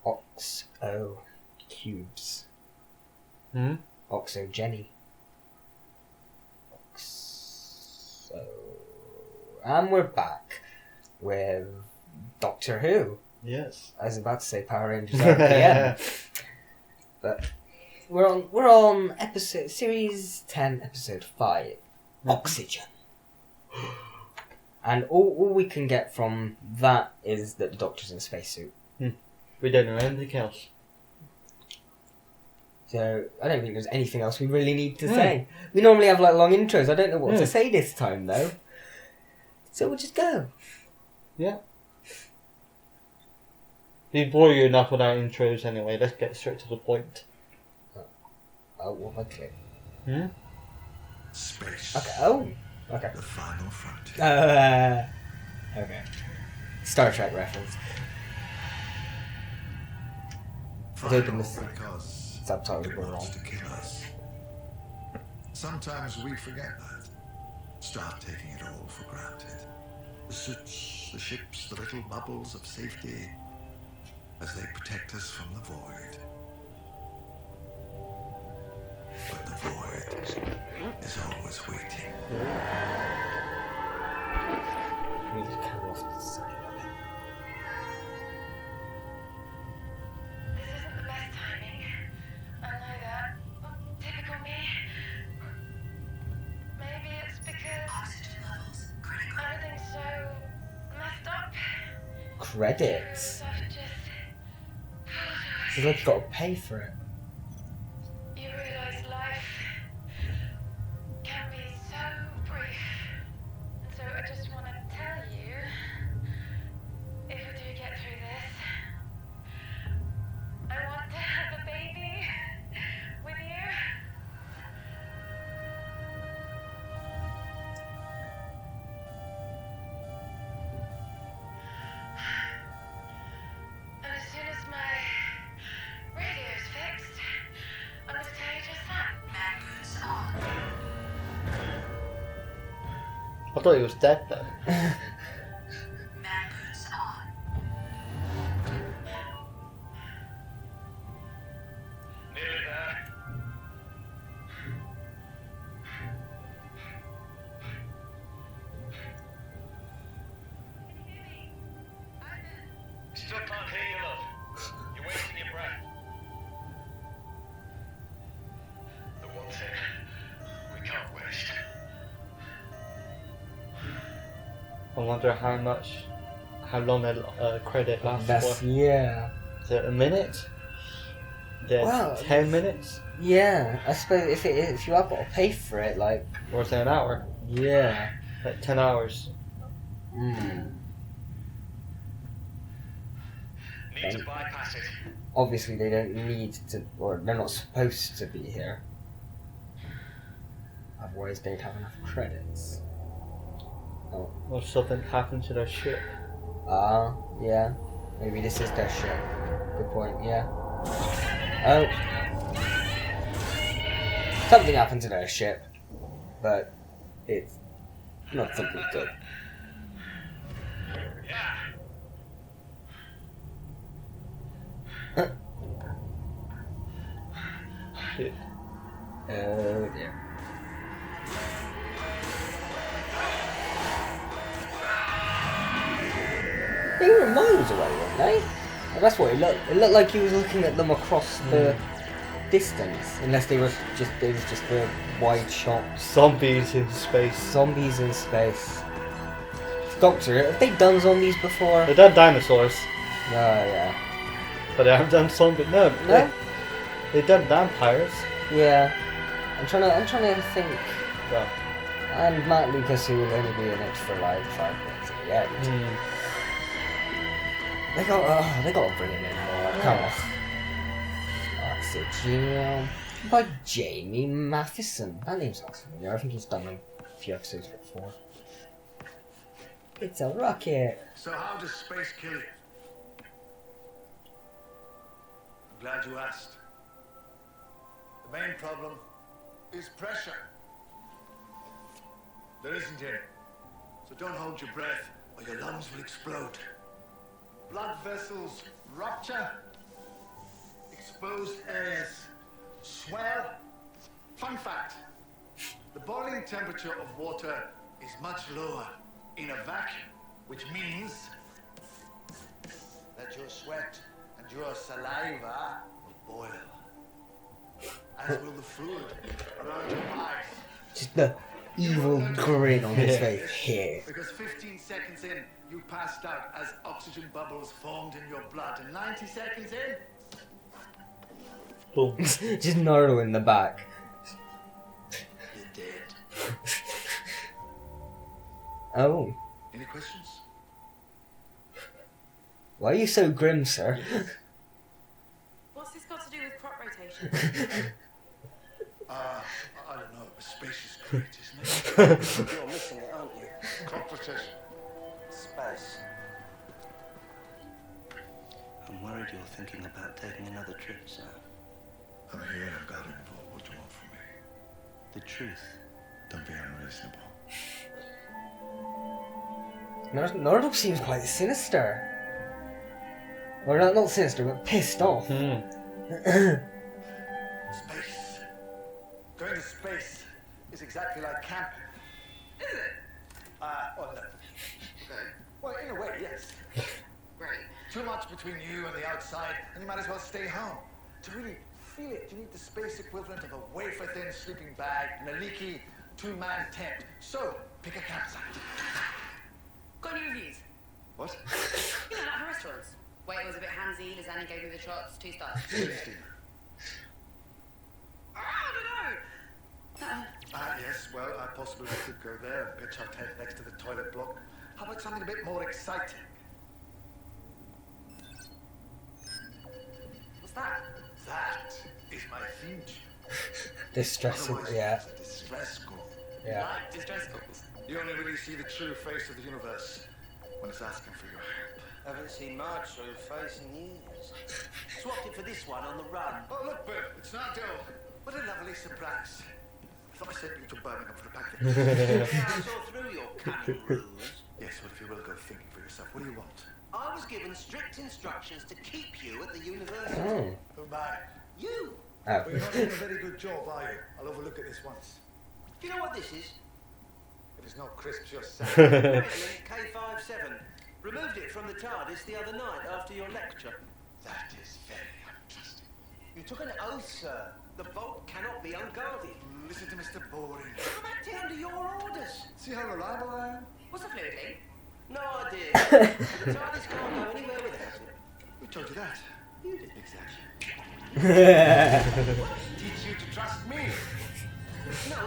OXO cubes. Hmm? Oxogeny. So, and we're back with Doctor Who. Yes. I was about to say Power Rangers RPM, but we're on series 10, episode 5, Oxygen. And all we can get from that is that the Doctor's in a spacesuit. We don't know anything else. So I don't think there's anything else we really need to say. We normally have like long intros. I don't know what to say this time though. So we'll just go. Yeah. We bore you enough with our intros anyway. Let's get straight to the point. Oh, what have I clicked? Space. Okay. Oh. Okay. The final frontier. Okay. Star Trek reference. Final open this because subtitles it were wants wrong. to kill us. Sometimes we forget that. Start taking it all for granted. The suits, the ships, the little bubbles of safety as they protect us from the void. But the void is always waiting. We need to come off the side of it. This isn't the best timing. I know that. Typical me. Maybe it's because oxygen levels critical. Everything's so messed up. Credits. Stuff just It's like you've got to pay for it. you realise life can be so brief. And so I just want to tell you, if we do get through this, I want to have a baby with you. And as soon as my radio's fixed, I'm going to tell you just that. Man boots on. I thought he was dead though. Man boots on. Nearly there. Still can't hear you, love. You're wasting your breath. The one thing we can't waste. I wonder how long a credit lasts That's for. yeah. Is it a minute? Yeah, Well, 10 minutes? Yeah, I suppose if you have got to pay for it, like Or is it an hour? yeah. Like 10 hours. Need to bypass it. Obviously, they don't need to, or they're not supposed to be here. Otherwise, they'd have enough credits. Oh. Or something happened to their ship. Yeah. Maybe this is their ship. Good point, yeah. Oh. Something happened to their ship, but it's not something good. Yeah. Shit. Oh dear. They were miles away, weren't they? Well, that's what it looked. It looked like he was looking at them across the distance, unless it was just a wide shot. Zombies in space. Zombies in space. Doctor, have they done zombies before? They've done dinosaurs, Oh yeah. but they haven't done zombies. No. No? They've done vampires. Yeah. I'm trying to think. Well, And Matt Lucas, who will only be in it for like 5 minutes at the end. They got to bring him in more. Come on. That's it. Genial. By Jamie Matheson. That name sounds familiar. I think he's done a few episodes before. It's a rocket. So how does space kill you? I'm glad you asked. The main problem is pressure. There isn't any. So don't hold your breath or your lungs will explode. Blood vessels rupture exposed areas swell. Fun fact, the boiling temperature of water is much lower in a vacuum, which means that your sweat and your saliva will boil, as will the fluid around your eyes. Just the evil grin on his face here. Because 15 seconds in, you passed out as oxygen bubbles formed in your blood, and 90 seconds in, Boom. Just Nardle in the back. you're dead. Oh. Any questions? Why are you so grim, sir? What's this got to do with crop rotation? I don't know. Space is great, isn't it? You're missing it, aren't you? Crop rotation. Space. I'm worried you're thinking about taking another trip, sir. I'm here. I've got it. What do you want from me? The truth. Don't be unreasonable. Nardle seems quite sinister. Or not sinister, but pissed off. Space. Going to space is exactly like camping. Is it? Well, no. Okay. Well, in a way, yes. Great. Too much between you and the outside, and you might as well stay home. To really feel it, you need the space equivalent of a wafer-thin sleeping bag and a leaky two-man tent. So, pick a campsite. Got any reviews? What? You know, like for restaurants. Waiter was a bit handsy, lasagna gave me the shots, 2 stars. I don't know. Yes, well, I possibly could go there and pitch our tent next to the toilet block. How about something a bit more exciting? What's that? That is my theme tune. Distressing, Otherwise, yeah. it's a distress call. Yeah. Like distress calls. You only really see the true face of the universe when it's asking for your help. Haven't seen my true face in years. Swapped it for this one on the run. Oh, look, Bert, it's not Joe. What a lovely surprise. I thought I sent you to Birmingham for a package. Yeah, I saw through your cunning ruse. Yes, well, if you will go thinking for yourself, what do you want? I was given strict instructions to keep you at the university. Oh. Who am I? You! Oh. But you're not doing a very good job, are you? I'll overlook it this once. Do you know what this is? If it's not crisps, you're sad. Brilliant K57. Removed it from the TARDIS the other night after your lecture. That is very untrusting. You took an oath, sir. The vault cannot be unguarded. Listen to Mr. Boring. I'm acting under your orders. See how reliable I am? What's the fluid leak? No idea. The TARDIS can't go anywhere without it. Who told you that? You did. Exactly. Teach you to trust me. No.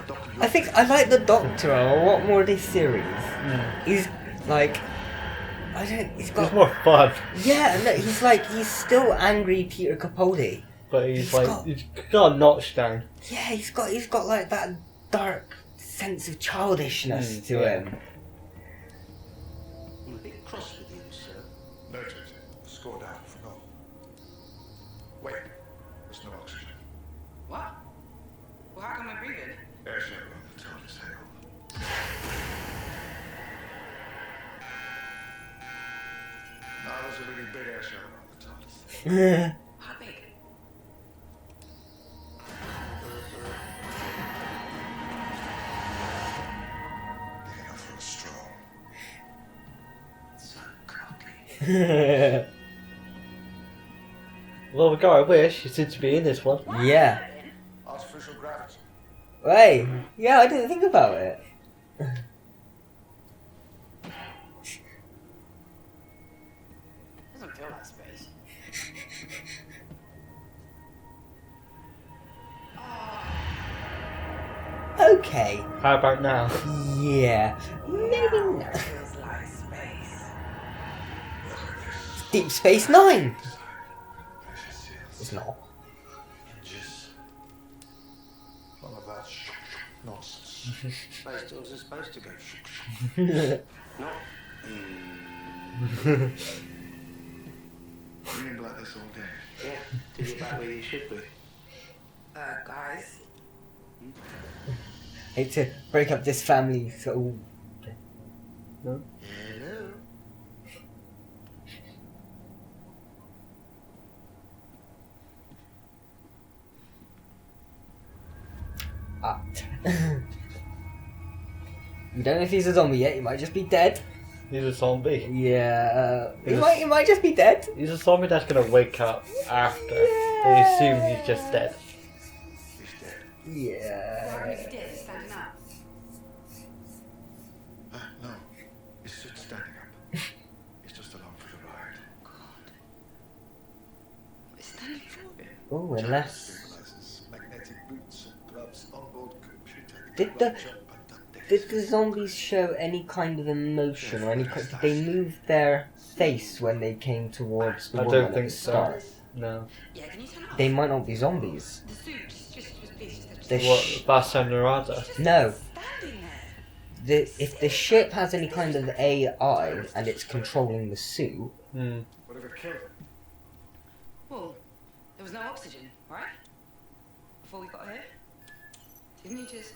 Doctor, I think I like the Doctor a lot more this series. He's like, I don't. He's got It's more fun, Yeah, no, he's still angry Peter Capaldi. but He's got- he's got a notch down. Yeah, he's got like that dark sense of childishness to yeah. him. I'm a bit cross with you, sir. Noted. Score down. Forgot. Wait. There's no oxygen. What? Well, how come I'm breathing? Air shadow on the TARDIS hail. Now there's a really big air shadow on the TARDIS. How big? Big enough for a straw. So cocky. Well, the guy I wish he seemed to be in this one. Yeah. Artificial gravity. Wait. Yeah, I didn't think about it. Doesn't feel like space. Okay. How about now? Yeah. Maybe not. Feels like space. Deep Space Nine. Pressure seals. It's not. Hinges. None of that nonsense. Space dogs are supposed to go. Not. You've been like this all day. Yeah, till you're back where you should be. Guys. Hate to break up this family. So. Hello. You don't know if he's a zombie yet. He might just be dead. He's a zombie. Yeah. He He's might. He might just be dead. He's a zombie that's gonna wake up after. They assume he's just dead. He's dead. Yeah. Why is he dead? He's standing up. No. His suit's standing up. He's just along for the ride. God. What is standing for him? Oh, unless Stabilizers, magnetic boots and gloves, onboard computer. Did the zombies show any kind of emotion or any? Did they move their face when they came towards the I woman don't at think the so. start? No. Yeah, can you turn it off? They might not be zombies. The suit just please just The What? Bassa Narada? No. standing there. If the ship has any kind of AI and it's controlling the suit, Hmm. Whatever killed him. Well, there was no oxygen, right? Before we got here? Didn't he just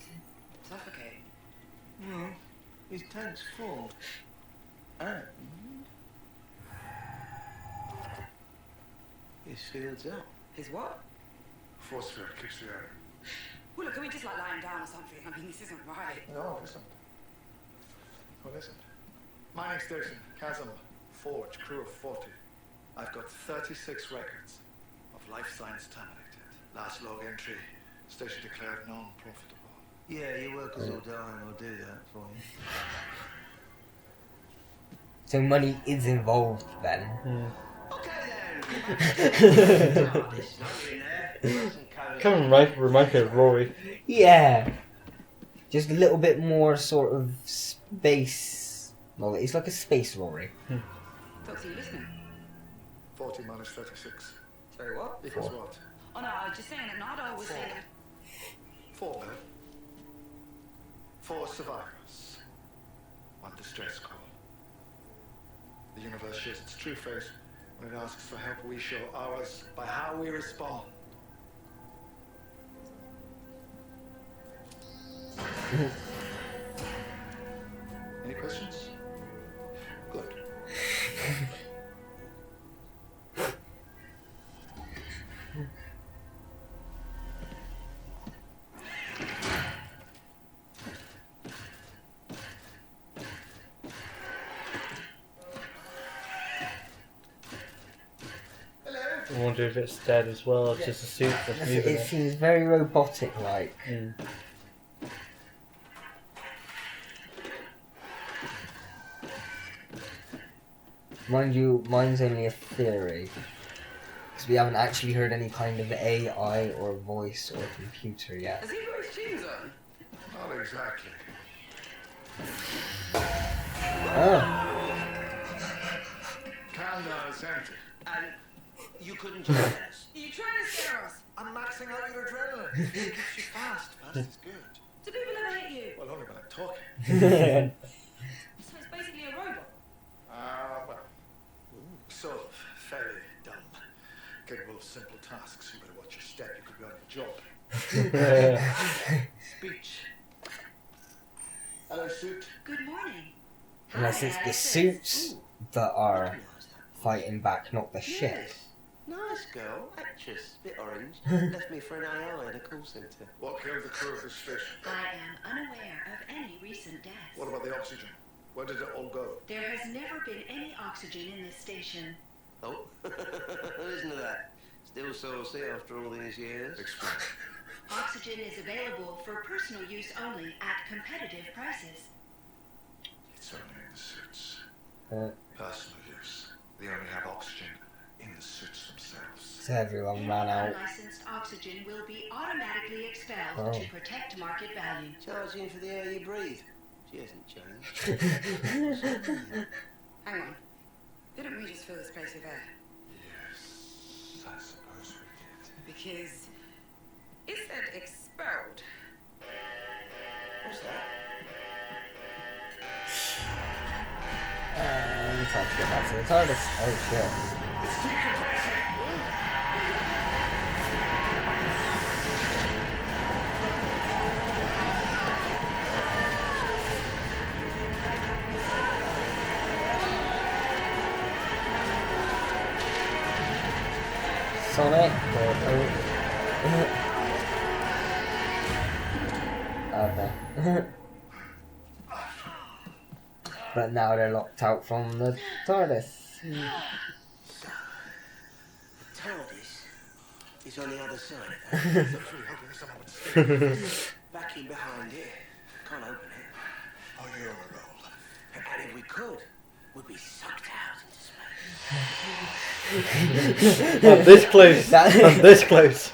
suffocate? No, his tank's full. And his shield's up. His what? Force field keeps the air. Well, look, can we just like lying down or something? I mean, this isn't right. No, it isn't. Well, isn't. Mining station, Chasm, Forge, crew of 40. I've got 36 records of life signs terminated. Last log entry, station declared non-profitable. Yeah, your workers will die and I'll do that for you. so money is involved then. Okay then. Oh, this is not in there. Kind of remind me of Rory. Yeah. Just a little bit more sort of space. Well, it's like a space Rory. Doctor, you listening? 40 minus 36. Sorry, what? Equals what? Oh no, I was just saying that Nardo was saying that... 4, Bill. 4 survivors. 1 distress call. The universe shows its true face when it asks for help. We show ours by how we respond. Any questions? Good. I wonder if it's dead as well. It's just a suit that's moving It it. seems very robotic-like. Mm. Mind you, mine's only a theory. Because we haven't actually heard any kind of AI or voice or computer yet. Has he got his jeans on? Not exactly. Oh. Canda's empty. And you couldn't join us. Are you trying to scare us? I'm maxing out your adrenaline. It keeps you fast. Fast is good. Do people ever hit you? Well, only when I'm talking. So it's basically a robot. Well, sort of. Fairly dumb. Capable of simple tasks. You better watch your step. You could be on the job. Speech. Hello, suit. Good morning. Unless it's the suits that are fighting back, not the ship. Yes. Nice girl, actress, bit orange. Left me for an AI in a call centre. What killed the crew of this station? I am unaware of any recent deaths. What about the oxygen? Where did it all go? There has never been any oxygen in this station. Oh, listen to that. Still saucy after all these years. Explain. Oxygen is available for personal use only at competitive prices. It's only in the suits. Uh, Personal use. They only have oxygen in the suits themselves. so everyone Any ran out. unlicensed oxygen will be automatically expelled Oh. to protect market value. Charging for the air you breathe. She hasn't changed. Hang on. Didn't we just fill this place with air? Yes, I suppose we did. Because it said expelled. What's that? Time to get back to the TARDIS. Oh shit. Sonic. out there. But now they're locked out from the TARDIS. So, the TARDIS is on the other side of that. I was really hoping someone would stay. Back in behind it. Can't open it. Oh, you're on a roll. And if we could, we'd be sucked out into space. I'm this close. I'm this close.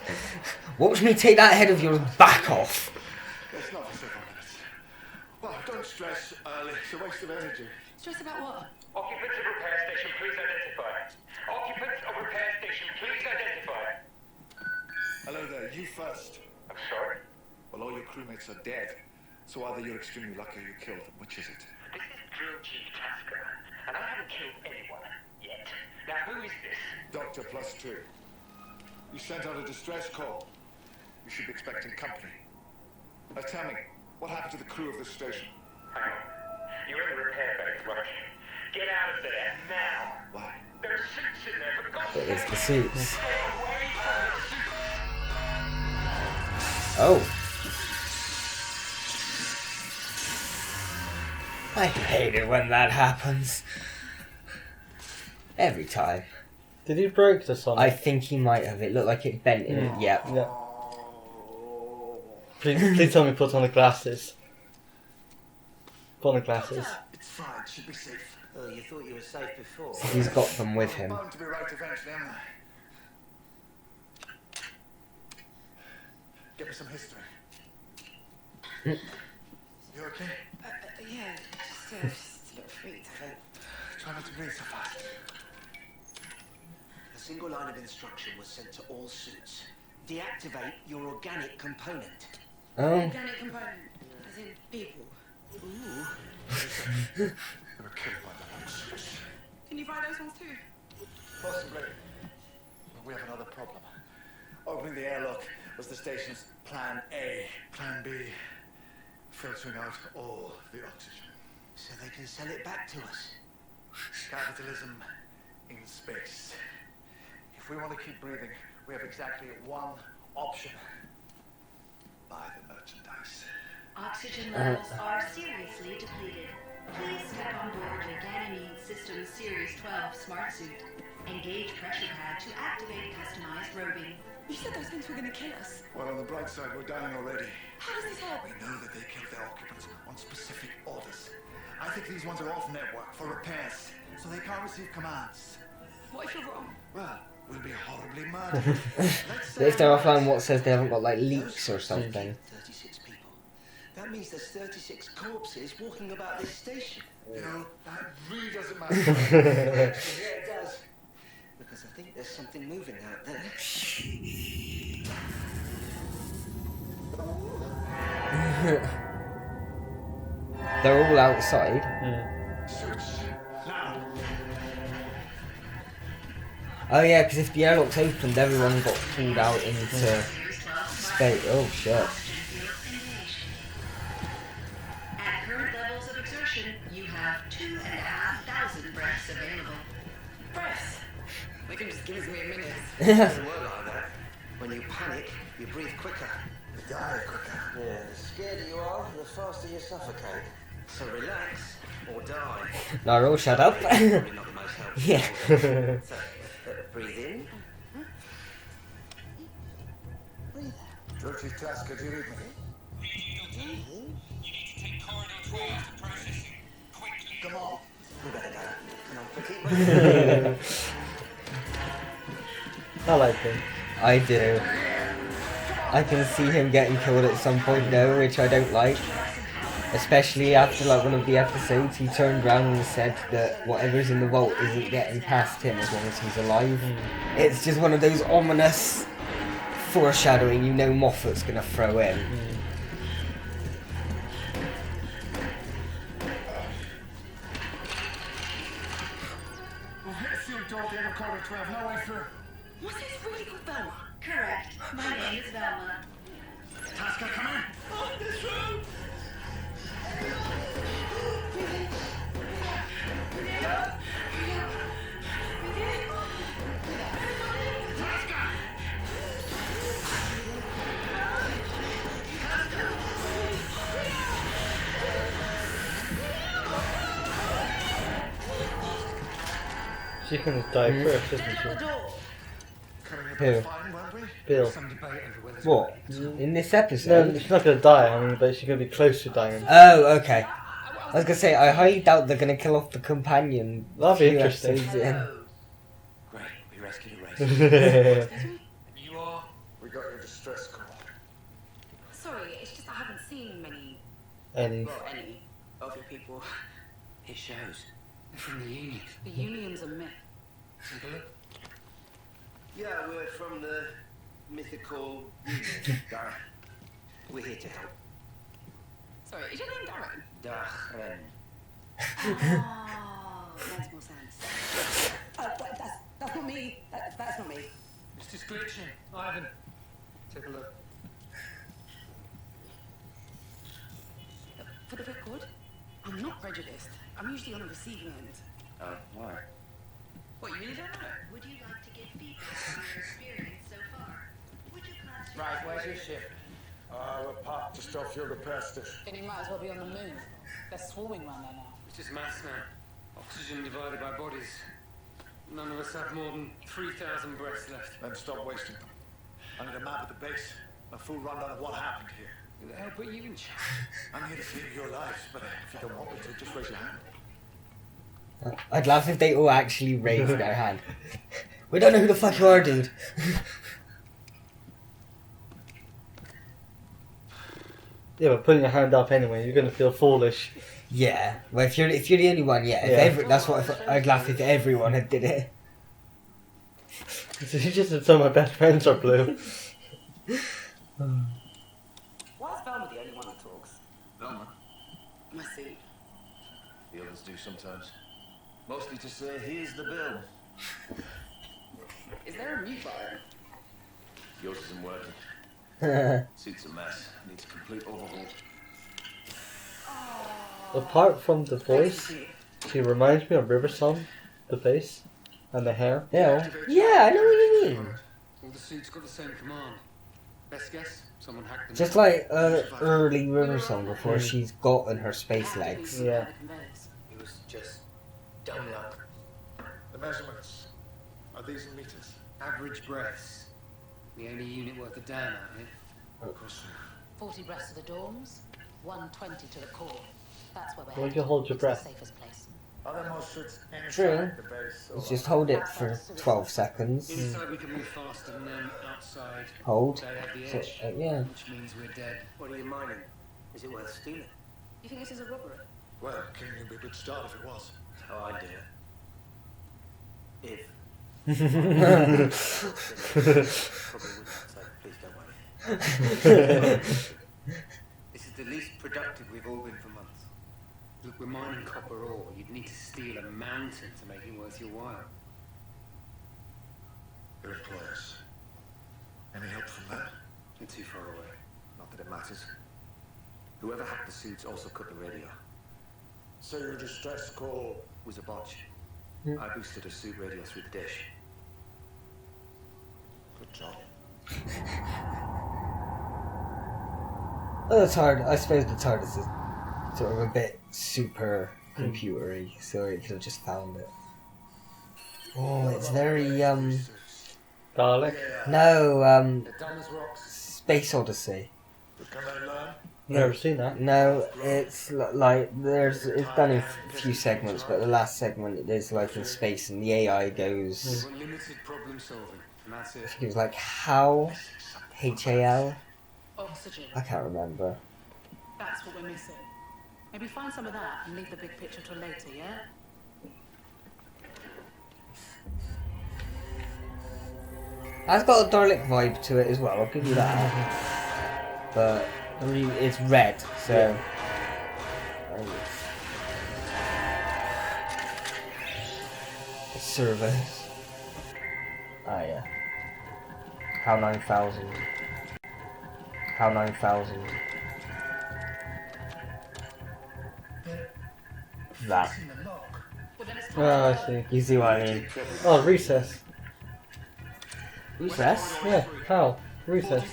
Watch me take that head of yours back off. It's not for several minutes. Well, don't stress, it's a waste of energy. Stress about what? Occupants of repair station, please identify. Occupants of repair station, please identify. Hello there, you first. I'm sorry. Well, all your crewmates are dead. So either you're extremely lucky or you killed them. Which is it? This is Drill Chief Tasker, and I haven't killed anyone yet. Now, who is this? Doctor +2. You sent out a distress call. You should be expecting company. Now tell me, what happened to the crew of this station? Hang on. You're in the repair bay, right? Get out of there, now! Why? There are suits in there, for God's But it's sake! the suits. Stay away from the suits! Oh. I hate it when that happens. Every time. Did he break the Sonic? I think he might have. It looked like it bent in it. Yep. Yeah. Please tell me put on the glasses. Put on the glasses. It's fine, should be safe. Oh, you thought you were safe before? He's got them with him. Bound to be right eventually, am I? Give me some history. You okay? Yeah, just a little freaked. Try not to breathe so fast. A single line of instruction was sent to all suits. Deactivate your organic component. Oh. Organic component, as in people. Ooh. They were killed by the monsters. Can you buy those ones too? Possibly. But we have another problem. Opening the airlock was the station's plan A. Plan B, filtering out all the oxygen. So they can sell it back to us. Capitalism in space. If we want to keep breathing, we have exactly one option. Buy the merchandise. Oxygen levels are seriously depleted. Please step on board your Ganymede System Series 12 smart suit. Engage pressure pad to activate customized robing. You said those things were going to kill us. Well, on the bright side, we're dying already. How does this help? We know that they killed their occupants on specific orders. I think these ones are off-network for repairs, so they can't receive commands. What if you're wrong? Well, we'll be horribly murdered. Let's say If they're offline, what says they haven't got like leaks or something? 36 people. That means there's 36 corpses walking about this station. You know, that really doesn't matter. Yeah, it does. Because I think there's something moving out there. They're all outside. Suits. Now. Oh yeah, because if the airlock's opened, everyone got pulled out into Series 12 space. Oh shit. At current levels of exertion, you have 2,500 breaths available. Breath. They can just give me a minute. It doesn't work like that. When you panic, you breathe quicker. You die quicker. Yeah, the scared you are, the faster you suffocate. So relax or die. Laurel, shut up. Probably not the most helpful. Yeah. So, breathe in. Breathe out. Drill Chief Tasker, do you read me? Come on. We better go. Come on, quickly. I like him. I do. I can see him getting killed at some point though, which I don't like. Especially after like one of the episodes, he turned around and said that whatever's in the vault isn't getting past him as long as he's alive. It's just one of those ominous foreshadowing you know Moffat's gonna throw in. We'll hit a sealed door at the end of corridor 12, no way through. What's this really called Velma? Correct. My name is Velma. Tasker, come in. On this road! She's gonna die first, isn't Get she? out the door. Coming Who? here fine, won't we? Bill. Some debate over whether What? In this No, episode? she's not gonna die, I mean, but she's gonna be close to dying. Oh, okay. I was gonna say, I highly doubt they're gonna kill off the companion. That'd be few interesting. episodes in. Hello. Great, we rescued a race. Excuse me? you are. We got your distress call. Sorry, it's just I haven't seen many, Any. well, any of your people. It shows. From the union. The union's a myth. Take a look. Yeah, we're from the mythical union. Darren. We're here to help. Sorry, is your name Darren? Darren. Oh, makes more sense. That's not me. That's not me. It's just glitching. Ivan, take a look. For the record, I'm not prejudiced. I'm usually on the receiving end. Oh, why? What, you really don't know? Would you like to give feedback on your experience so far? Would you class your Right, where's your ship? We're parked just off your repair station. Then he might as well be on the move. They're swarming around there now. It's just maths now. Oxygen divided by bodies. None of us have more than 3,000 breaths left. Then stop wasting them. I need a map of the base. A full rundown of what happened here. Who the hell put you in charge? I'm here to save your lives, but if you don't want me to, just raise your hand. I'd laugh if they all actually raised their hand. We don't know who the fuck you are, dude. Yeah, but putting your hand up anyway, you're gonna feel foolish. Yeah. Well, if you're the only one, yeah. That's what I'd laugh if everyone had did it. So you just said some of my best friends are blue. Why is Velma the only one that talks? Velma. My suit. The others do sometimes. Mostly to say, here's the bill. Is there a mute button? Yours isn't working. Suit's a mess. Needs a complete overhaul. Apart from the voice, she reminds me of River Song, the face, and the hair. Yeah, I know what you mean. All the suits got the same command. Best guess? Someone hacked them. Just like early River Song before she's gotten her space legs. Yeah. It was just dumb luck. The measurements. Are these in meters? Average breaths. The only unit worth a damn out here. Of course. 40 breaths to the dorms, 120 to the core. That's where we're Well, headed. you hold your It's the breath. safest place. Are there more suits inside True. the base? Let's just hold it for 12 seconds. Inside we can move faster than them. Outside, Hold. they have the So, edge. yeah. Which means we're dead. What are you mining? Is it worth stealing? You think this is a robbery? Well, killing you would be a good start if it was. Oh, I do. If. Probably wouldn't, so please don't worry. This is the least productive we've all been for months. Look, we're mining copper ore. You'd need to steal a mountain to make it worth your while. Your employers. Any help from them? You're too far away. Not that it matters. Whoever hacked the suits also cut the radio. So your distress call. It was a botch. I boosted a suit radio through the dish. Good job. Oh, that's hard. I suppose the TARDIS is sort of a bit super computery, so it could have just found it. Oh, it's very Dalek. no They're dumb as rocks. Space Odyssey. But can they learn? Never seen that. No, it's like it's done in a few segments, but the last segment it is like in space and the AI goes. We've got limited problem solving, and that's I it. think it was like HAL, HAL. Oxygen. I can't remember. That's what we're missing. Maybe find some of that and leave the big picture till later, yeah? It's got a Dalek vibe to it as well. I'll give you that. But I mean, it's red, so. Service. Ah, yeah. HAL 9000. HAL 9000. That. Well, then it's time Oh, to I see. You see what I mean? Oh, Recess. Recess? Yeah, how? Recess.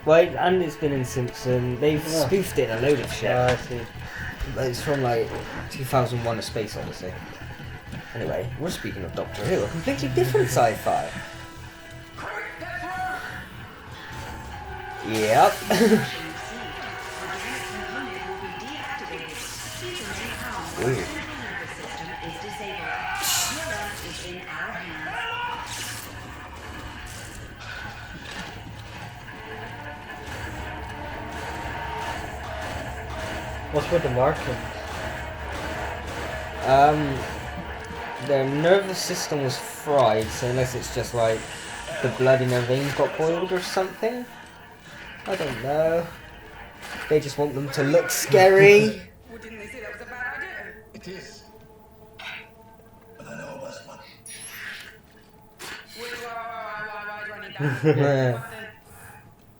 Well, and it's been in Simpson. They've Yeah. spoofed it in a load of shit. I see. But it's from like 2001: A Space Odyssey. Anyway, we're speaking of Doctor Who, a completely different sci-fi. Yep. Ooh. What's with the Martians? Their nervous system was fried, so unless it's just like the blood in their veins got boiled or something. I don't know. They just want them to look scary. Well, didn't they say that was a bad idea? It is. But I know a worse one. Why do I need that?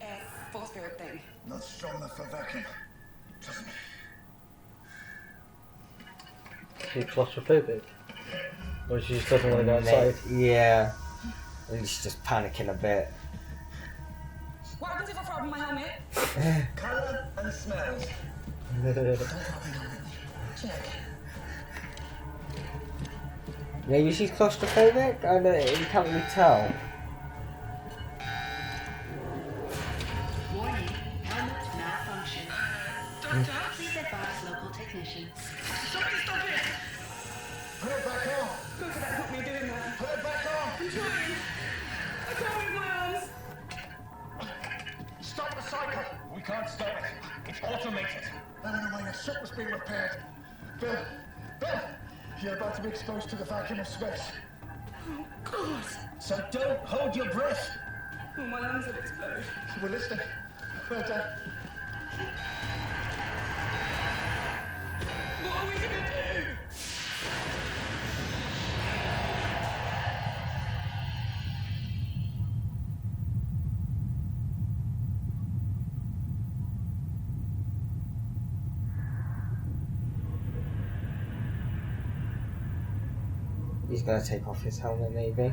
What's the force field thing? Not strong enough for vacuum. Trust me. She claustrophobic? Or she just doesn't want to go outside? Yeah. And she's just panicking a bit. What happens if I throw up in my helmet? Colour and smells. Check. Maybe she's claustrophobic? I don't, you can't really tell. Warning, helmet malfunction. Doctor? Please advise local technician. Somebody stop it! Put it back on. Doctor, that's not me doing that. Put it back on. I'm trying. I can't move my arms. Stop the cycle. We can't stop it. It's automated. No, your ship was being repaired. Bill, you're about to be exposed to the vacuum of space. Oh, God. So don't hold your breath. Oh, my lungs have exploded. You were listening. Well done. What are we gonna do? He's gonna take off his helmet, maybe.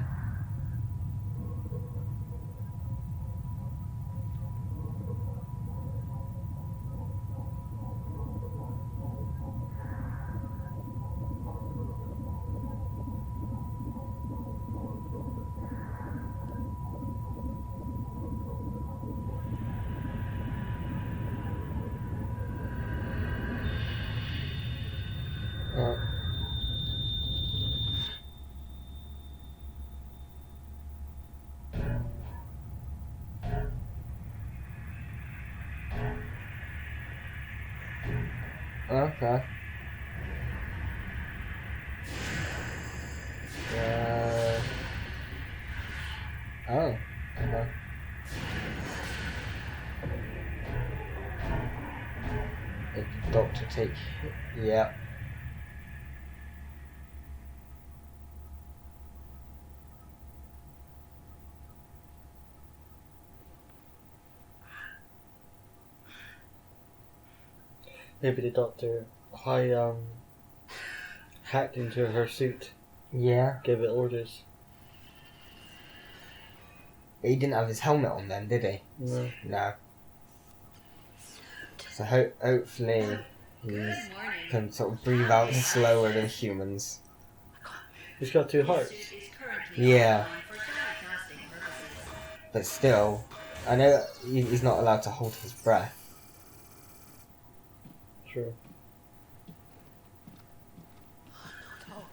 Okay. Oh. Okay. The doctor take. Yeah. Maybe the doctor hacked into her suit, Yeah. gave it orders. He didn't have his helmet on then, did he? No. No. So hopefully he can sort of breathe out slower than humans. He's got two hearts. Yeah. But still, I know he's not allowed to hold his breath. True. Oh,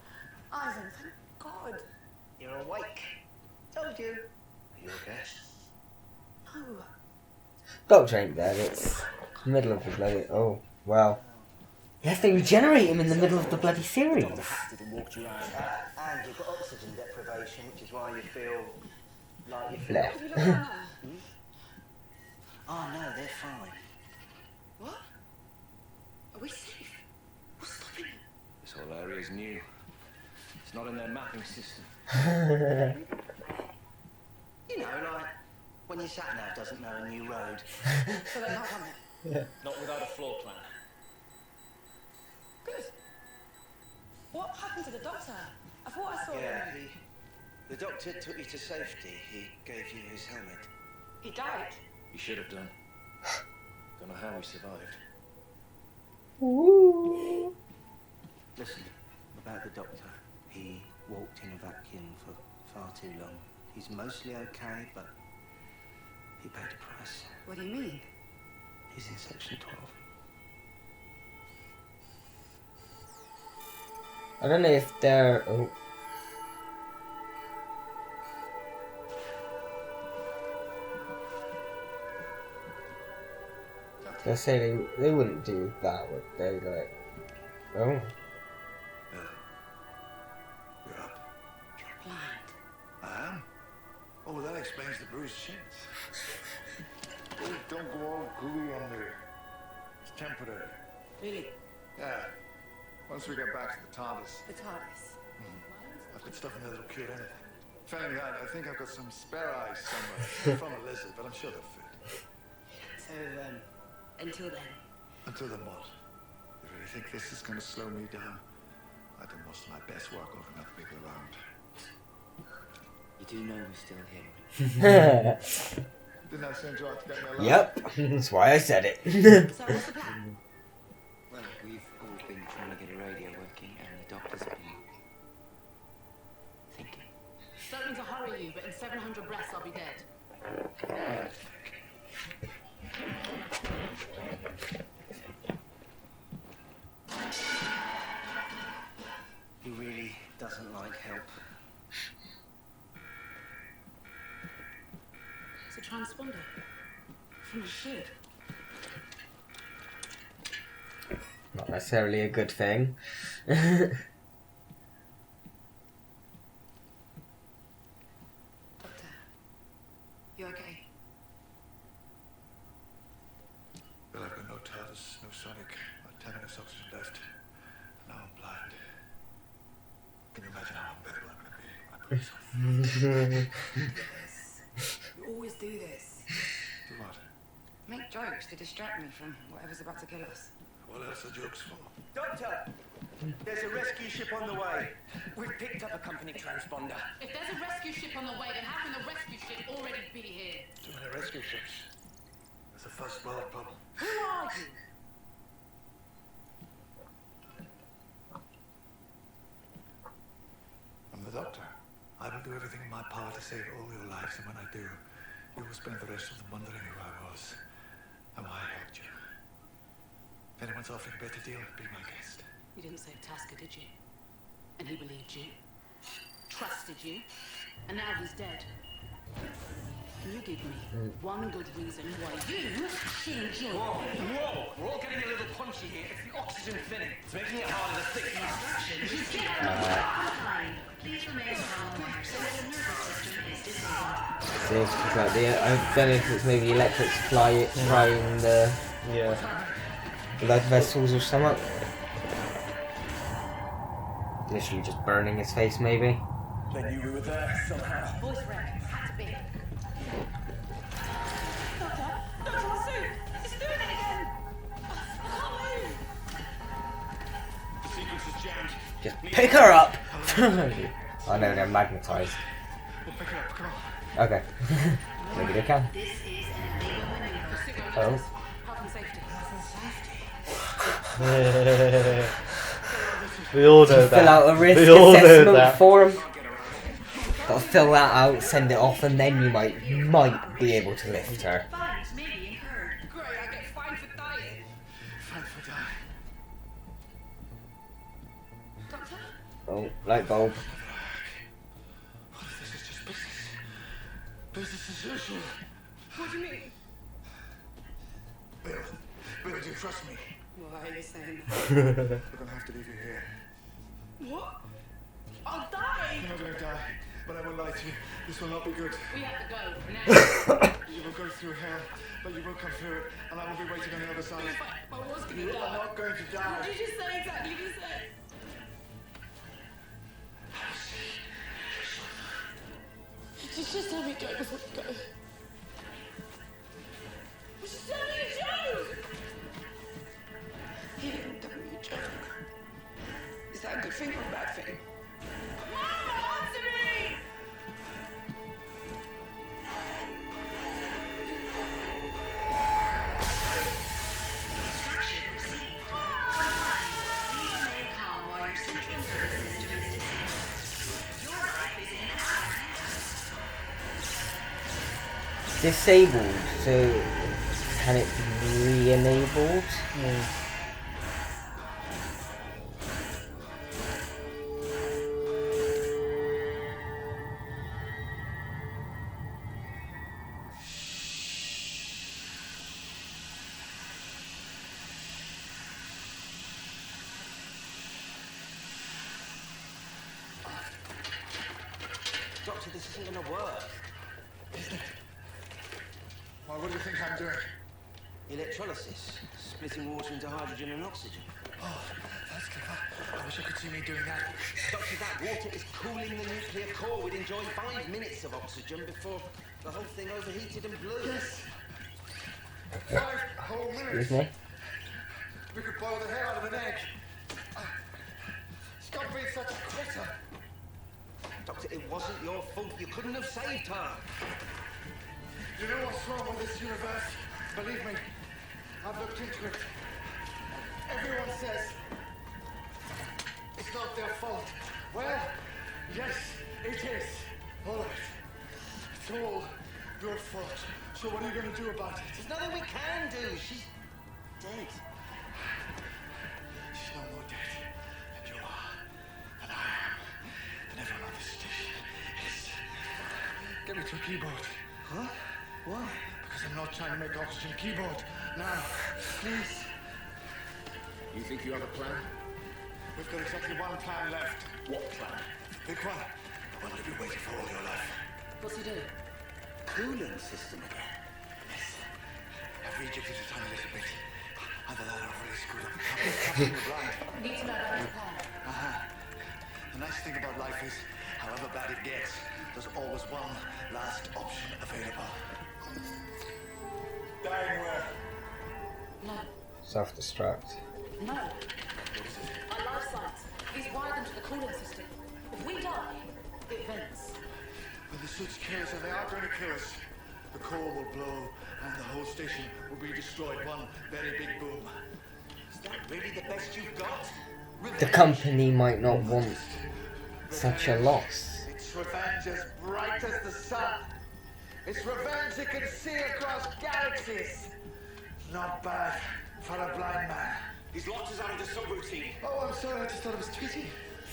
Ivan, thank God. You're awake. Told you. Are you okay? No. Doctor ain't dead, it's middle of the bloody... Oh, well. Yes, they regenerate him in the middle of the bloody series. And you've got oxygen deprivation, which is why you feel like you feel... Blech. Have you looked around? Oh no, they're fine. What? Are we safe? What's stopping them? This whole area is new. It's not in their mapping system. You know, like when your sat-nav doesn't know a new road. So they're not coming. Not without a floor plan. Good. What happened to the doctor? I thought I saw Yeah, him. the doctor took you to safety. He gave you his helmet. He died. You should have done. Don't know how we survived. Listen, about the doctor. he walked in a vacuum for far too long. He's mostly okay, but he paid a price. What do you mean? He's in section 12. I don't know if they're... Oh. I say they wouldn't do that, would they? Like, oh. You're up. You're blind. I am? Oh, well, that explains the bruised shins. Oh, don't go all gooey on me. It's temporary. Really? Yeah. Once we get back to the TARDIS. The TARDIS. I've got stuff in there that'll cure anything. Failing that, I think I've got some spare eyes somewhere from a lizard, but I'm sure they'll fit. So, until then. Until then what? You really think this is going to slow me down? I do most of my best work over enough people around. You do know we're still here. Didn't I send you out to get me along? Yep, that's why I said it. So what's the plan? Well, we've all been trying to get a radio working, and the doctors have been thinking. Don't mean to hurry you, but in 700 breaths I'll be dead. He really doesn't like help. It's a transponder. From a ship. Not necessarily a good thing. Doctor, you okay? Well, I've got no TARDIS, no Sonic, not 10 minutes oxygen left. Now I'm blind. Can you imagine how unbearable I'm going to be when I put this off? You always do this. Do what? Make jokes to distract me from whatever's about to kill us. What else are jokes for? Doctor! There's a rescue ship on the way. We've picked up a company transponder. If there's a rescue ship on the way, then how can the rescue ship already be here? Too many rescue ships. That's a first world problem. Who are you? I'm the doctor. I will do everything in my power to save all your lives, and when I do, you will spend the rest of them wondering who I was and why I helped you. If anyone's offering a better deal, be my guest. You didn't save Tasker, did you? And he believed you. Trusted you. And now he's dead. Can you give me one good reason why you shouldn't join? Whoa! We're all getting a little punchy here. It's the oxygen thinning. It's making it harder to think. Please remain calm while your central nervous system is disabled. Seems like I don't know if it's maybe electric supply trying the blood vessels or something. Literally just burning his face, maybe. They knew we were there somehow. Voice wreck. Had to be. Doctor, my suit! It's doing it again! I can't move! The sequence is jammed. Just pick her up! I know, they're magnetized. We'll pick it up, come on. Okay. Maybe they can. This is an illegal maneuver. Oh. Health and safety. We all know that. Fill out a risk We all know assessment that. form. Gotta fill that out, send it off, and then you might be able to lift her. Fines may be incurred. Great, I get fined for dying. Fine for die. Doctor? Oh, light bulb. What if this is just business? Business as usual. What do you mean? Bill, do you trust me? Why are you saying that? We're gonna have to leave you here. What? I'll die! You're not gonna die, but I will lie to you. This will not be good. We have to go now. You will go through hell, but you will come through it, and I will be waiting on the other side. If I was gonna You are die. not going to die. What did you just say exactly? You said. Just tell me a joke before you go. Just tell me a joke! He didn't tell me a joke. Is that a good thing or a bad thing? Mom, answer me! Instruction received. Remain calm while your central nervous system is disabled. disabled, so can it be re-enabled? Doctor, this isn't gonna work. Why, what do you think I'm doing? Electrolysis. Splitting water into hydrogen and oxygen. Oh, that's clever. I wish you could see me doing that. Doctor, that water is cooling the nuclear core. We'd enjoy 5 minutes of oxygen before the whole thing overheated and blew. Yes. 5 whole minutes. Excuse me? We could boil the hair out of an egg. Stop being such a quitter. Doctor, it wasn't your fault. You couldn't have saved her. You know what's wrong with this universe? Believe me, I've looked into it. Everyone says it's not their fault. Well, yes, it is. All right. It's all your fault. So what are you going to do about it? There's nothing we can do. She's dead. She's no more dead than you are, than I am, than everyone on this station is. Get me to a keyboard. Huh? Why? Because I'm not trying to make oxygen. Keyboard. Now, please. You think you have a plan? We've got exactly one plan left. What plan? Big one. The one you've been waiting for all your life. What's he doing? Cooling system again. Yes. I've rejigged it a tiny little bit. Either that or I've really screwed up the company. You're blind. Need to know about his plan. The nice thing about life is, however bad it gets, there's always one last option available. Dying where? No. Self-destruct. No. Our life science. He's wired into the cooling system. If we die, it vents. When the suits kill us, and they are going to kill us, the core will blow and the whole station will be destroyed. One very big boom. Is that really the best you've got? The company might not want such a loss. It's revenge as bright as the sun. It's revenge you can see across galaxies. Not bad for a blind man. He's locked us out of the subroutine. Oh, I'm sorry, I just thought it was Tweety.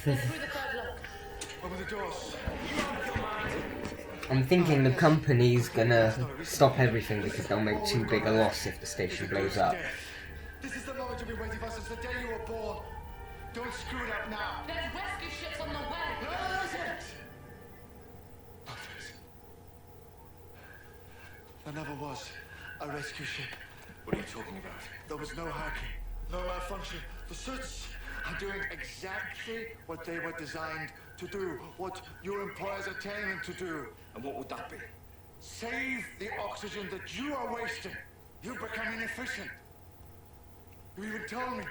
They're through the third lock. Open the doors. I'm thinking the company's gonna stop everything because they'll make too big a loss if the station blows up. This is the moment you've been waiting for since the day you were born. Don't screw it up now. There's rescue ships on the way. No, there isn't. No, there isn't. There never was a rescue ship. What are you talking about? There was no hacking, no malfunction. The suits are doing exactly what they were designed to do, what your employers are telling them to do. And what would that be? Save the oxygen that you are wasting. You've become inefficient. You even told me.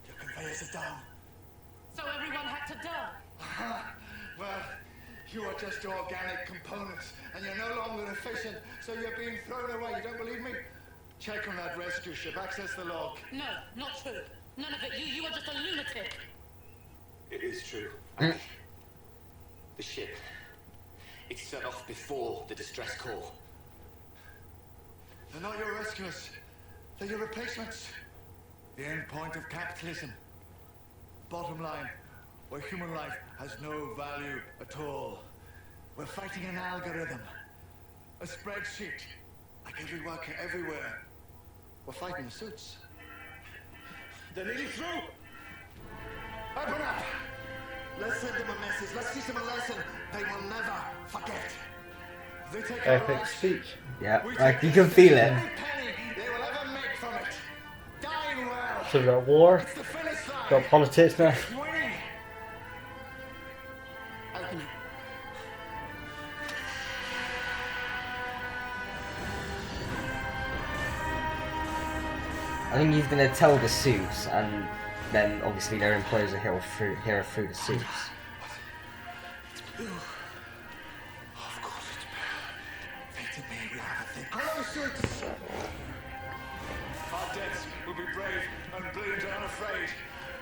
Your conveyors are down. So everyone had to die. Well, you are just organic components, and you're no longer efficient, so you're being thrown away. You don't believe me? Check on that rescue ship. Access the log. No, not true. None of it. You are just a lunatic. It is true. The ship. It's set off before the distress call. They're not your rescuers. They're your replacements. The end point of capitalism. Bottom line, where human life has no value at all. We're fighting an algorithm. A spreadsheet. Like every worker everywhere. We're fighting the suits. They're nearly through! Open up! Let's send them a message. Let's teach them a lesson they will never forget. They take our Epic lives. speech. Yeah, We like take you can feel it. every penny they will ever make from it. Dying well. So we've got war, It's the finish line. got politics now. It's winning. Open it. I think he's gonna tell the suits, and then obviously their employers will hear through the suits. It's blue. Of course it's blue. Fate and me, we have a thing. Hello, suits. Our deaths will be brave and brilliant and unafraid.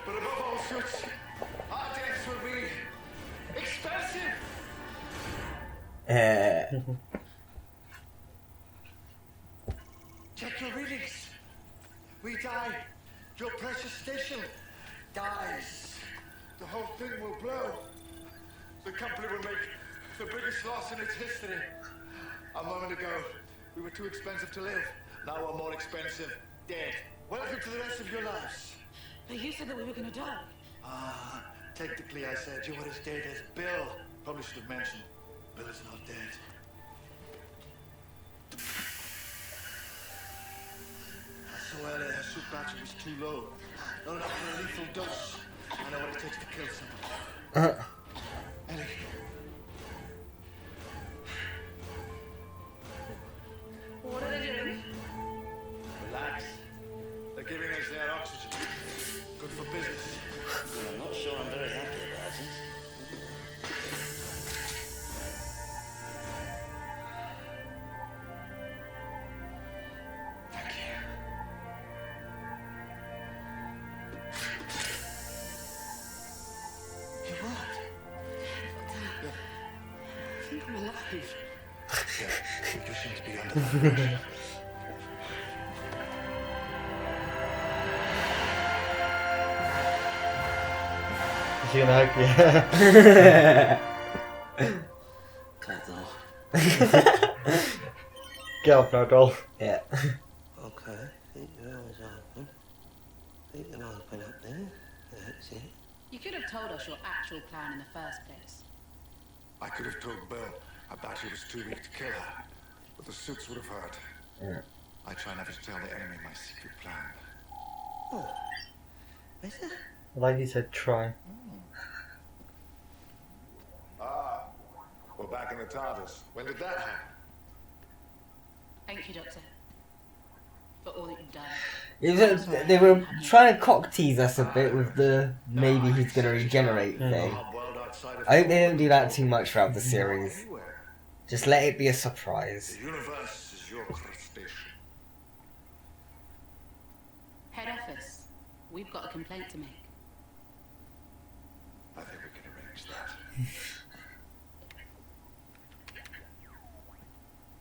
But above all, suits, our deaths will be expensive. we die, your precious station dies. The whole thing will blow. The company will make the biggest loss in its history. A moment ago, we were too expensive to live. Now we're more expensive dead. Welcome to the rest of your lives. But you said that we were gonna die. Technically I said you were as dead as Bill. Probably should have mentioned Bill is not dead. I saw earlier her suit battery was too low. Not enough for a lethal dose. I know what it takes to kill someone. Ellie. What are they doing? Relax. They're giving us their oxygen. Good for business. Well, I'm not sure I'm very happy about it. Thank you. You what? I think I'm alive. Yeah, we just seem to be under the pressure. Is she gonna hug you? Can't though. Get off now, doll. Yeah. Okay, keep your eyes open. Keep them open up there. That's it. You could have told us your actual plan in the first place. I could have told Bill her battery was too weak to kill her, but the suits would have heard. Yeah. I try never to tell the enemy my secret plan. Oh. Is it? Like you said, try. We're back in the TARDIS. When did that happen? Thank you, Doctor, for all that you've done. They were trying to cock tease us a bit with the maybe he's gonna regenerate thing. I hope they don't do that too much throughout the series. Just let it be a surprise. The universe is your crustacean. Head office, we've got a complaint to make. I think we can arrange that.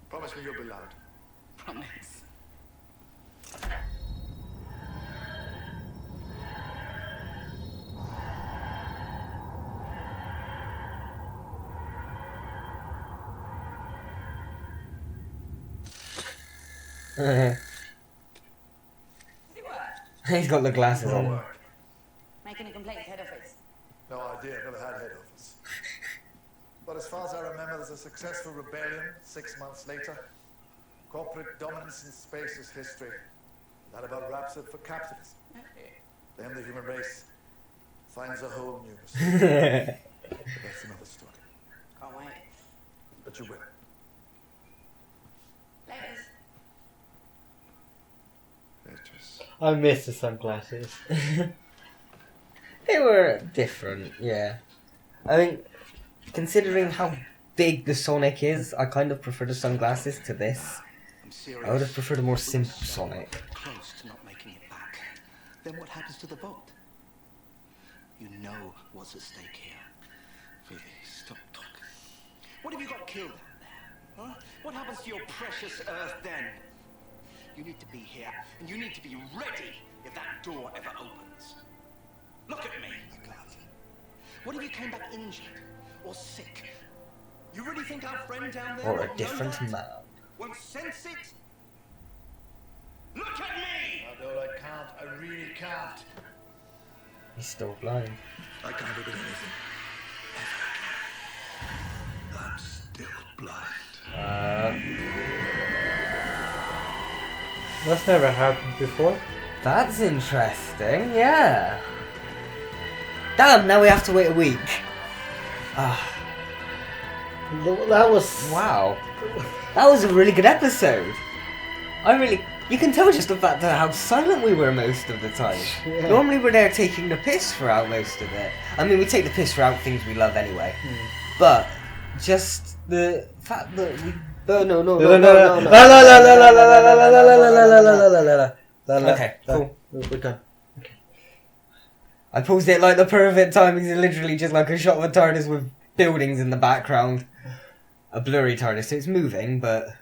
Promise me you'll be loud. Promise. He's got the glasses on. Making a complaint to head office. No idea, never had head office. But as far as I remember, there's a successful rebellion 6 months later. Corporate dominance in space is history. That about wraps it for capitalism. Then the human race finds a whole new machine. But that's another story. Can't wait. But you will. Laters. Beatrice. I miss the sunglasses. They were different, yeah. I mean, considering how big the Sonic is, I kind of prefer the sunglasses to this. I'm serious. I would have preferred a more simple Sonic. Close to not making it back. Then what happens to the vote? You know what's at stake here. Really, stop talking. What have you got killed out there? Huh? What happens to your precious Earth then? You need to be here, and you need to be ready if that door ever opens. Look at me. I can't. What if you came back injured or sick? You really think our friend down there Or won't a know different that? man. Won't sense it? Look at me! No, I can't. I really can't. He's still blind. I can't look at anything. I'm still blind. That's never happened before. That's interesting, yeah. Damn, now we have to wait a week. Ah, That was... wow. That was a really good episode. You can tell just the fact that how silent we were most of the time. Yeah. Normally we're there taking the piss throughout most of it. I mean, we take the piss throughout things we love anyway. But just the fact that we... No. Okay, cool. We're done. Okay. I paused it like the perfect timing. It's literally just like a shot of a TARDIS with buildings in the background. A blurry TARDIS, so it's moving, but...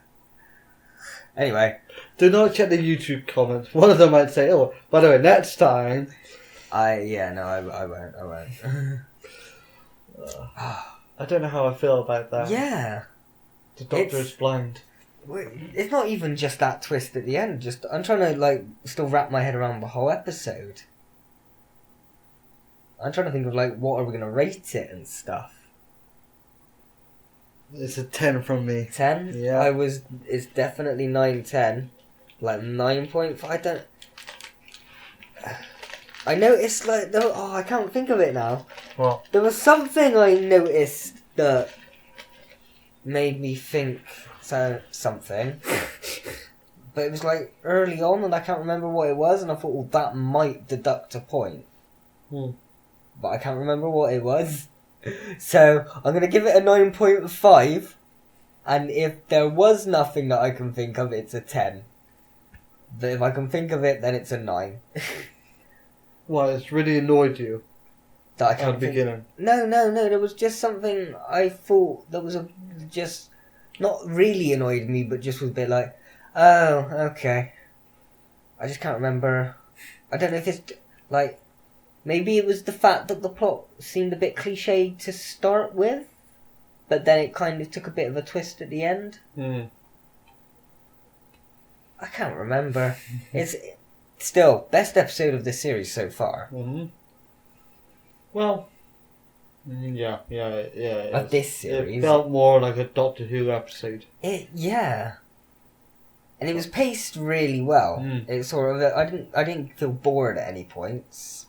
Anyway. Do not check the YouTube comments. One of them might say, "Oh, by the way, next time." I won't. I don't know how I feel about that. Yeah. The Doctor is blind. It's not even just that twist at the end. Just I'm trying to like still wrap my head around the whole episode. I'm trying to think of like what are we gonna rate it and stuff. It's a 10 from me. 10? Yeah. It's definitely 9/10. Like 9.5. I noticed like I can't think of it now. What? There was something I noticed that made me think something. But it was like early on and I can't remember what it was and I thought, well, that might deduct a point. But I can't remember what it was. So I'm going to give it a 9.5. And if there was nothing that I can think of, it's a 10. But if I can think of it, then it's a 9. Well, it's really annoyed you. That I can't at the beginning. No. There was just something I thought that was just not really annoyed me, but just was a bit like, oh, okay. I just can't remember. I don't know if it's like maybe it was the fact that the plot seemed a bit cliched to start with, but then it kind of took a bit of a twist at the end. I can't remember. It's still best episode of the series so far. Well, yeah. Of this series, it felt more like a Doctor Who episode. Yeah, and it was paced really well. It sort of I didn't feel bored at any points.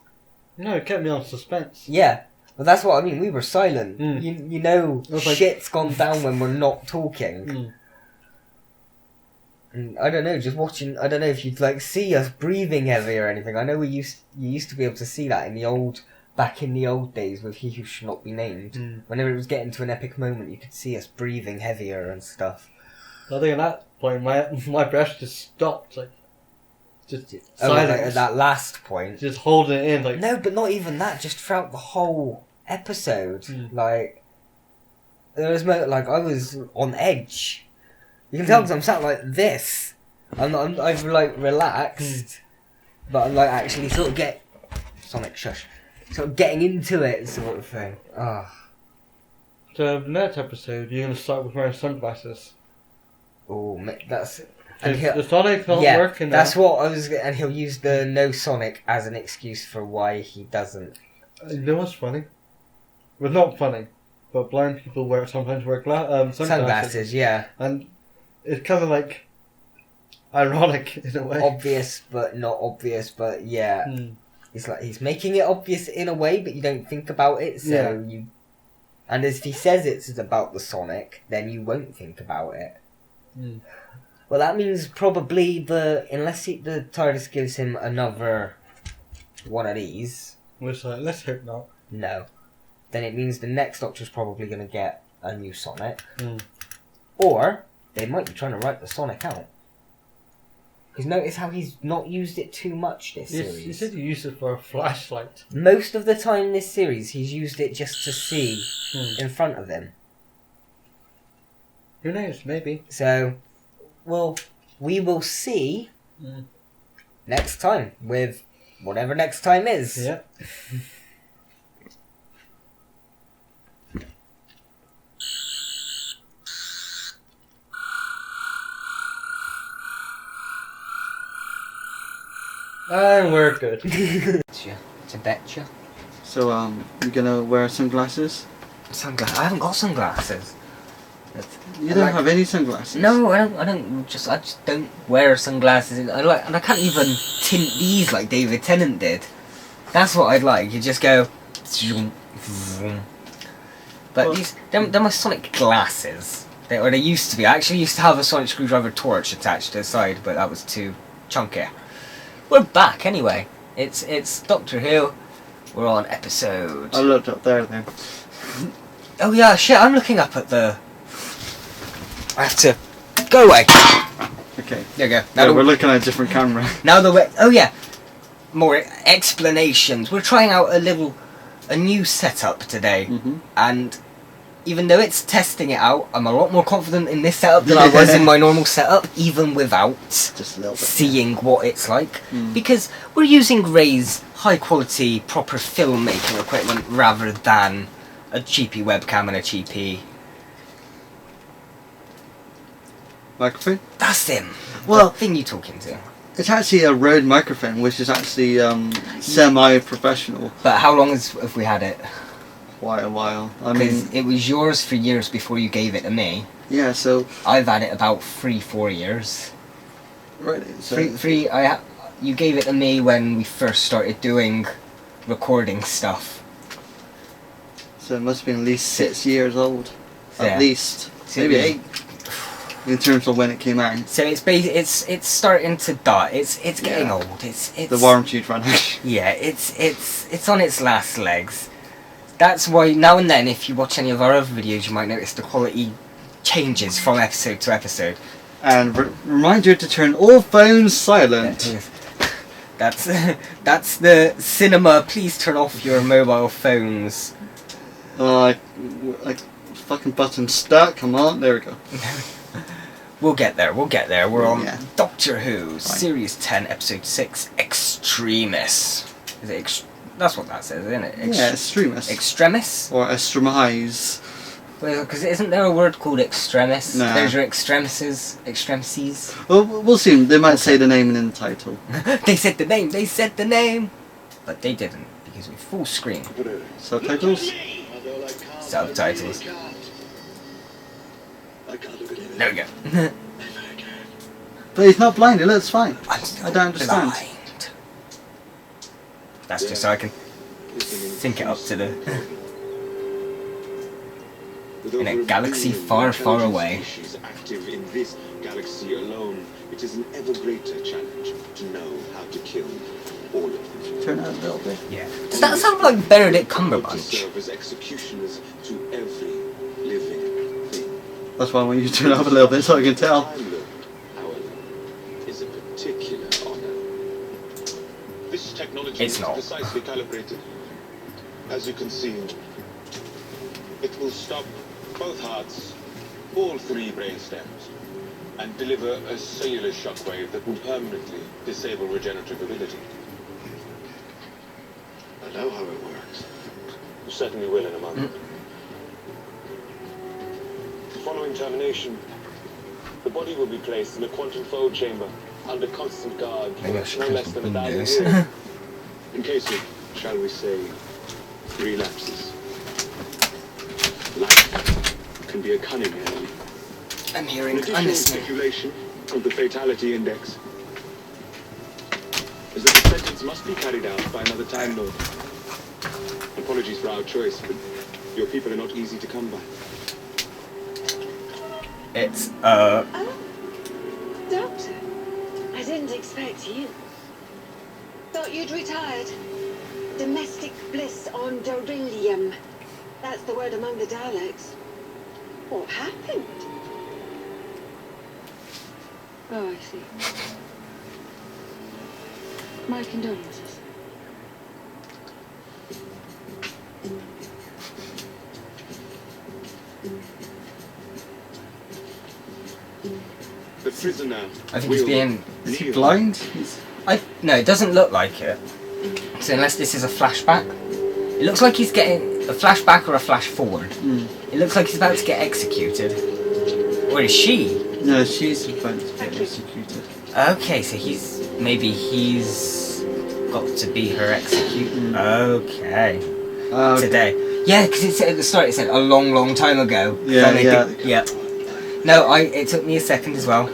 No, it kept me on suspense. Yeah, well that's what I mean. We were silent. You know, like, shit's gone down when we're not talking. And I don't know, just watching. I don't know if you'd like see us breathing heavy or anything. I know you used to be able to see that back in the old days with He Who Should Not Be Named. Whenever it was getting to an epic moment, you could see us breathing heavier and stuff. I think at that point, my breath just stopped, like just silence. Like at that last point, just holding it in, like no, but not even that. Just throughout the whole episode, like there was like I was on edge. You can tell because I'm sat like this. I've like relaxed, but I'm like actually sort of Sonic shush. Sort of getting into it, sort of thing. So the next episode, you're going to start with wearing sunglasses. Oh, that's the Sonic not working. That's what I was. And he'll use the no Sonic as an excuse for why he doesn't. You know what's funny? Well, not funny, but blind people sometimes wear sunglasses. Yeah, and it's kind of like ironic in a way. Obvious, but not obvious. But yeah. It's like he's making it obvious in a way, but you don't think about it. So you, and if he says it's about the Sonic, then you won't think about it. Well, that means probably unless the TARDIS gives him another one of these. Let's hope not. No, then it means the next Doctor's probably going to get a new Sonic, or they might be trying to write the Sonic out. Because notice how he's not used it too much this series. You said you used it for a flashlight. Most of the time in this series, he's used it just to see in front of him. Who knows? Maybe. So, we will see next time with whatever next time is. Yeah. And we're good. To betcha. So, you gonna wear sunglasses? Sunglasses? I haven't got sunglasses. You don't have any sunglasses? No, I just don't wear sunglasses. I can't even tint these like David Tennant did. That's what I'd like. You just go. But they're my Sonic glasses. They used to be. I actually used to have a Sonic screwdriver torch attached to the side, but that was too chunky. We're back anyway. It's Doctor Who. We're on episode. I looked up there then. Oh yeah, shit! I'm looking up at the. I have to go away. Okay. There you go. Now we're looking at a different camera. Now oh yeah, more explanations. We're trying out a new setup today, and even though it's testing it out, I'm a lot more confident in this setup than I was in my normal setup, even without just a little bit, seeing what it's like. Because we're using Rei's high quality, proper filmmaking equipment rather than a cheapy webcam and a cheapy microphone. That's him. Well, the thing you talking to. It's actually a Rode microphone, which is actually semi-professional. But how long have we had it? Quite a while. I Because mean, it was yours for years before you gave it to me. Yeah, so I've had it about 3-4 years. Right. So you gave it to me when we first started doing recording stuff. So it must have been at least 6 years old. Yeah. At least. Maybe 8. In terms of when it came out. So it's starting to die. It's getting old. It's the warranty's run out. Yeah, it's on its last legs. That's why now and then, if you watch any of our other videos, you might notice the quality changes from episode to episode. And remind you to turn all phones silent. That's the cinema. Please turn off your mobile phones. Like fucking button stuck. Come on, there we go. We'll get there. We're on Yeah. Doctor Who, Series 10, Episode 6, Extremis. Is it that's what that says, isn't it? Yeah, Extremis. Extremis? Or Extremise. Well, because isn't there a word called extremis? Nah. There's your extremises. Extremises. Well, we'll see. They might say the name in the title. They said the name! But they didn't, because we full screen. Subtitles? Subtitles. There we go. But he's not blind, it looks fine. I don't understand. Blind. That's just so I can sync it up to the... In a galaxy far, far away. Active in this galaxy alone, it is an ever greater challenge to know how to kill all of them. Turn out a little bit. Yeah. Does that sound like Benedict To Cumberbatch? serve as executioners to every living thing. That's why I want you to turn it up a little bit so I can tell. However, is a particular honor. This technology It's is not. precisely calibrated. As you can see, it will stop both hearts, all 3 brain stems, and deliver a cellular shockwave that will permanently disable regenerative ability. I know how it works. You certainly will in a moment. Following termination, the body will be placed in a quantum fold chamber under constant guard for Maybe I should no close less the than 1,000 windows. years. In case of, shall we say, relapses. Life can be a cunning enemy. I'm hearing, An I'm additional listening. stipulation of the fatality index is that the sentence must be carried out by another Time Lord. Apologies for our choice, but your people are not easy to come by. It's, Oh, Doctor, I didn't expect you. Thought you'd retired. Domestic bliss on Dorilium. That's the word among the Daleks. What happened? Oh, I see. My condolences. The prisoner. I think he's being... Is he blind? No, it doesn't look like it. So unless this is a flashback. It looks like he's getting a flashback or a flash forward. It looks like he's about to get executed. Or is she? No, she's about to get executed. Okay, so maybe he's got to be her execution. Okay. Today. Yeah, because it said at the start, it said a long, long time ago. Yeah, So yeah. yeah. No, it took me a second as well.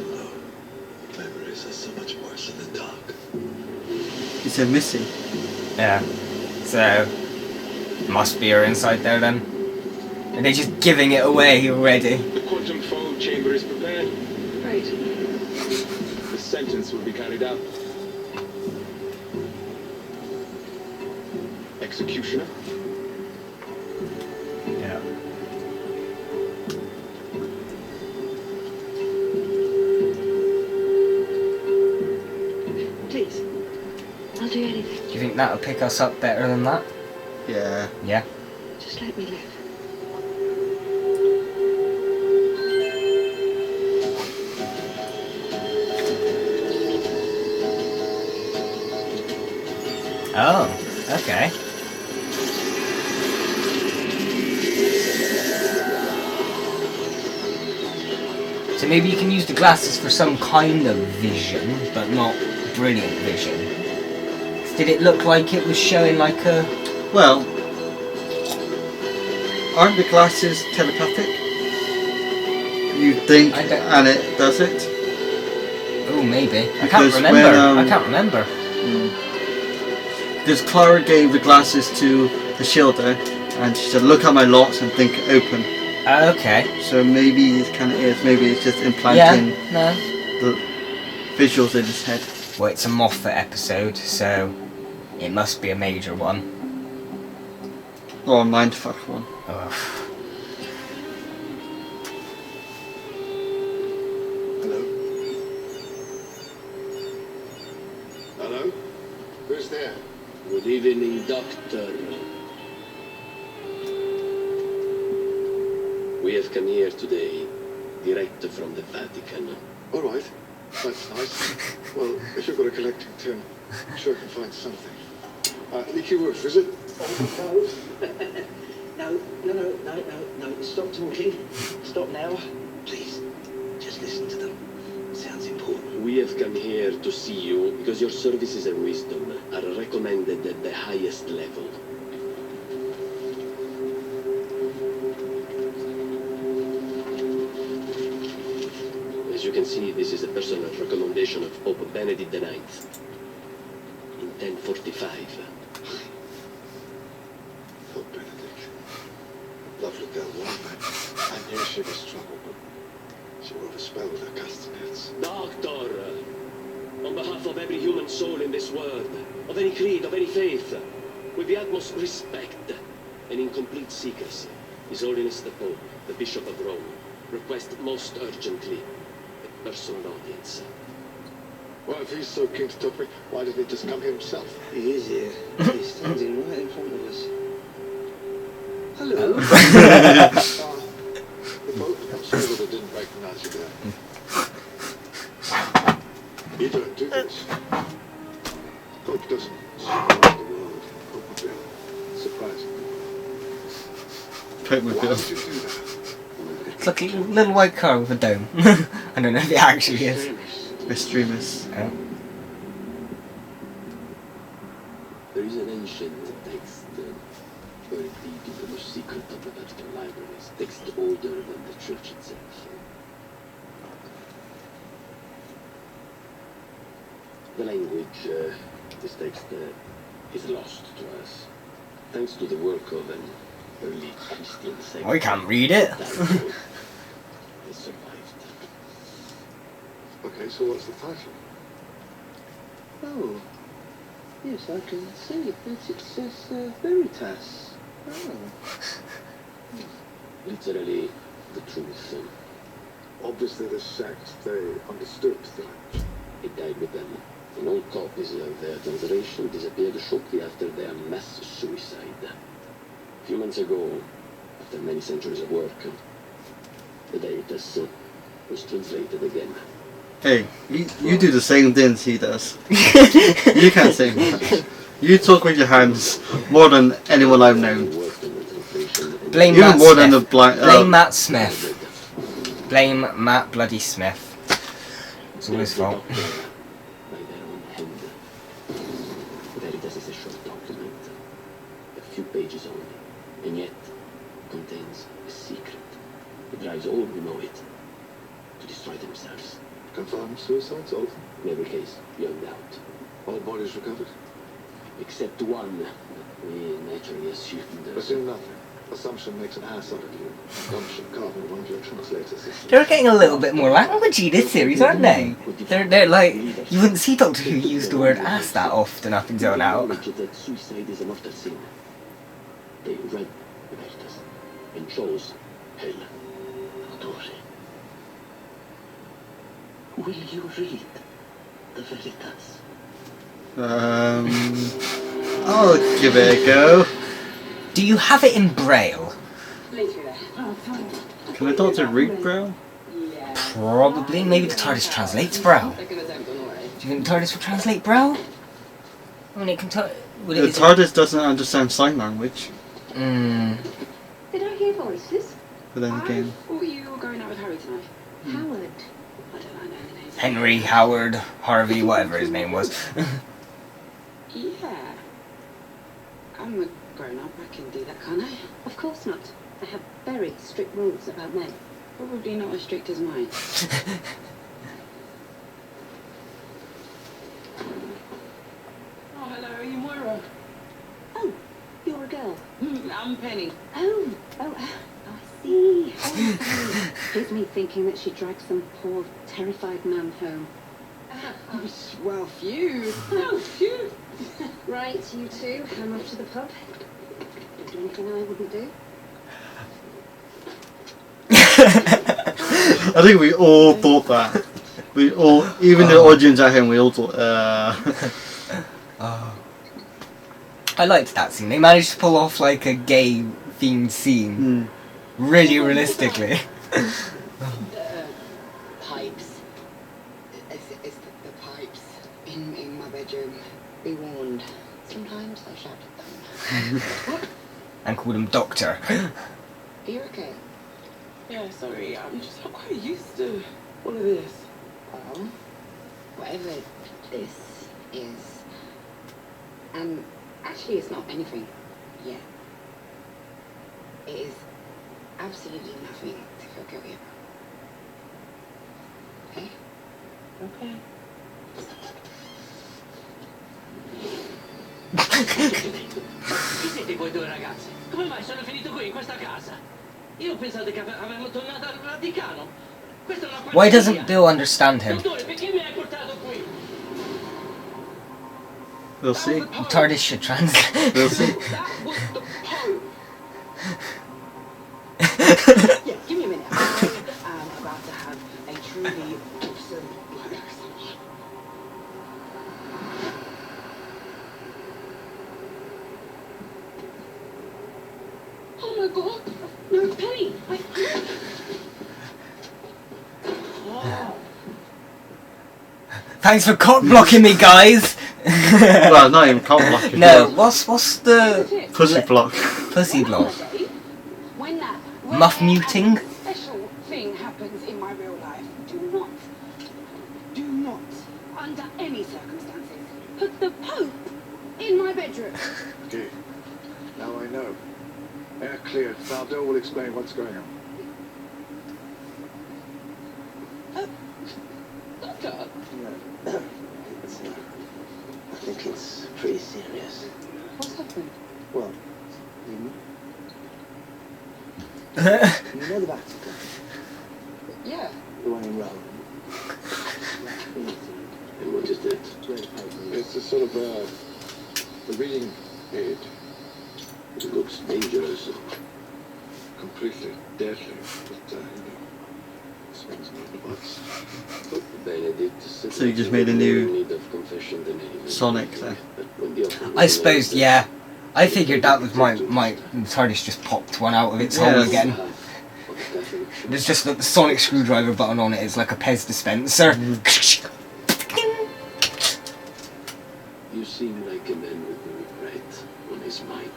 He said missing. Yeah. So, must be her inside there then. And they're just giving it away already. The quantum fold chamber is prepared. Right. The sentence will be carried out. Executioner. Yeah. Please. I'll do anything. Do you think that'll pick us up better than that? Yeah. Yeah. Just let me live. Oh, okay. So maybe you can use the glasses for some kind of vision, but not brilliant vision. Did it look like it was showing like a... Well, aren't the glasses telepathic? You think, and it does it? Oh, maybe. I can't remember. I can't remember. Because Clara gave the glasses to the shielder, and she said, "Look at my lots and think open." Okay. So maybe it kind of is. Maybe it's just implanting the visuals in his head. Well, it's a Moffat episode, so it must be a major one. Or a mindfuck one. Ugh. Hello? Who's there? Good evening, Doctor. We have come here today, direct from the Vatican. All right. That's nice. Well, if you've got a collecting tin, I'm sure I can find something. Leaky roof, is it? No. Stop talking. Stop now. Please, just listen to them. Sounds important. We have come here to see you because your services and wisdom are recommended at the highest level. As you can see, this is a personal recommendation of Pope Benedict IX. In 1045. Pope Benedict. Lovely girl, wasn't it? I knew she was trouble, but she wore a spell with her castanets. Doctor! On behalf of every human soul in this world, of any creed, of any faith, with the utmost respect and in complete secrecy, His Holiness the Pope, the Bishop of Rome, request most urgently a personal audience. Well, if he's so keen to talk to me, why didn't he just come here himself? He is here. He's standing right in front of us. Hello. The Pope, I'm sorry that I didn't recognize you there. You don't do this. Pope doesn't surprise the world. Pope would be surprising. Pope would Why be. would you do that? It's like a little white car with a dome. I don't know if it actually is. Extremists. Oh. There is an ancient text buried deep in the most secret of the Vatican libraries, text older than the church itself. The language, this text, is lost to us, thanks to the work of an early Christian sect. I can't read it. That has survived. Okay, so what's the title? Oh, yes, I can see it. It says Veritas. Oh. Literally, the truth. Obviously this sect, they understood the language. It died with them. And all copies of their translation disappeared shortly after their mass suicide. A few months ago, after many centuries of work, the Veritas was translated again. Hey, you do the same things he does. You can't say much. You talk with your hands more than anyone I've known. Blame Even Matt more Smith. than the blind. Blame Matt Smith. Blame Matt bloody Smith. It's all his fault. By their own hand. Veritas is a short document, a few pages only, and yet contains a secret. It drives all who know it to destroy themselves. Confirmed suicides, all of them? In every case, beyond doubt. All bodies recovered? Except one. We naturally assumed. Assume nothing. Assumption makes an ass out of you. Assumption, Cardinal, one of your translators. They're getting a little bit more languagey this series, aren't they? They're like, you wouldn't see Doctor Who use the word ass that often up until now. That suicide is a mortal sin. They read Veritas and chose hell. Dottore, will you read the Veritas? I'll give it a go. Do you have it in Braille? Can I talk to read Braille? Probably. Maybe the TARDIS translates Braille. Do you think the TARDIS will translate Braille? I mean, it can The TARDIS doesn't understand sign language. Did I hear voices? But then again... I thought you were going out with Harry tonight. Howard. I don't know the names. Henry, Howard, Harvey, whatever his name was. Yeah. I'm a grown-up. I can do that, can't I? Of course not. I have very strict rules about men. Probably not as strict as mine. Oh, hello, are you Moira? Oh, you're a girl. I'm Penny. Oh, I see. Oh, sorry. Here's me thinking that she dragged some poor, terrified man home. Well, phew. Oh, phew. Right, you two, I'm off to the pub. Is there anything I wouldn't do? I think we all thought that. We all, even the audience at home, we all thought, I liked that scene. They managed to pull off like a gay themed scene. Really realistically. Pipes. It's the pipes in my bedroom. Be warned. Sometimes I shout at them. And called him Doctor. Are you okay? Yeah, sorry, I'm just not quite used to all of this. Well, whatever this is, and actually it's not anything yet. It is absolutely nothing to feel guilty about. Okay? Okay. Chi siete voi due ragazzi? Come mai sono finito qui in questa casa? Io pensavo che avevamo tornato al Vaticano. Questa è una Why doesn't Bill understand him? Dottore, perché mi hai portato qui? We'll see. TARDIS should translate. We'll see. Yeah, give me a minute. I am about to have a truly awesome relax. Oh my god! No, Penny! Thanks for cock blocking me, guys. Well, not even cock blocking. No, what's the pussy block? Pussy block. When that Muff muting. special thing happens in my real life, do not, under any circumstances, put the Pope in my bedroom. Okay. Now I know. Air cleared. Valdo will explain what's going on. Doctor? I think it's pretty serious. What's happened? Well, you know the Vatican? Yeah. The one in Rome. And what is it? It's a sort of a reading aid. It looks dangerous. Completely deadly. But, swings no buts. Benedict, So you just made a new Sonic then? I suppose, yeah. I figured that was my TARDIS just popped one out of its hole again. There's just the Sonic screwdriver button on it. It's like a Pez dispenser. You seem like a man with regret on his mind.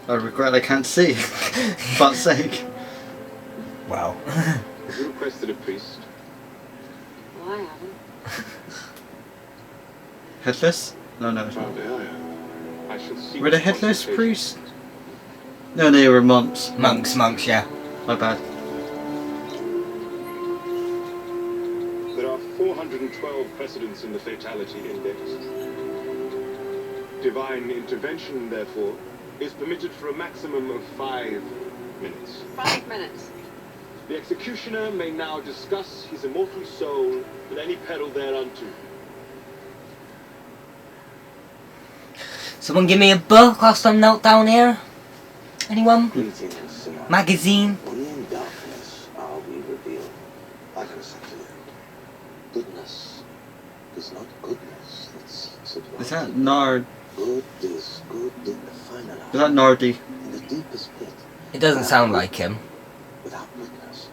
I regret I can't see. For fuck's sake. Wow. You requested a priest. Well, I haven't. Headless? No. I shall see. Were they headless priests? No, they were monks. Monks, yeah. My bad. There are 412 precedents in the Fatality Index. Divine intervention, therefore, is permitted for a maximum of 5 minutes. 5 minutes. The executioner may now discuss his immortal soul and any peril thereunto. Someone give me a book whilst I'm knelt down here? Anyone? Greetings, Magazine? only in darkness are we revealed. I can say to you, goodness is not goodness that seeks advantage. Is that Nard? Good is good in the final hour. Is that Nardi? In the deepest pit. It doesn't sound like him. Without witness,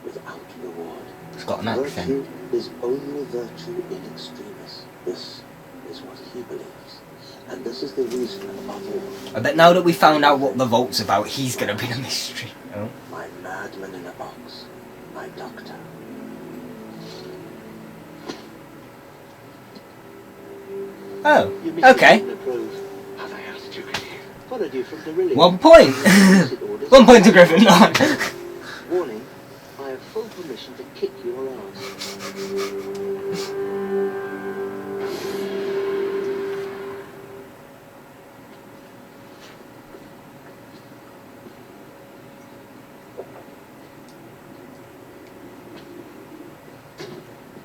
without reward. He's got an accent. Virtue is only virtue in extremis. This is what he believes. And this is the reason above all. I bet now that we found out what the vault's about, he's gonna be the mystery. Oh. My madman in a box. My doctor. Oh, okay. Have I asked you? Followed you from the relief. 1 point. 1 point to Gryffindor. Warning, I have full permission to kick your ass.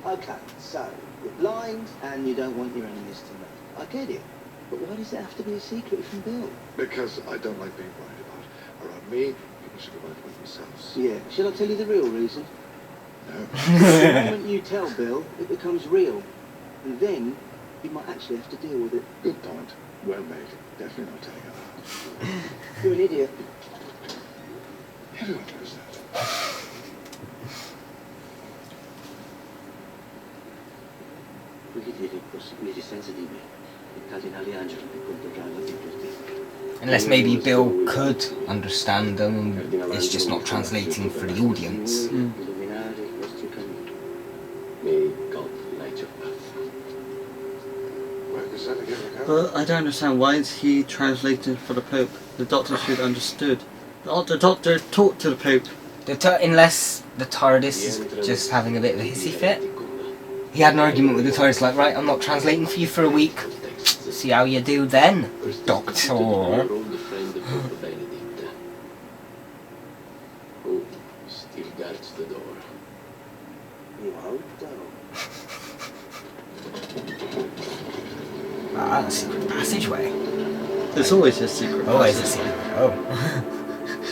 Okay, so you're blind and you don't want your enemies to know. I get it. But why does it have to be a secret from Bill? Because I don't like being worried about. Around me, people should be worried about themselves. Yeah, shall I tell you the real reason? No. The moment you tell Bill, it becomes real. And then, you might actually have to deal with it. Good point. Well made. Definitely not telling her that. You're an idiot. Everyone knows that. Unless maybe Bill could understand them, it's just not translating for the audience. Mm. May God light your path. But I don't understand, why is he translating for the Pope? The Doctor should have understood. The Doctor talked to the Pope. Unless the TARDIS is just having a bit of a hissy fit. He had an argument with the TARDIS like, right, I'm not translating for you for a week. See how you do then, Doctor. Oh, still guards the door. You hope so. Ah, a secret passageway. There's always a secret Always a secret. Oh.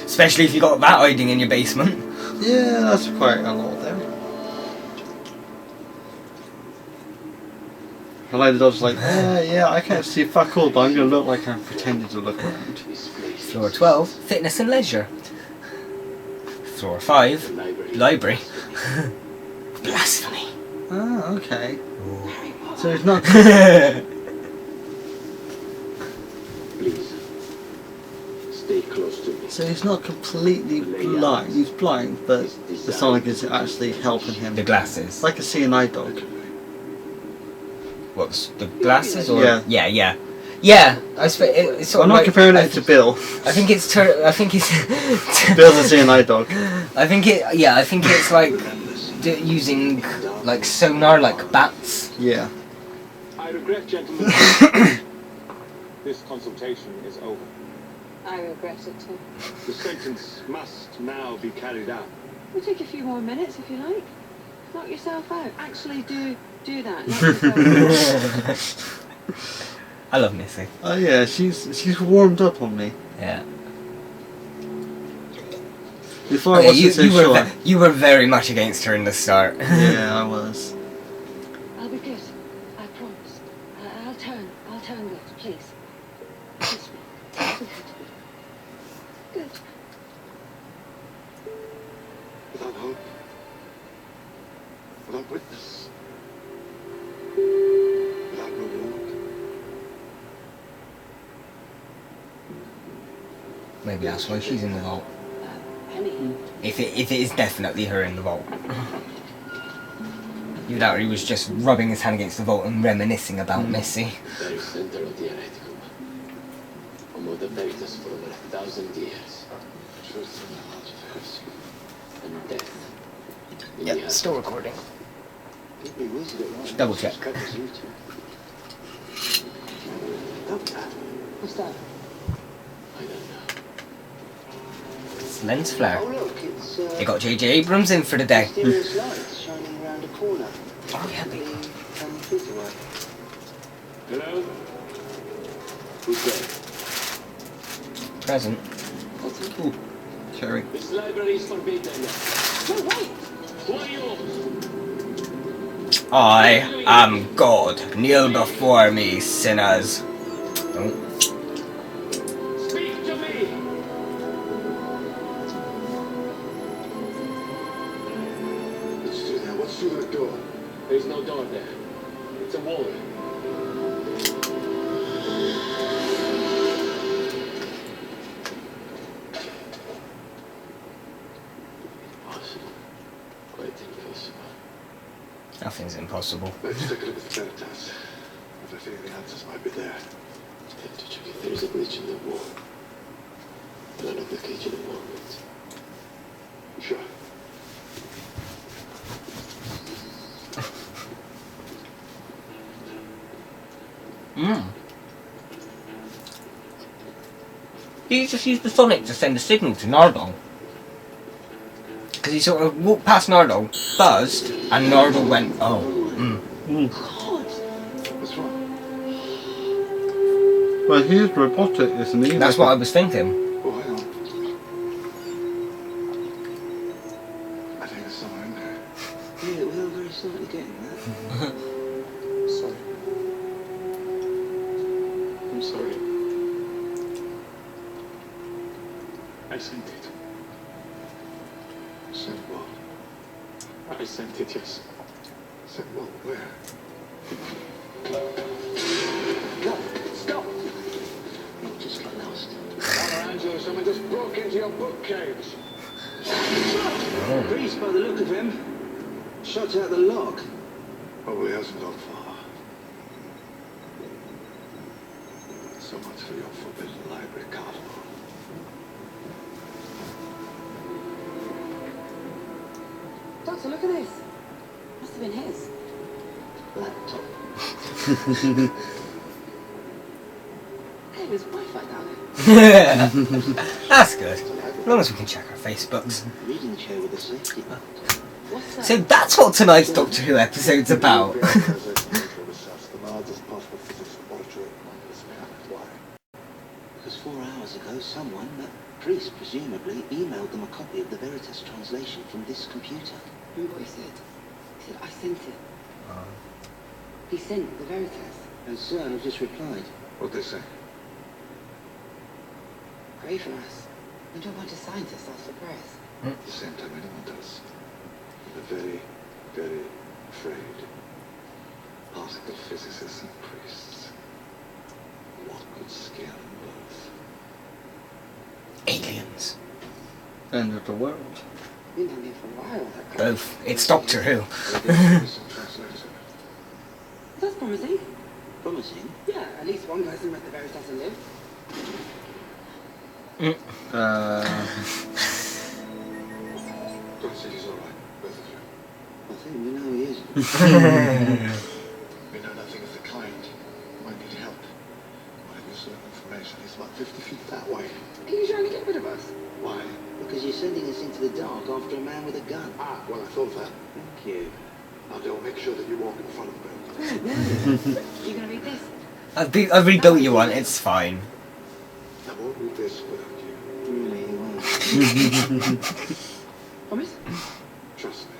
Especially if you got that hiding in your basement. Yeah, that's quite a lot there. I like the dog's like, yeah, I can't see fuck all, but I'm going to look like I'm pretending to look around. Floor 12, fitness and leisure. Floor 5, library. Blasphemy. Ah, okay. So it's not... Please, stay close to me. So he's not completely blind. He's blind, but the Sonic is actually helping him. The glasses. Like a CNI dog. What's the glasses? Or Yeah. Yeah. I suppose it's sort I'm of not like, comparing it to Bill. I think it's. I think it's. Bill's a CNI dog. I think it's like using like sonar, like bats. Yeah. I regret, gentlemen. This consultation is over. I regret it too. The sentence must now be carried out. We'll take a few more minutes if you like. Knock yourself out. Actually, do that. Knock yourself out. I love Missy. Oh yeah, she's warmed up on me. Yeah. Before I wasn't so sure. You were very much against her in the start. Yeah, I was. I'll be good. I promise. I'll turn good, please. Kiss me. I'll be good. Good. Without hope. Without witness. Without reward. Maybe that's why she's in the vault. Penny. If it is definitely her in the vault. You doubt he was just rubbing his hand against the vault and reminiscing about Missy. The very center of the Hereticum. Among the veritas for over 1,000 years. Truth in the heart of heresy. And death. Yep, still recording. Right. Double check. What's that? I don't know. It's lens flare. Oh look, it's They got J.J. Abrams in for the day. mysterious lights shining around a corner. Oh yeah, big one. 10 feet away. Hello? Who's there? Present. Ooh, cherry. This library is forbidden. No, wait. Who are you? I am God. Kneel before me, sinners. Oh. Speak to me! What's through there? What's through that door? There's no door there. It's a wall. Nothing's impossible. Let's take a look at the Veritas. I have a feeling the answers might be there. To check if there is a glitch in the wall. But I lock the cage in a moment. Sure. He just used the Sonic to send a signal to Nardole. Because he sort of walked past Nardole, buzzed, and Nardole went, oh. What's wrong? Well, he's robotic, isn't he? That's what I was thinking. Oh, hang on. I think there's someone in there. Yeah, we are very slightly getting that. Sorry. I'm sorry. I sent it. Sent what? I sent it, yes. Sent what? Where? No, stop! You just got lost. Oh, Angela, someone just broke into your bookcase. Priest, by the look of him, shot out the lock. Probably hasn't gone far. So much for your forbidden library, Carlo. Doctor, look at this. Must have been his. Laptop. Hey, there's Wi-Fi down there. That's good. As long as we can check our Facebooks. Reading chair with a safety belt. What's that? So that's what tonight's Doctor Who episode's about. The largest possible physics laboratory on this planet. Why? Because 4 hours ago, someone, that priest presumably, emailed them a copy of the Veritas translation from this computer. Remember what he said? He said, I sent it. He sent the Veritas. And CERN have just replied. What'd they say? Pray for us. When do a bunch of scientists ask for prayers? At the same time, anyone does. They're very, very afraid. Particle physicists and priests. What could scare them both? Aliens. End of the world. Been down here for a while. That crap. Both. It's Doctor Who. That's promising. Promising? Yeah, at least one person read the Veritas and lived. Don't say he's alright, both of you. I think we know he isn't. We know nothing of the kind. Might need help. Might have useful information. He's about 50 feet that way. Are you trying to get rid of us? Why? Because you're sending us into the dark after a man with a gun. Ah, well, I thought that. Thank you. Now, Dale, make sure that you walk in front of the building. You gonna read this? I've rebuilt you one, it's fine. I won't read this without you. Really, you won't. Promise? Trust me.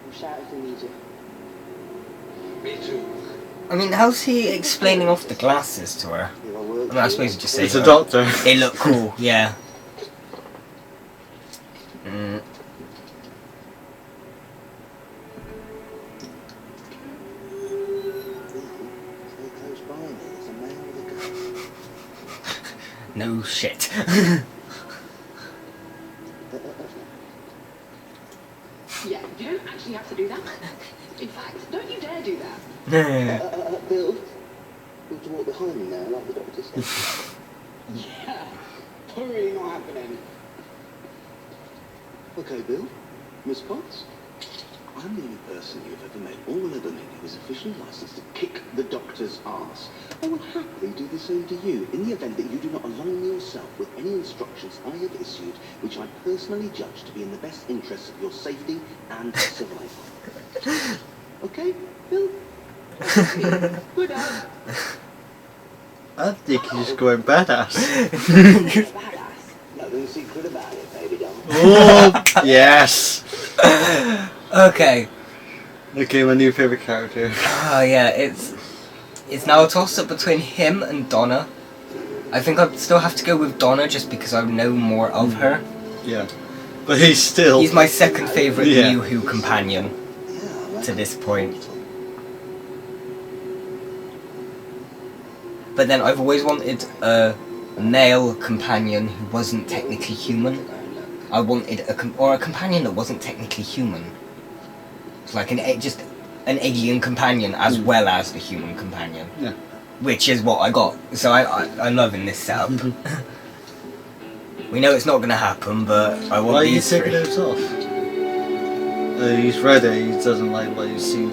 We'll shout if we need you. Me too. I mean, how's he explaining off the glasses to her? I mean, I suppose you just say It's a doctor. They look cool, yeah. Stay close by me. There's a man with a gun. No shit. Yeah, you don't actually have to do that. In fact, don't you dare do that. Bill, you want to walk behind me now, like the doctor said? Yeah, totally not happening. Okay, Bill. Miss Potts? I'm the only person you've ever met or will ever meet who is officially licensed to kick the doctor's ass. I will happily do the same to you in the event that you do not align yourself with any instructions I have issued which I personally judge to be in the best interests of your safety and survival. Okay, Bill? Good on. I think he's going badass. Badass. Nothing secret about it, baby doll. Oh, yes. Okay. Okay, my new favourite character. Oh yeah, it's now a toss-up between him and Donna. I think I'd still have to go with Donna just because I know more of her. Yeah. But he's my second favourite Yeah. New Who companion to this point. But then I've always wanted a male companion who wasn't technically human. I wanted a companion that wasn't technically human. It's like just an alien companion as well as the human companion. Yeah. Which is what I got. So I'm loving this setup. We know it's not going to happen, but I want these three. Why are you taking those off? He's read it, he doesn't like what he's seen.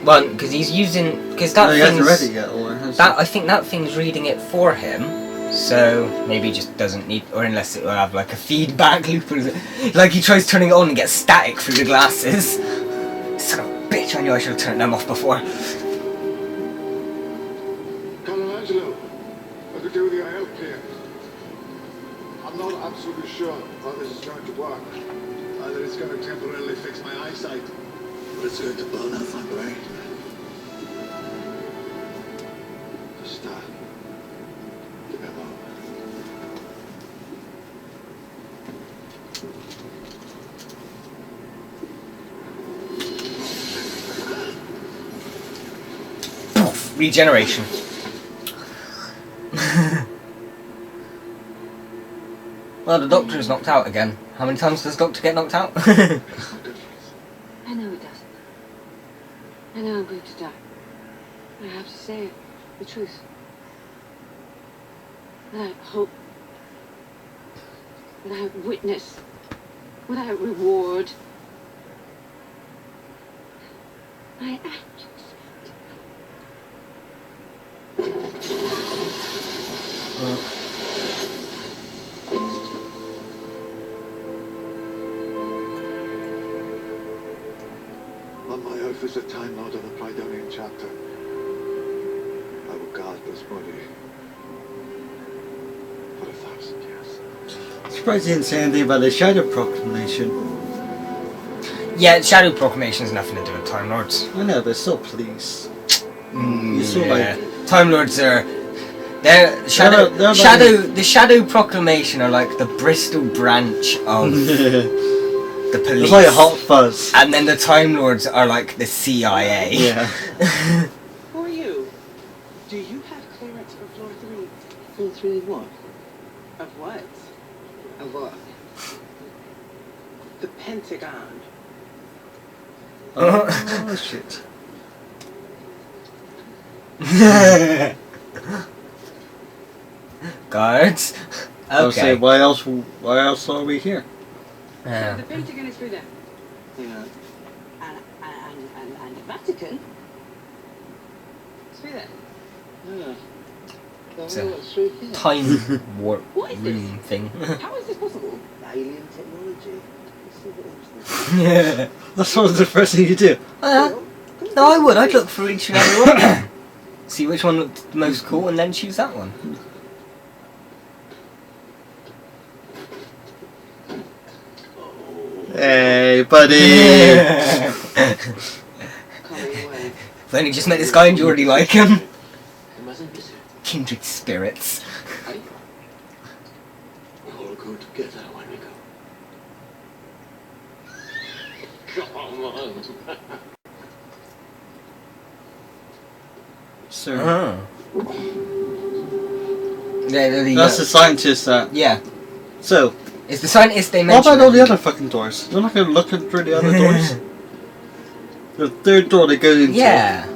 Well, because he's using... Because that he hasn't read it yet, or has he? I think that thing's reading it for him, so maybe he just doesn't need... Or unless it will have like a feedback loop. Like he tries turning it on and gets static through the glasses. Son of a bitch, I knew I should have turned them off before. Angelo, I could do with your help here. I'm not absolutely sure how this is going to work. Either it's going to temporarily fix my eyesight, or it's going to burn out my brain. Just, give me a moment. Regeneration. Well, the Doctor's knocked out again. How many times does Doctor get knocked out? I know it doesn't. I know I'm going to die. I have to say it, the truth. Without hope, without witness, without reward, my actions. On my oath as a Time Lord of the Plydonian chapter, I will guard this body for 1,000 years. Surprised you didn't say anything about the Shadow Proclamation. Yeah, Shadow Proclamation has nothing to do with Time Lords. I know, but still, please. Yeah. Time Lords are... They're the Shadow Proclamation are like the Bristol branch of the police. It's like a hot fuzz. And then the Time Lords are like the CIA. Yeah. Who are you? Do you have clearance for floor 3? Floor 3 of what? Of what? Of what? The Pentagon. Oh, shit. Guards. I'll Okay. say, why else are we here? So the Pentagon is through there. Yeah. And the Vatican is through there. Yeah. It's a time warp room thing. How is this possible? Alien technology. Yeah. That's not the first thing you do. No, I would. I'd look for each and every one of them. See which one looked the most cool and then choose that one. Hey, buddy! If only just met this guy and you already like him. Kindred spirits. We're all going together when we go. Come on. Sir. That's the scientist that... Yeah. So... It's the scientist they What mentioned. about all the other fucking doors? You're not going to look through the other doors? The third door they go into. Yeah.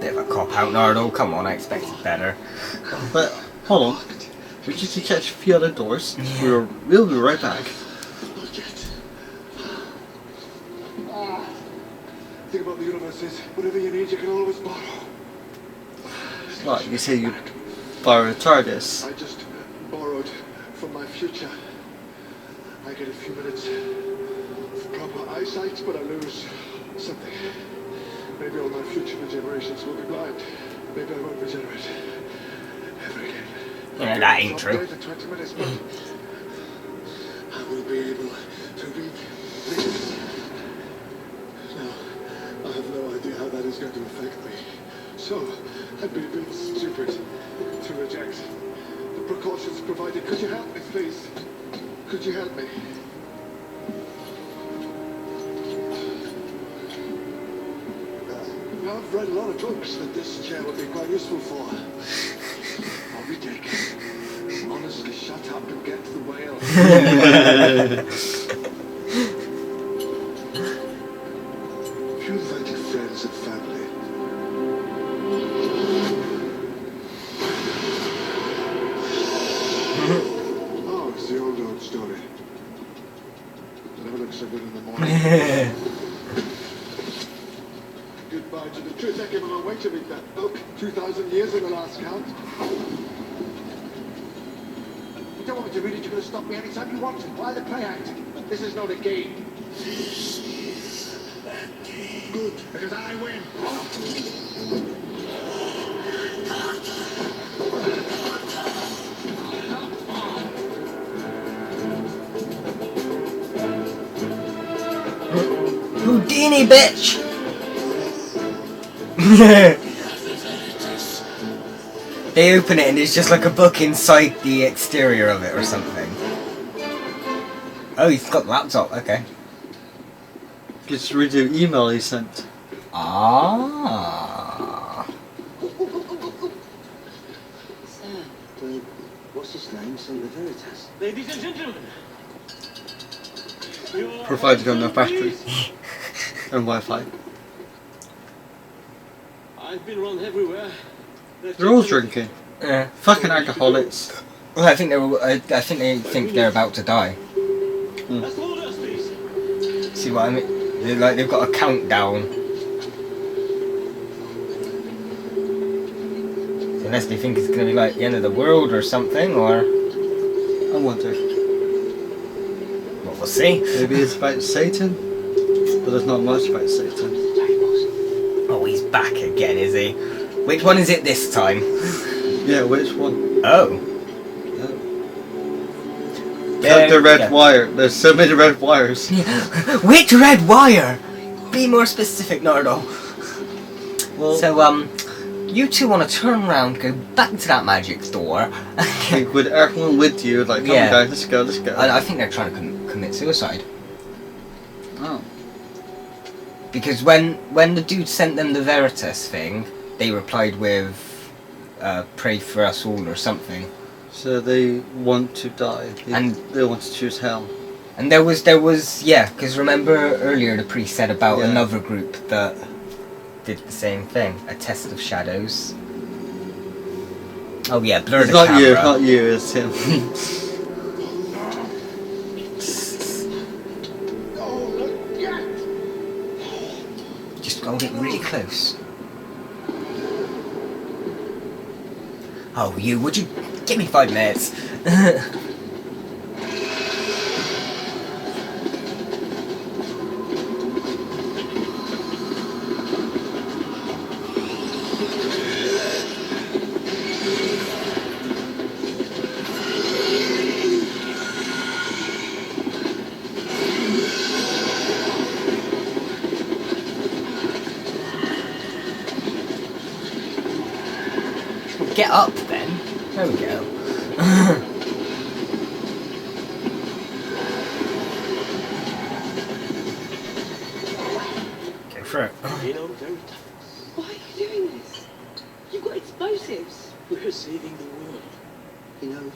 Bit of a cop-out, Nardo. Come on, I expected better. But, hold on. We just need to catch a few other doors. Yeah. We'll be right back. Think about the universe is, whatever you need, you can always borrow. What, you say you borrow a TARDIS? I just borrowed from my future. I get a few minutes of proper eyesight, but I lose something. Maybe all my future generations will be blind. Maybe I won't regenerate ever again. Yeah, that ain't true. For 20 minutes, but I will be able to read this. Now, I have no idea how that is going to affect me. So, I'd be a bit stupid to reject the precautions provided. Could you help me, please? Could you help me? I've read a lot of books that this chair would be quite useful for. Moby Dick. Honestly, shut up and get to the whale. Few invited friends and family. Oh, it's the old story. It never looks so good in the morning. Goodbye to the truth. That came a long way to read that book. 2,000 years in the last count. You don't want me to read it, you're going to stop me anytime you want to. Why the play act? This is not a game. This is a game. Good, because I win. Houdini, bitch! They open it and it's just like a book inside the exterior of it or something. Oh, he's got the laptop, okay. Just read the email he sent. Ah. Sir, what's his name? Sent the Veritas. Ladies and gentlemen. Provided on the battery and Wi-Fi. I've been run everywhere. They're all drinking. Yeah. Fucking alcoholics. Well, I think they think they're about to die. See what I mean? They've got a countdown. Unless they think it's gonna be like the end of the world or something, or I wonder. Well, we'll see. Maybe it's about Satan, but there's not much about Satan. Oh, he's back again, is he? Which one is it this time? Yeah, which one? Oh. Cut the red wire. There's so many red wires. Which red wire? Be more specific, Nardo. Well, so, you two want to turn around, go back to that magic door. Like with everyone with you, like, come on guys, let's go, let's go. I think they're trying to commit suicide. Oh. Because when the dude sent them the Veritas thing, they replied with, pray for us all or something. So they want to die, and they want to choose hell. And there was yeah, because remember earlier the priest said about another group that did the same thing, a test of shadows. Oh yeah, blur the camera. It's not you, it's him. Just hold it really close. Oh, would you give me 5 minutes? Get up then. There we go. Go for it. Why are you doing this? You've got explosives. We're saving the world. You know,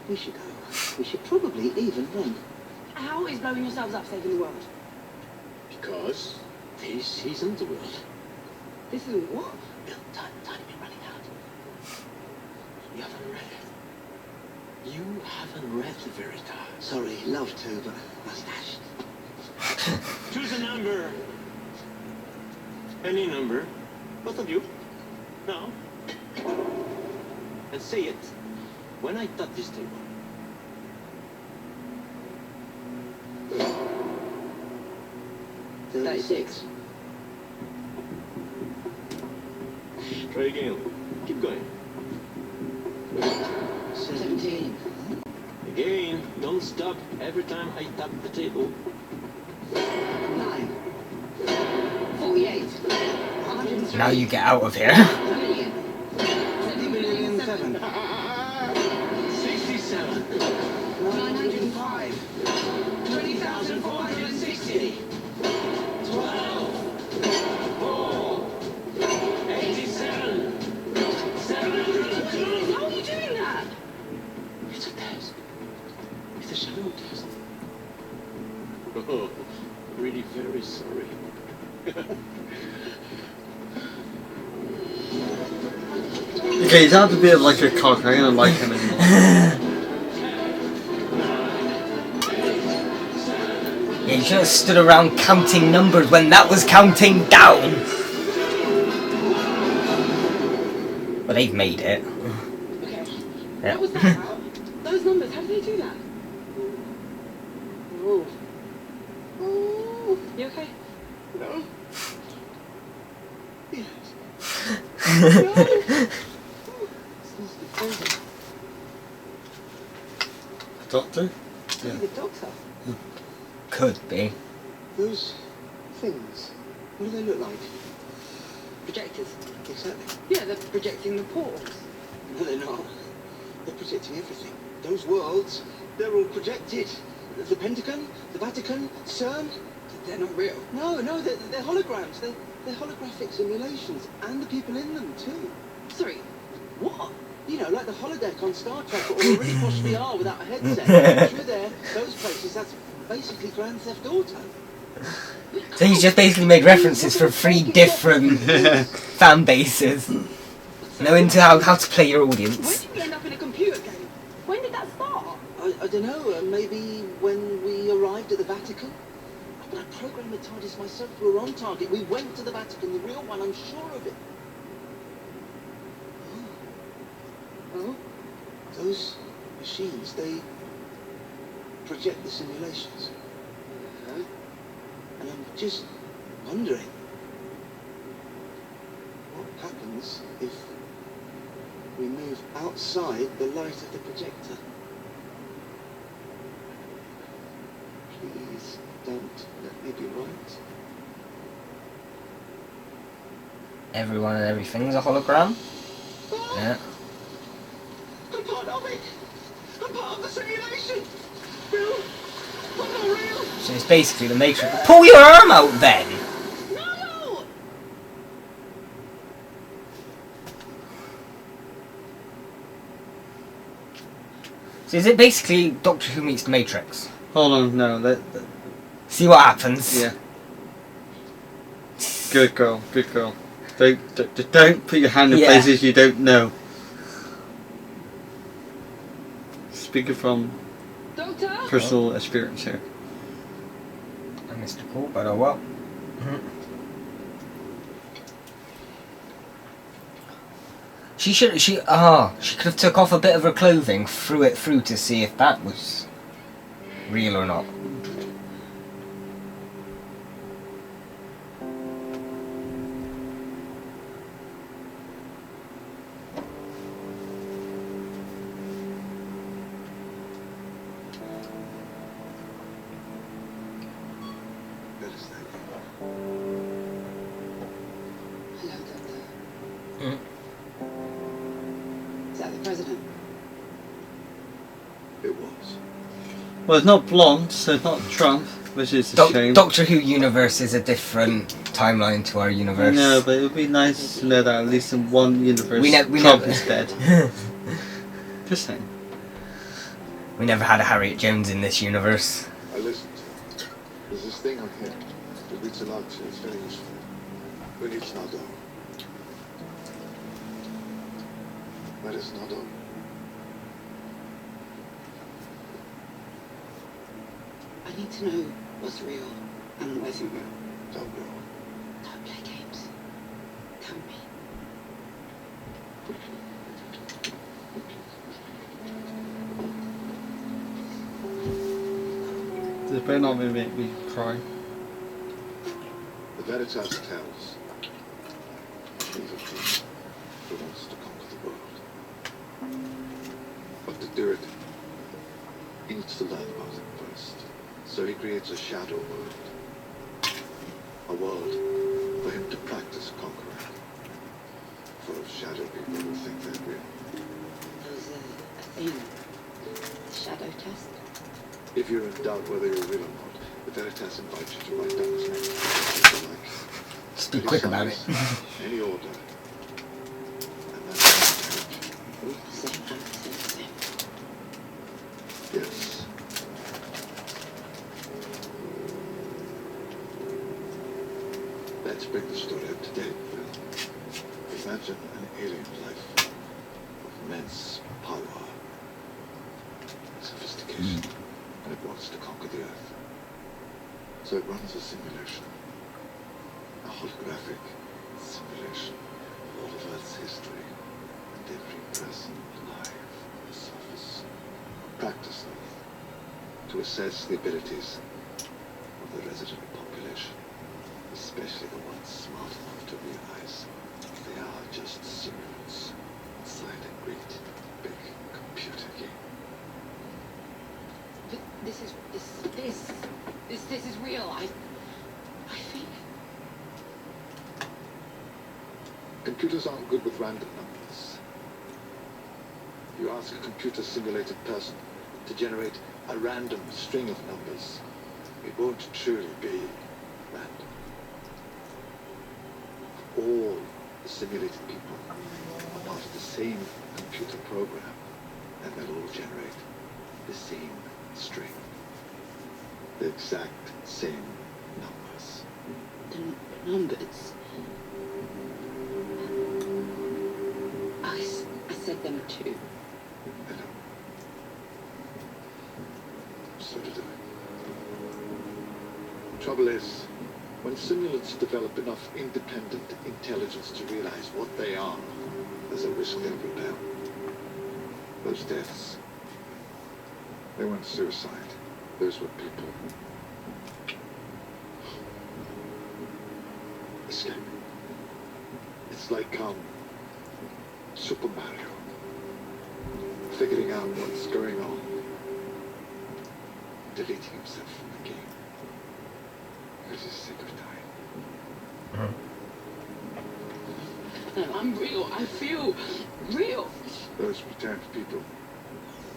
we should go. We should probably even run. How is blowing yourselves up saving the world? Because this isn't the world. This isn't what? Time is running out. You haven't read it. You haven't read the Veritas. Sorry, love to, but mustache. Choose a number. Any number. Both of you. Now. And say it. When I touch this table. $36. Try again. Keep going. 17. Again, don't stop every time I tap the table. 9. 48. 103. Now you get out of here. 20,000,007. 67. 905. 20,460. 12. 4. Okay, he's out a bit of like a cock. I don't like him anymore. Yeah, you should have stood around counting numbers when that was counting down. Well, they've made it. Okay. Yeah. What was that about? Those numbers, how do they do that? Oh. Oh. You okay? No. Yes. Doctor? Yeah. The doctor? Could be. Those things, what do they look like? Projectors. Exactly. Yeah, they're projecting the portals. No, they're not. They're projecting everything. Those worlds, they're all projected. The Pentagon, the Vatican, CERN. They're not real. No, they're holograms. They're holographic simulations, and the people in them too. Sorry, what? You know, like the holodeck on Star Trek, or a really posh VR without a headset. Through there, those places, that's basically Grand Theft Auto. So he's just basically made references for 3 different fan bases. Knowing how to play your When audience. did we end up in a computer game? When did that start? I don't know, maybe when we arrived at the Vatican? But I programmed the TARDIS myself. We were on target. We went to the Vatican, the real one, I'm sure of it. Oh? Those machines, they project the simulations. And I'm just wondering, what happens if we move outside the light of the projector? Please don't let me be right. Everyone and everything's a hologram. Yeah. I'm part of it! I'm part of the simulation! Real? I'm not real! So it's basically the Matrix. Pull your arm out then! No! So is it basically Doctor Who meets the Matrix? Hold on, no. See what happens. Yeah. Good girl, good girl. Don't put your hand in places you don't know. Speaking from personal experience here. I missed a call, but oh well. She could have took off a bit of her clothing, threw it through to see if that was real or not. Is that the president? It was. Well, it's not blonde, so it's not Trump, which is a shame. Doctor Who universe is a different timeline to our universe. No, but it would be nice to know that at least in one universe Trump is dead. Just saying. We never had a Harriet Jones in this universe. I listened. There's this thing on here. It reads a lot, so it's very useful. When it's not on. When it's not on. I need to know what's real and what isn't real. Don't know. Don't play games. Tell me. This better not make me cry. The Veritas tells he's a king who wants to conquer the world. But to do it, he needs to learn about it first. So he creates a shadow world. A world for him to practice conquering. Full of shadow people who think they're real. There's a thing. Shadow test. If you're in doubt whether you're real or not, the Veritas invites you to write down his name. If you like. Just be quick about it. Any order. And then yes. Let's bring the story up to date, Phil. Imagine an alien life of immense power, sophistication, and it wants to conquer the Earth. So it runs a simulation, a holographic simulation of all of Earth's history and every person alive on the surface. Practice them to assess the abilities of the resident population, especially the ones smart enough to realize they are just simulants inside a great big computer game. This is real. I think. Computers aren't good with random numbers. You ask a computer-simulated person to generate a random string of numbers, it won't truly be random. All the simulated people are part of the same computer program, and they'll all generate the same string. The exact same numbers. The numbers. I said them too. I know. So did I. Trouble is, when simulants develop enough independent intelligence to realize what they are, there's a risk they'll rebel. Those deaths, they weren't suicide. Those were people escaping. It's like, Super Mario. Figuring out what's going on. Deleting himself from the game. Because he's sick of dying. I'm real. I feel real. Those returned people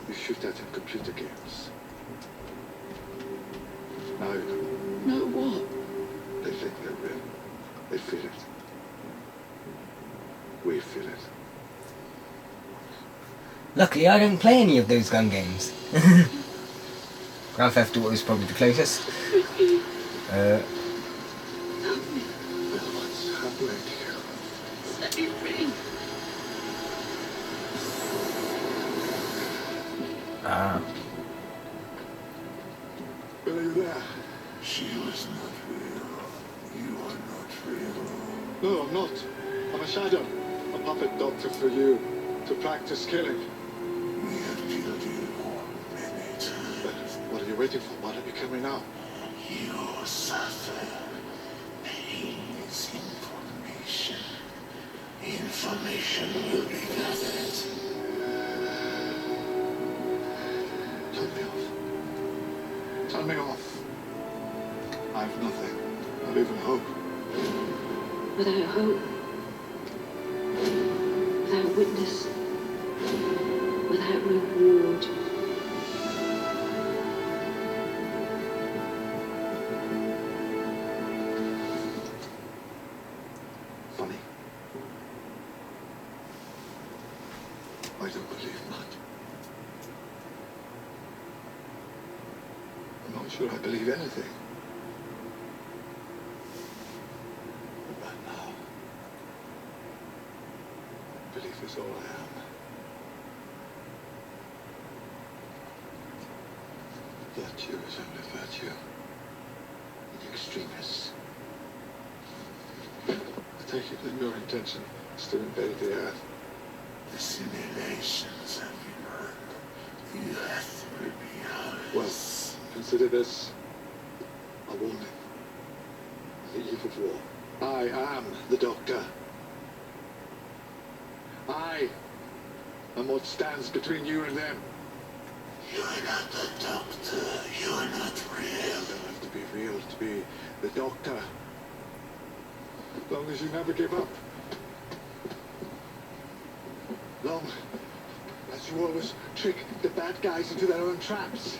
you shoot at in computer games. Now you know. No what? They think they're real. They feel it. We feel it. Luckily, I don't play any of those gun games. Grand Theft Auto is probably the closest. What's happening here? Save me. Ah. Bill, are you there? She was not real. You are not real. No, I'm not. I'm a shadow. A puppet doctor for you. To practice killing. We have killed you many times. What are you waiting for? Why don't you kill me now? You suffer. Pain is information. Information will be gathered. Turn me off. Turn me off. I have nothing. Not even hope. Without hope. Without witness. Without reward. Funny. I don't believe much. I'm not sure I believe anything. But now, belief is all I am. Virtue is only virtue in extremis. I take it that your intention is to invade the Earth. The simulations have been run. You have to be ours. Well, consider this a warning. The eve of war. I am the Doctor. I am what stands between you and them. You are not the Doctor. You are not real. You don't have to be real to be the Doctor. As long as you never give up. Long as you always trick the bad guys into their own traps.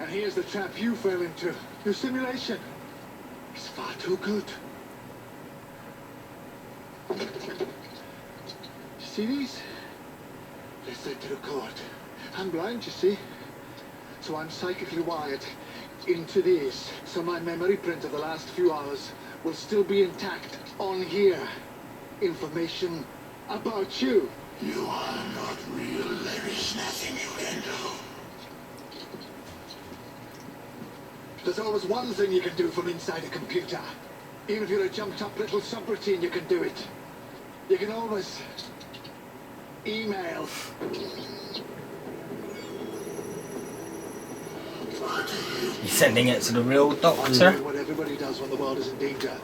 And here's the trap you fell into. Your simulation is far too good. You see these? They're set to record. I'm blind, you see. So I'm psychically wired into these, so my memory print of the last few hours will still be intact on here. Information about you. You are not real. There is nothing you can do. There's always one thing you can do from inside a computer. Even if you're a jumped-up little subroutine, you can do it. You can always email. He's sending it to the real I'm doctor. doing what everybody does when the world is in danger.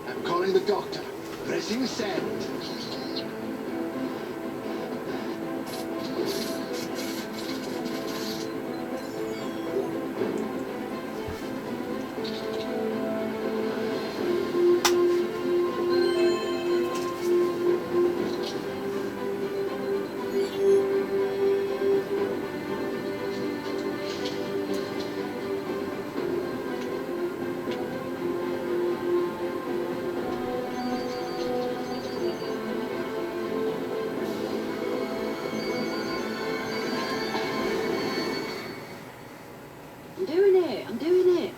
I'm calling the doctor. Pressing send. I'm doing it.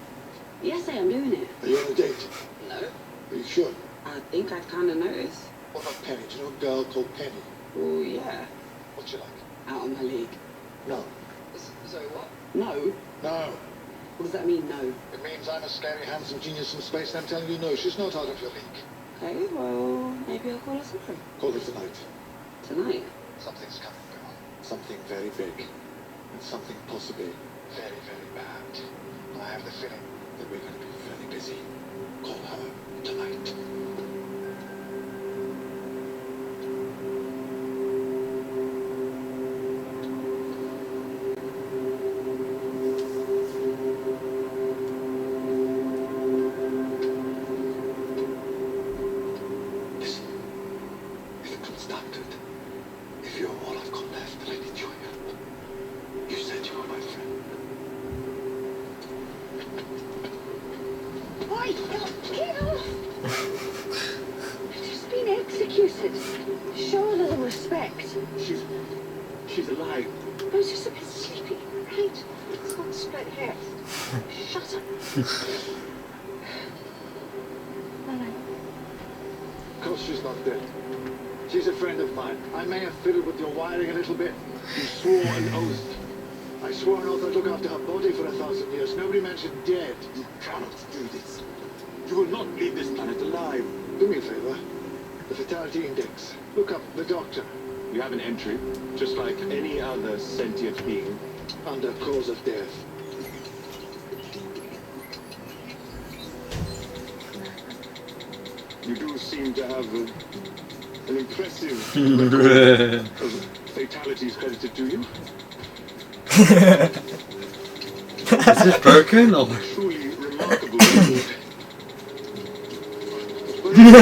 Yes, I'm doing it. Are you on a date? No. Are you sure? I think I've kind of noticed. What about Penny? Do you know a girl called Penny? Oh, yeah. What's she like? Out of my league. No. Sorry, what? No. No. What does that mean, no? It means I'm a scary, handsome genius from space, and I'm telling you no, she's not out of your league. Okay, well, maybe I'll call her tomorrow. Call her tonight. Tonight? Something's coming, girl. Something very big. And something possibly very, very bad. And I have the feeling that we're going to be very busy. Call her tonight. Listen, if it comes down to it, if you're all I've got left, then I need your help. You said you were my friend. Oi, get off! I've just been executed. Show a little respect. She's alive. I was just a bit sleepy, right? It's not split hairs. Shut up. Of course she's not dead. She's a friend of mine. I may have fiddled with your wiring a little bit. You swore an oath. I swore an oath I'd look after her body for 1,000 years. Nobody mentioned dead. You cannot do this. You will not leave this planet alive. Do me a favor. The fatality index. Look up the doctor. You have an entry, just like any other sentient being. Under cause of death. You do seem to have an impressive record of fatalities credited to you. Is this broken or? Truly remarkable record. You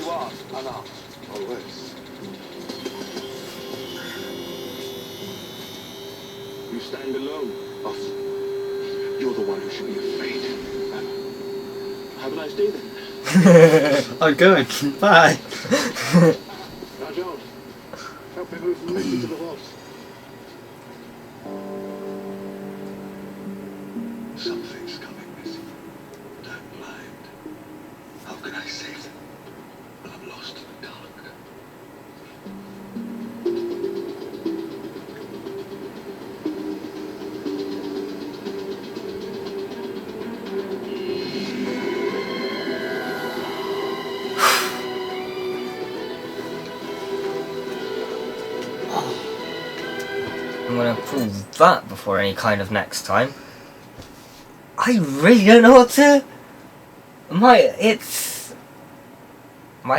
are unarmed. Always. You stand alone. Boss, you're the one who should be afraid. Have a nice day then. I'm going. Bye. Now, John, help me move from Missy to the vault. Something's coming, Missy. I'm blind. How can I save them when I'm lost in the dark? I'm gonna prove that before any kind of next time. I really don't know what to... My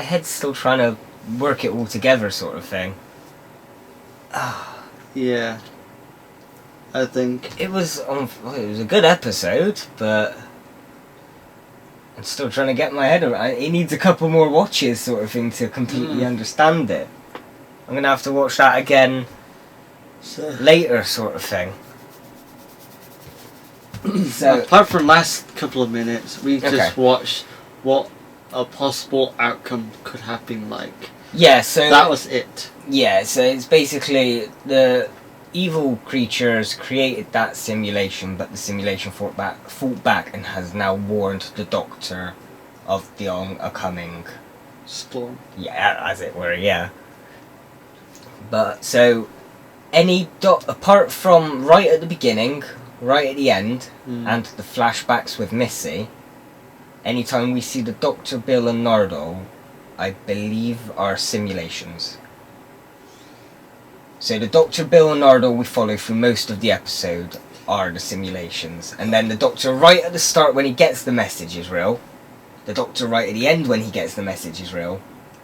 head's still trying to work it all together, sort of thing. Yeah. I think It was a good episode, but I'm still trying to get my head around. It needs a couple more watches, sort of thing, to completely understand it. I'm gonna have to watch that again later, sort of thing. So, apart from last couple of minutes, we Okay. just watched what a possible outcome could have been like. yeah, so That was it. yeah, so it's basically the evil creatures created that simulation, but the simulation fought back and has now warned the Doctor of the oncoming storm. Yeah, as it were, yeah. But so apart from right at the beginning, right at the end, and the flashbacks with Missy, anytime we see the Doctor, Bill and Nardole, I believe are simulations. So the Doctor, Bill and Nardole we follow through most of the episode are the simulations. And then the Doctor right at the start when he gets the message is real. The Doctor right at the end when he gets the message is real.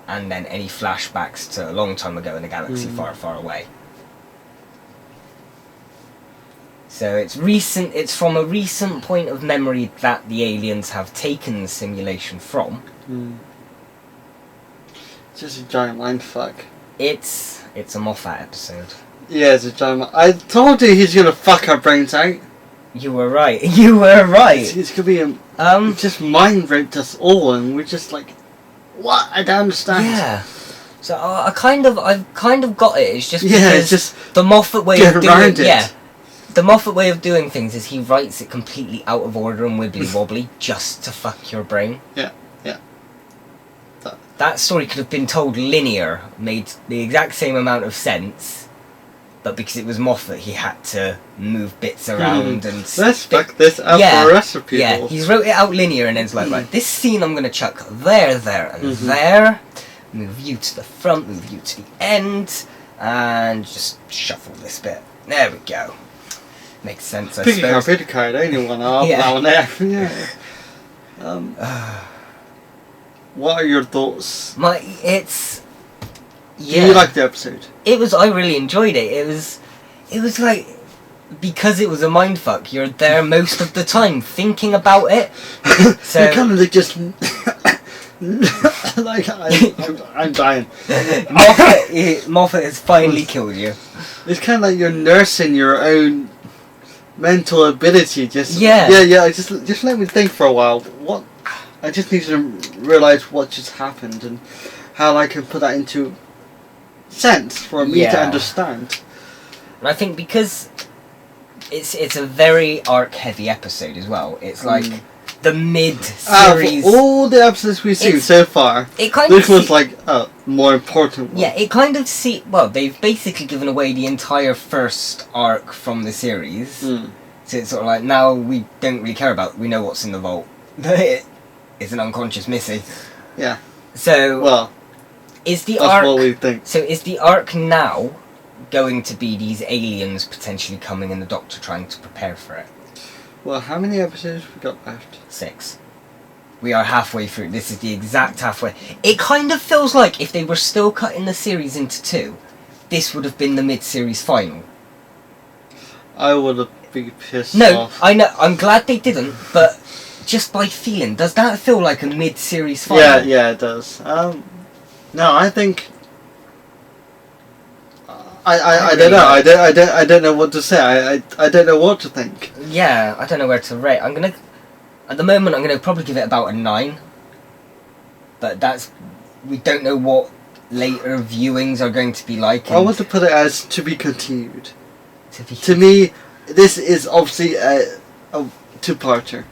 And then any flashbacks to a long time ago in a galaxy far, far away. So it's from a recent point of memory that the aliens have taken the simulation from. It's just a giant mindfuck. It's a Moffat episode. Yeah, it's a giant. I told you he's gonna fuck our brains out. You were right. You were right. It's gonna be just mind raped us all, and we're just like, what? I don't understand. Yeah. So I've kind of got it. It's just because it's just the Moffat way get of doing around it. Yeah. The Moffat way of doing things is he writes it completely out of order and wibbly wobbly just to fuck your brain. Yeah. That story could have been told linear, made the exact same amount of sense, but because it was Moffat, he had to move bits around and... Let's fuck this up for the rest of people. Yeah, he wrote it out linear and then it's like, right, this scene I'm going to chuck there, and there, move you to the front, move you to the end, and just shuffle this bit. There we go. Makes sense, I suppose. Pick a card, anyone up, that one there. What are your thoughts? Do you like the episode? I really enjoyed it. It was like, because it was a mindfuck, you're there most of the time thinking about it. So you kind of just like I'm dying. Moffat has finally killed you. It's kind of like you're nursing your own mental ability. Just let me think for a while. What? I just need to realise what just happened and how I can put that into sense for me to understand. And I think because it's a very arc-heavy episode as well. It's like the mid-series. All the episodes we've seen so far, this was like a more important one. Yeah, it kind of they've basically given away the entire first arc from the series. So it's sort of like, now we don't really care about. We know what's in the vault. It's an unconscious Missy. Yeah. So is the arc? That's what we think. So is the arc now going to be these aliens potentially coming and the Doctor trying to prepare for it? Well, how many episodes we got left? 6. We are halfway through. This is the exact halfway. It kind of feels like if they were still cutting the series into 2, this would have been the mid-series final. I would have been pissed off. I know. I'm glad they didn't, but just by feeling, does that feel like a mid-series final? Yeah, it does. No, I think I don't know. I don't know what to say. I don't know what to think. Yeah, I don't know where to rate. At the moment, I'm gonna probably give it about a 9. But we don't know what later viewings are going to be like. I want to put it as to be continued. To me, this is obviously a two-parter.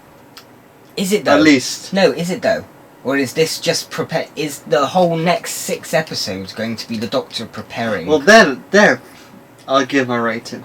Is it though? At least. No, is it though? Or is this just is the whole next 6 episodes going to be the Doctor preparing? Well, there, I'll give my rating.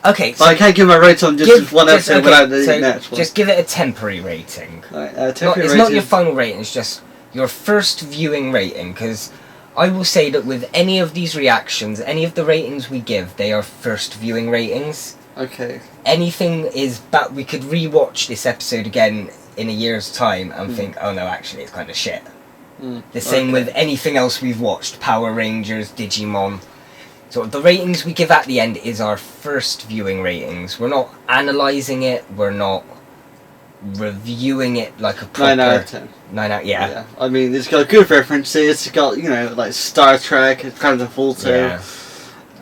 Okay, so I can't give my rating on just one episode without the next one. Just give it a temporary rating. Right, it's not your final rating, it's just your first viewing rating, because I will say that with any of these reactions, any of the ratings we give, they are first viewing ratings. Okay. Anything is we could rewatch this episode again in a year's time and think, oh no, actually it's kind of shit. The same with anything else we've watched, Power Rangers, Digimon. So the ratings we give at the end is our first viewing ratings. We're not analysing it, we're not reviewing it like a proper... 9 out of 10. 9 out, yeah. I mean, it's got good references, it's got, like Star Trek, it's kind of full too.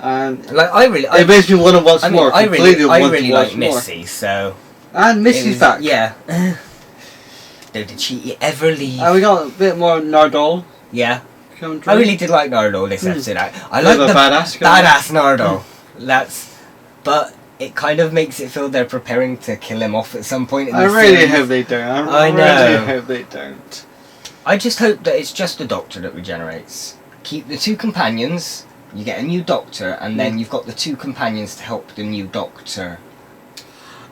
And it makes me want to watch more. I really like Missy, so... And Missy's back. Yeah. Did she ever leave? And we got a bit more Nardole. Yeah. become I really did like Nardo this episode. I Bit like of the a badass Nardo. But it kind of makes it feel they're preparing to kill him off at some point in the really series. hope they don't. I know. Really hope they don't. I just hope that it's just the Doctor that regenerates. Keep the two companions, you get a new Doctor, and then you've got the two companions to help the new Doctor.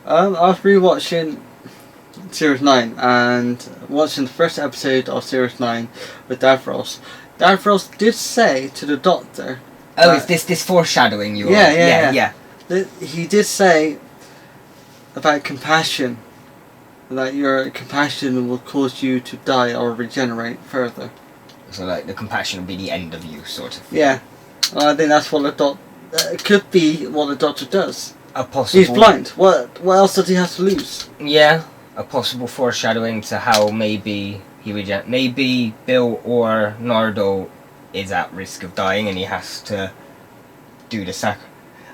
I was rewatching Series 9 and watching the first episode of Series 9 with Davros. Davros did say to the Doctor... Oh, is this foreshadowing you? Yeah. He did say about compassion. That your compassion will cause you to die or regenerate further. So like the compassion will be the end of you, sort of. Yeah. I think that's what the Doctor... could be what the Doctor does. A possible... He's blind. What else does he have to lose? Yeah. A possible foreshadowing to how maybe maybe Bill or Nardo is at risk of dying and he has to do the sacrifice.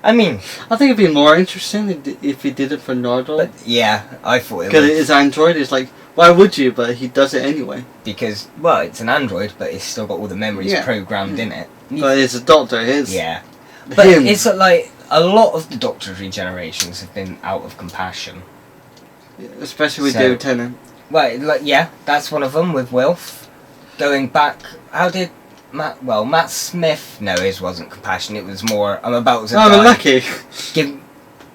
I mean, I think it'd be more interesting if he did it for Nardo. But yeah, I thought it would. Because his android is like, why would you? But he does it anyway. Because, well, it's an android, but it's still got all the memories programmed in it. But it's a Doctor, Yeah. But it's like, a lot of the Doctor's regenerations have been out of compassion. Especially with David Tennant. Well, like, yeah, that's one of them with Wilf. Going back, how did... Matt Smith, no, his wasn't compassion, it was more, I'm about to die. I'm lucky.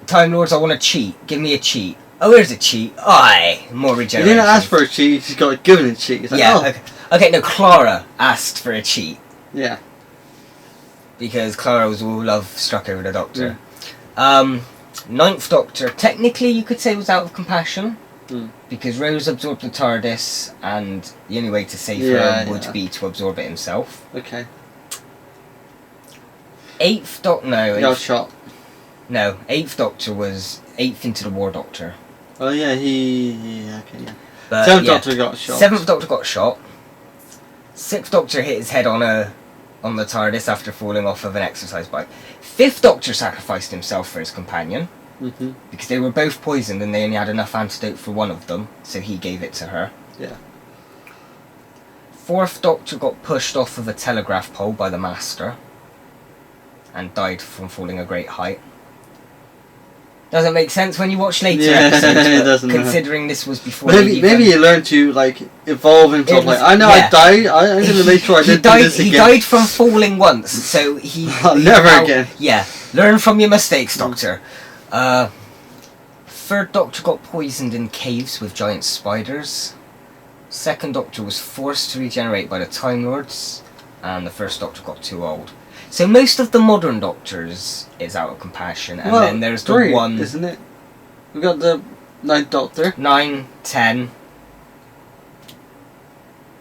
Time Lords, I want to cheat, give me a cheat. Oh, here's a cheat. Aye, more regeneration. He didn't ask for a cheat, he's got given a cheat. He's like, yeah, okay, no, Clara asked for a cheat. Yeah. Because Clara was all love struck over the Doctor. Ninth Doctor, technically you could say was out of compassion. Because Rose absorbed the TARDIS, and the only way to save her would be to absorb it himself. Okay. Eighth Doctor, no. He got shot. No, Eighth Doctor was 8th into the War Doctor. Oh yeah, okay, yeah. But, Seventh Doctor got shot. 7th Doctor got shot. 6th Doctor hit his head on the TARDIS after falling off of an exercise bike. 5th Doctor sacrificed himself for his companion. Because they were both poisoned and they only had enough antidote for one of them, so he gave it to her. Yeah. 4th Doctor got pushed off of a telegraph pole by the Master and died from falling a great height. Doesn't make sense when you watch later episodes, it doesn't considering this was before. Maybe he learned to like evolve himself. I know I died. I'm gonna make sure I didn't do this again. He died from falling once, so he never again. Yeah, learn from your mistakes, Doctor. 3rd Doctor got poisoned in caves with giant spiders. 2nd Doctor was forced to regenerate by the Time Lords, and the 1st Doctor got too old. So most of the modern Doctors is out of compassion, and then there's the one, isn't it? We got the 9th Doctor. 9, 10.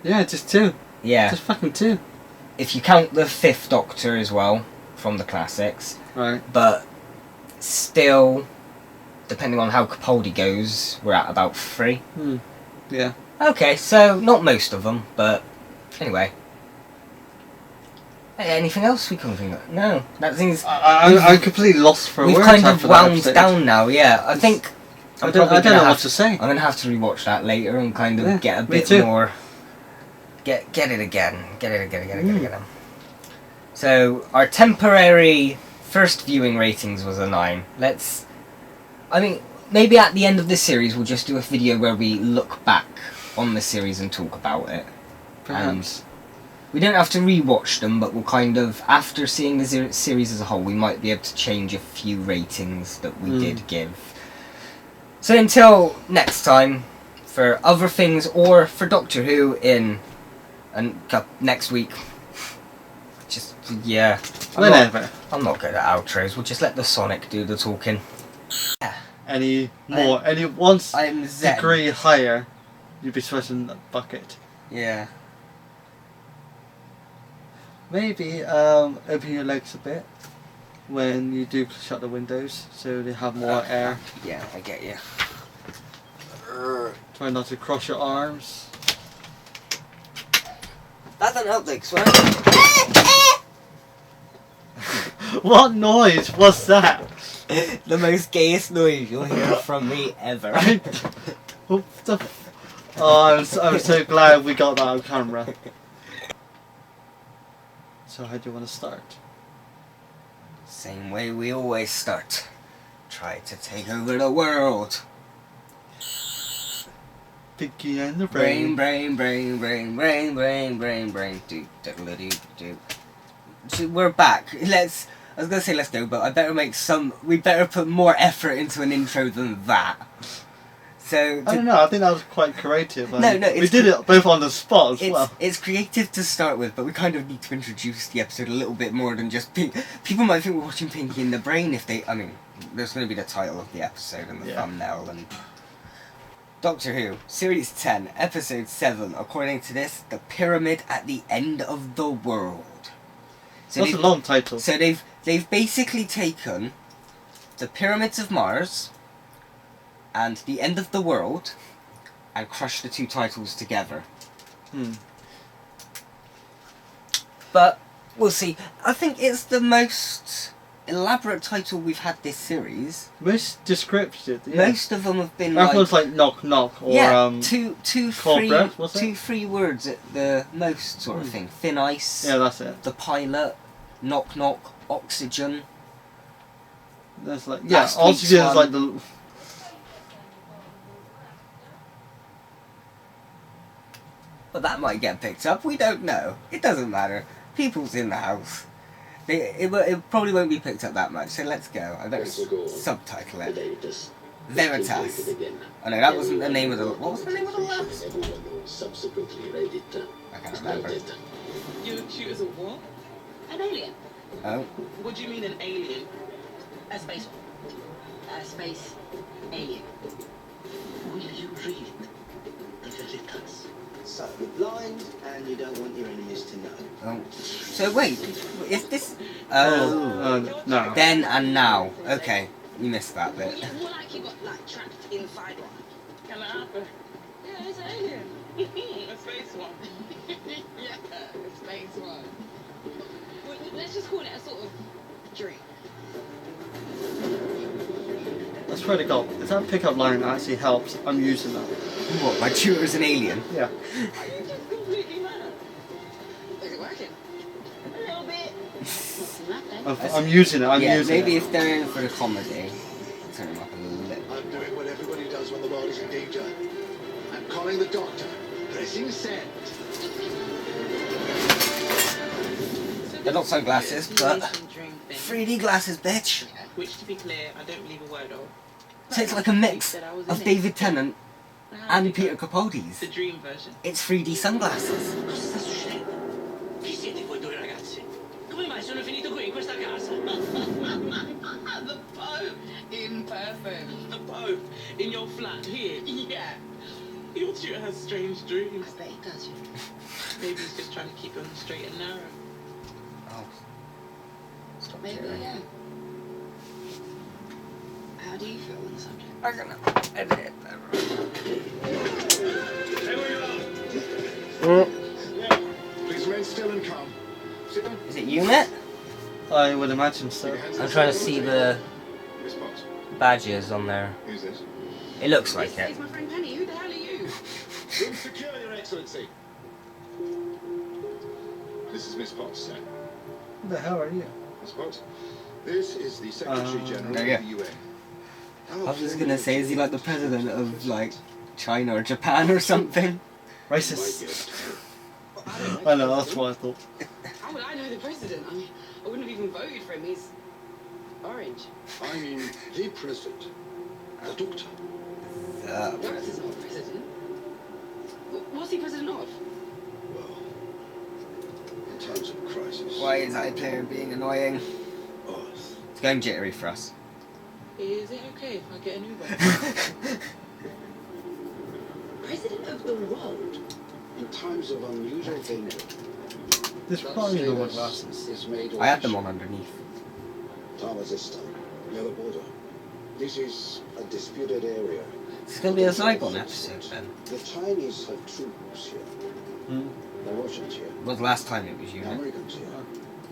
Yeah, just 2. Yeah, just fucking 2. If you count the 5th Doctor as well from the classics, right? But still, depending on how Capaldi goes, we're at about 3. Yeah. Okay, so not most of them, but anyway. Anything else we can think of? No, that seems. I'm completely lost for words. We've kind of wound down now. Yeah, I think. I don't know what to say. I'm gonna have to rewatch that later and kind of get a bit more. Get it again. Get it again. So our temporary first viewing ratings was a 9. I mean, maybe at the end of this series we'll just do a video where we look back on the series and talk about it. Perhaps. We don't have to rewatch them, but we'll kind of, after seeing the series as a whole, we might be able to change a few ratings that we did give. So until next time, for other things, or for Doctor Who next week, just, yeah. Whenever. I'm not good at outros, we'll just let the Sonic do the talking. Any one degree higher, you'd be sweating that bucket. Yeah. Maybe open your legs a bit when you do shut the windows so they have more air. Yeah, I get you. Try not to cross your arms. That doesn't help, like, swear. What noise was that? The most gayest noise you'll hear from me ever. I'm so glad we got that on camera. So how do you want to start? Same way we always start. Try to take over the world. Pinky and the Brain, brain. brain, brain, brain, brain, brain, brain, brain. Do, do, do, do. So we're back. I was gonna say let's go, but I better we better put more effort into an intro than that. So I don't know. I think that was quite creative. No, we did it both on the spot as well. It's creative to start with, but we kind of need to introduce the episode a little bit more than just people might think we're watching Pinky and the Brain if they. I mean, there's going to be the title of the episode and the thumbnail and. Doctor Who, Series 10, Episode 7. According to this, the pyramid at the end of the world. So that's a long title. So they've basically taken the pyramids of Mars and the end of the world and crushed the two titles together. But we'll see. I think it's the most elaborate title we've had this series. Most descriptive. Yeah. Most of them have been like knock knock or two, three words at the most sort of thing. Thin ice. Yeah, that's it. The pilot. Knock knock. Oxygen. There's oxygen is like the. But that might get picked up. We don't know. It doesn't matter. People's in the house. It probably won't be picked up that much, so let's go. I better subtitle it. Veritas. Oh no, that wasn't the name of the... What was the name of the last? I can't remember. You shoot as a what? An alien. Oh. What do you mean an alien? A space one. A space alien. Will you read the Veritas? So, you're blind and you don't want your enemies to know. Oh. So wait, is this... no. Then and now. Okay, you missed that bit. More like you got trapped inside one. Can that happen? Yeah, it's an alien. A space one. Yeah, a space one. Well, let's just call it a sort of dream. I swear to God, if that pickup line actually helps, I'm using that. What, my tutor's an alien? Yeah. Are you just completely mad? Is it working? A little bit. I'm using it, I'm using it. Maybe if they're in for the comedy, turn them up a little. I'm doing what everybody does when the world is in danger. I'm calling the doctor. Pressing send. They're not sunglasses, but 3D glasses, bitch. Which, to be clear, I don't believe a word of. So it's like a mix of David Tennant and Perter Capaldi's. The dream version. It's 3D sunglasses. Cosa sta succedendo? Chi siete voi due ragazzi? Come mai sono finito qui in questa casa? The Pope in person. The Pope in your flat here? Yeah. Your tutor has strange dreams. I bet he does, you know. Maybe he's just trying to keep you on the straight and narrow. Oh. Stop maybe, yeah. How do you feel on the subject? I'm gonna edit it. Please remain still and calm. Sit down. Is it unit? I would imagine so. I'm trying to see the Miss Potts. badges on there. Who's this? It looks like it. It's my friend Penny. Who the hell are you? Room secure, Your Excellency. This is Miss Potts, sir. Who the hell are you? Miss Potts, this is the Secretary General of the UN. I was gonna say, is he like the president of like China or Japan or something? Racist. I know, that's what I thought. How would I know the president? I mean, I wouldn't have even voted for him. He's orange. I mean, the president. The doctor. The doctor's not president. What's he president of? Well, in times of crisis. Why is iPlayer being annoying? Earth. It's going jittery for us. Is it okay if I get an Uber? President of the world. In times of unusual danger. This probably the one glasses. I had them on underneath. Tarazistan, near the border. This is a disputed area. It's gonna be a Zygon episode then. The Chinese have troops here. The Russians here. Well, the last time it was The unit. Americans here.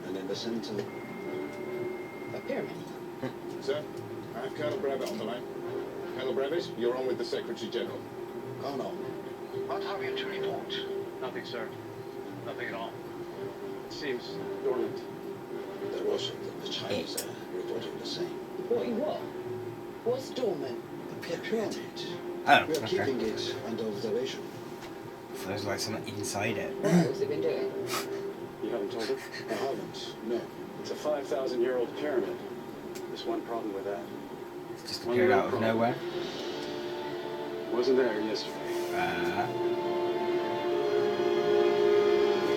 And in the center, A pyramid. Sir, I have Colonel Brevet on the line. Colonel Brevet, you're on with the Secretary General. Colonel. What have you to report? Nothing, sir. Nothing at all. It seems dormant. The Russians and the Chinese are reporting the same. What? What's dormant? The pyramid. Oh, We are okay. keeping it under observation. Feels like something inside it. What has it been doing? You haven't told her? I haven't. No. It's a 5,000-year-old pyramid. There's one problem with that. It's just appeared out of nowhere. Wasn't there yesterday.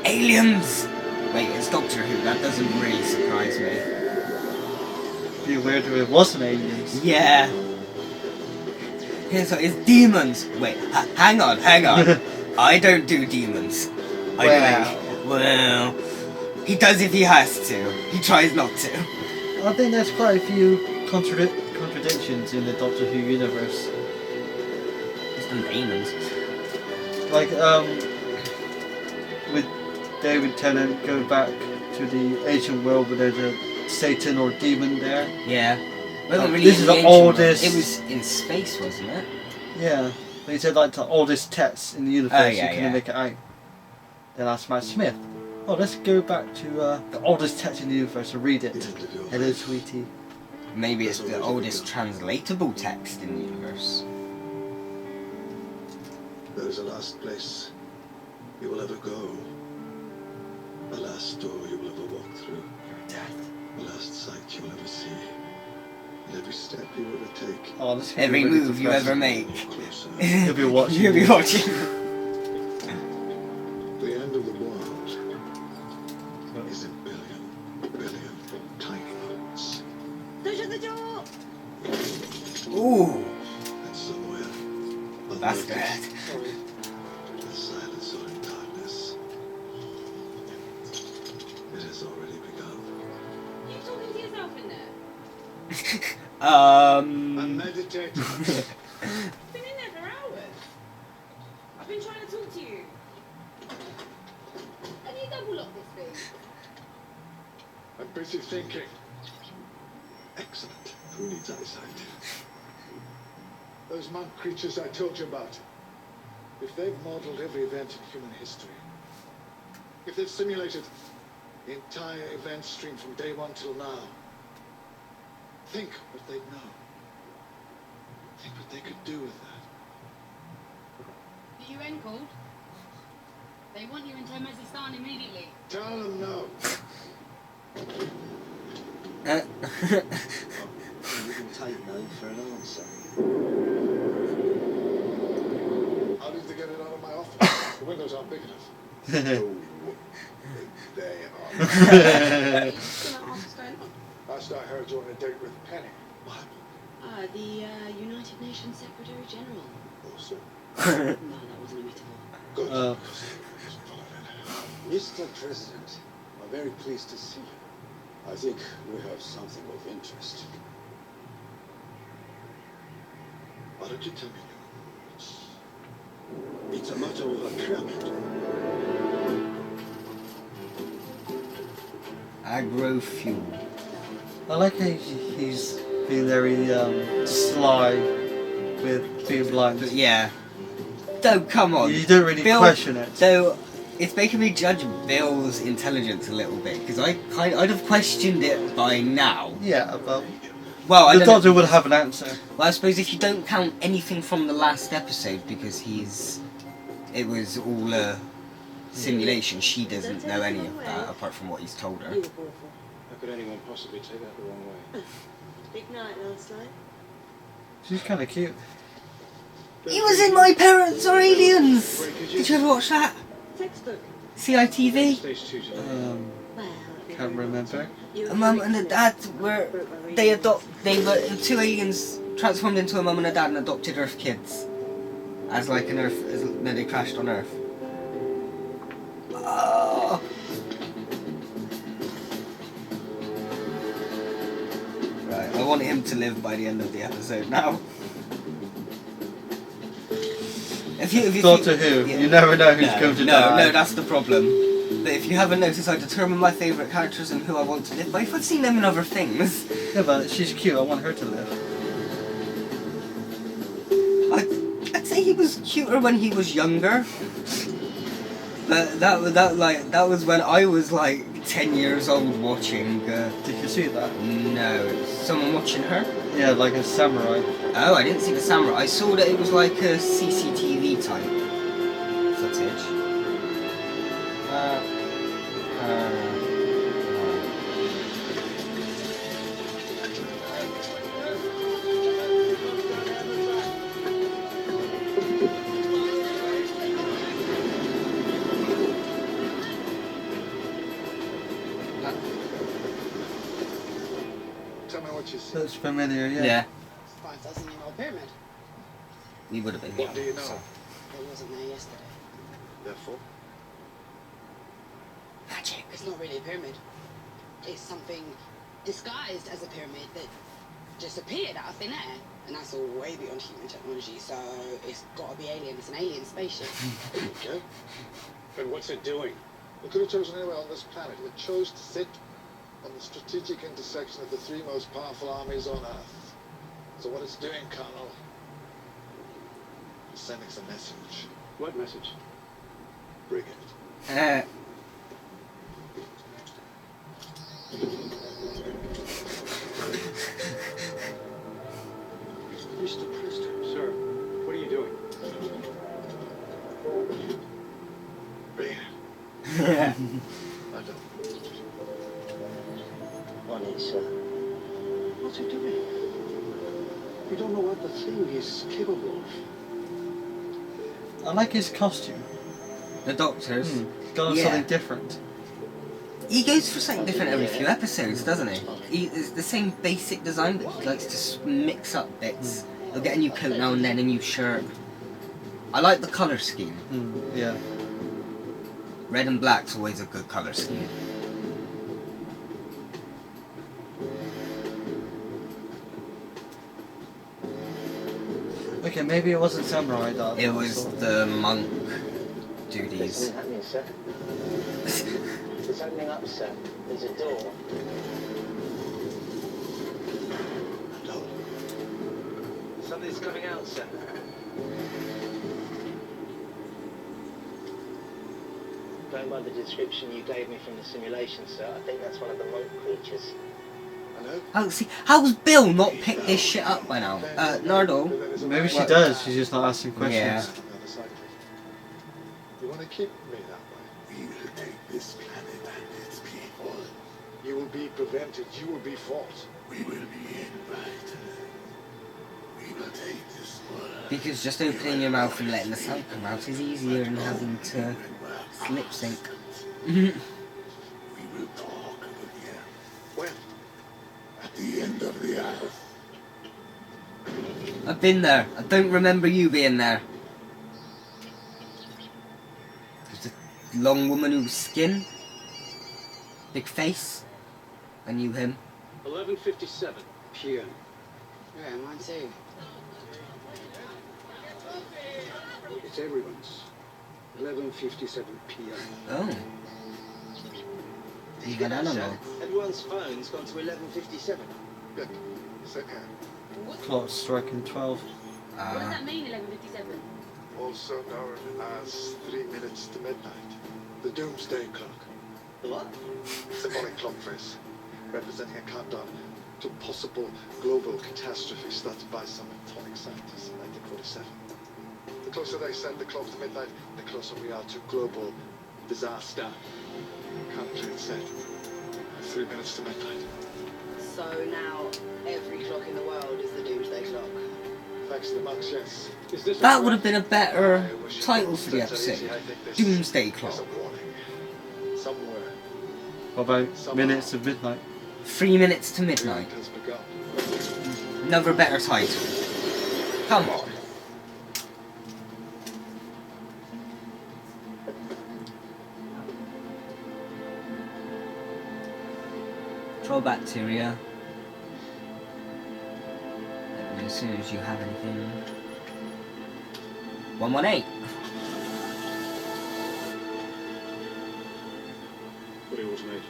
Aliens! Wait, it's Doctor Who. That doesn't really surprise me. It'd be weird if it wasn't aliens. Yeah. Here's what, it's demons. Wait, hang on. I don't do demons. Well, he does if he has to. He tries not to. I think there's quite a few contradictions in the Doctor Who universe. It's the demons. Like, with David Tennant going back to the ancient world where there's a Satan or demon there. Yeah. Well, really this is the oldest... It was in space, wasn't it? Yeah. But he said like the oldest text in the universe, you couldn't make it out. Then asked Matt Smith, oh, let's go back to the oldest text in the universe and read it. Hello, sweetie. Maybe it's the oldest translatable text in the universe. There is a last place you will ever go. A last door you will ever walk through. Death. The last sight you will ever see. And every step you will ever take. Oh, this every really move you ever make. You'll be watching. You'll be watching. The end of the world is a billion tiny moments. Don't shut the door! Ooh. And somewhere, That's good. in silence or in darkness, it has already begun. You talking to yourself in there? I'm meditating. I've been in there for hours. I've been trying to talk to you. Can you double lock this thing? I'm busy thinking. Excellent. Who needs eyesight? Those monk creatures I told you about. If they've modeled every event in human history, if they've simulated the entire event stream from day one till now, think what they'd know. Think what they could do with that. The UN called. They want you in Turkmenistan immediately. Tell them no. You can take no for an answer. I'll need to get it out of my office. The windows aren't big enough. They are. Last I heard, you're on a date with Penny. What? The United Nations Secretary General. Also. No, that wasn't a metaphor. Good. Mr. President, I'm very pleased to see you. I think we have something of interest. Why don't you tell me? It's a matter of a pyramid. Agro fuel. I like how he's being very sly with being blind. But yeah. Though, come on. You don't really question it. Though, it's making me judge Bill's intelligence a little bit, because I'd have questioned it by now. Yeah, but well, the Doctor would have an answer. Well, I suppose if you don't count anything from the last episode, because it was all a simulation. She doesn't know any of that apart from what he's told her. How could anyone possibly take that the wrong way? Big night last night. She's kind of cute. He was in My Parents Are Aliens! Did you ever watch that? Textbook. CITV? Can't remember. A mum and a dad were two aliens transformed into a mum and a dad and adopted Earth kids. As like an Earth, then they crashed on Earth. Oh. Right, I want him to live by the end of the episode now. If you Doctor Who, you never know who's going to die. No, that's the problem. But if you haven't noticed, I determine my favourite characters and who I want to live by if I've seen them in other things. Yeah, but she's cute, I want her to live. I'd say he was cuter when he was younger. But that was when I was like 10 years old watching. Did you see that? No, someone watching her. Yeah, like a samurai. Oh, I didn't see the samurai. I saw that it was like a CCTV type footage. Tell me what you see. That's familiar, yeah. Yeah. 5,000 year old pyramid. We would have been. What do you know? It wasn't there yesterday. Therefore, Magic. It's not really a pyramid. It's something disguised as a pyramid that just appeared out of thin air. And that's all way beyond human technology, so it's got to be alien. It's an alien spaceship. there you go. But what's it doing? It could have chosen anywhere on this planet. It chose to sit on the strategic intersection of the three most powerful armies on Earth. So what it's doing, Colonel, is sending us a message. What message? Bring it. Mr. Priester, sir, what are you doing? Bring it. Yeah. I don't. On it, sir. What's it doing? We don't know what the thing is capable of. I like his costume. The Doctor's. He's got something different. He goes for something different every few episodes, doesn't he? It's the same basic design, but he likes to mix up bits. He'll get a new coat now and then, a new shirt. I like the colour scheme. Yeah. Red and black's always a good colour scheme. Okay, maybe it wasn't samurai that. It was the monk duties. What's happening, sir? It's opening up, sir. There's a door. No. Something's coming out, sir. Going by the description you gave me from the simulation, sir, I think that's one of the monk creatures. Hello? Oh, see, how's Bill not picked this shit up by now? Nardo? Maybe she does, she's just not asking questions. Yeah. You want to keep me that way? We will take this planet and its people. You will be prevented. You will be fought. We will be invited. We will take this world. Because just opening your mouth and letting the sound come out is easier than having to lip sync. We will talk again. When? At the end of the earth. I've been there. I don't remember you being there. There's a long woman whose skin, big face. I knew him. 11:57 p.m. Yeah, mine too. It's everyone's. 11:57 p.m. Oh. Even analog. Everyone's phone's gone to 11:57. Good. Sit here. Clock's striking 12. What does that mean, 11:57? Also known as 3 minutes to midnight. The Doomsday Clock. The what? Symbolic clock face, representing a countdown to possible global catastrophe started by some atomic scientists in 1947. The closer they set the clock to midnight, the closer we are to global disaster. Country set. 3 minutes to midnight. So now every clock in the world is the Doomsday Clock. Thanks to the monks, yes. Is this That would have been a better title for the episode. Doomsday Clock. There's a warning. Somewhere. What about minutes of midnight? 3 minutes to midnight. Has begun. Another better title. Come on. Troll bacteria. Let me know as soon as you have anything. 118. Fully automated.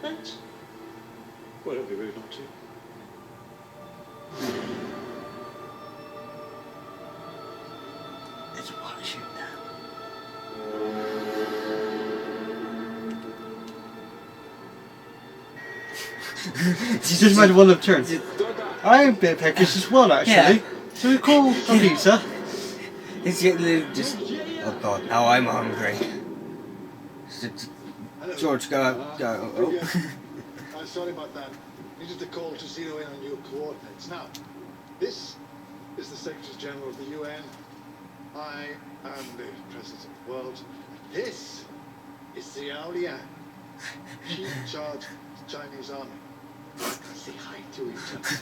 Thanks. Well, it'll be rude not to. It's a parachute now. She just made one of turns. I'm a bit peckish as well, actually. Yeah. So we call a pizza. It's just. Oh god, now I'm hungry. George, go out. Go. Oh. I'm sorry about that. Needed to call to zero in on your coordinates. Now, this is the Secretary General of the UN. I am the President of the world. This is Xiao Liang, Chief in charge of the Chinese army. Say hi to each other.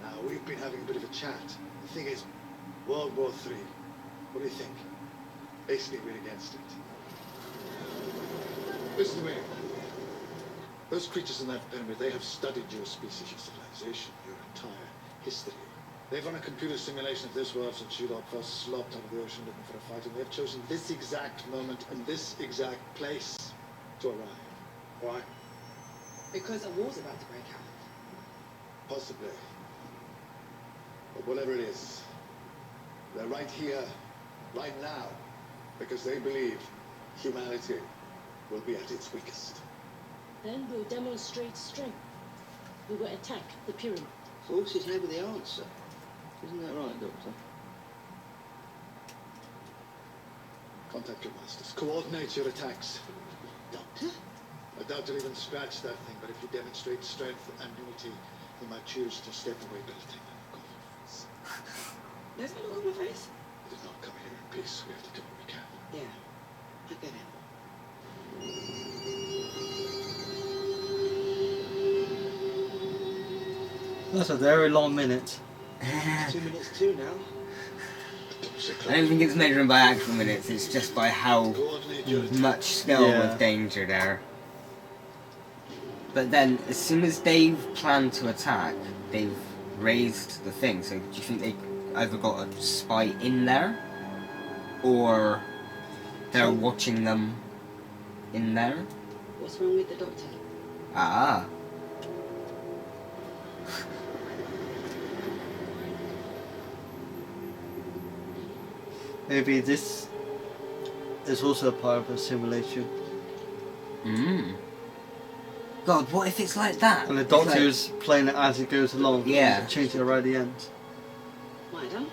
Now, we've been having a bit of a chat. The thing is, World War III. What do you think? Basically, we're against it. Listen to me. Those creatures in that pyramid, they have studied your species, your civilization, your entire history. They've run a computer simulation of this world since you lot first slopped out of the ocean looking for a fight, and they've chosen this exact moment and this exact place to arrive. Why? Because a war's about to break out. Possibly. But whatever it is, they're right here, right now, because they believe humanity will be at its weakest. Then we'll demonstrate strength. We will attack the pyramid. Forces never the answer. Isn't that right, Doctor? Contact your masters. Coordinate your attacks. Doctor? I doubt you'll even scratch that thing, but if you demonstrate strength and unity, you might choose to step away belting and go. There's no look on my face. We did not come here in peace. We have to do what we can. Yeah, I get it. That's a very long minute. 2 minutes too now. I don't think it's measuring by actual minutes, it's just by how much scale of danger there. But then, as soon as they've planned to attack, they've raised the thing, so do you think they either got a spy in there, or they're watching them in there? What's wrong with the doctor? Ah. Maybe this is also part of a simulation. God, what if it's like that? And the doctor's playing it as it goes along. Yeah. Changing it right at the end. Maida?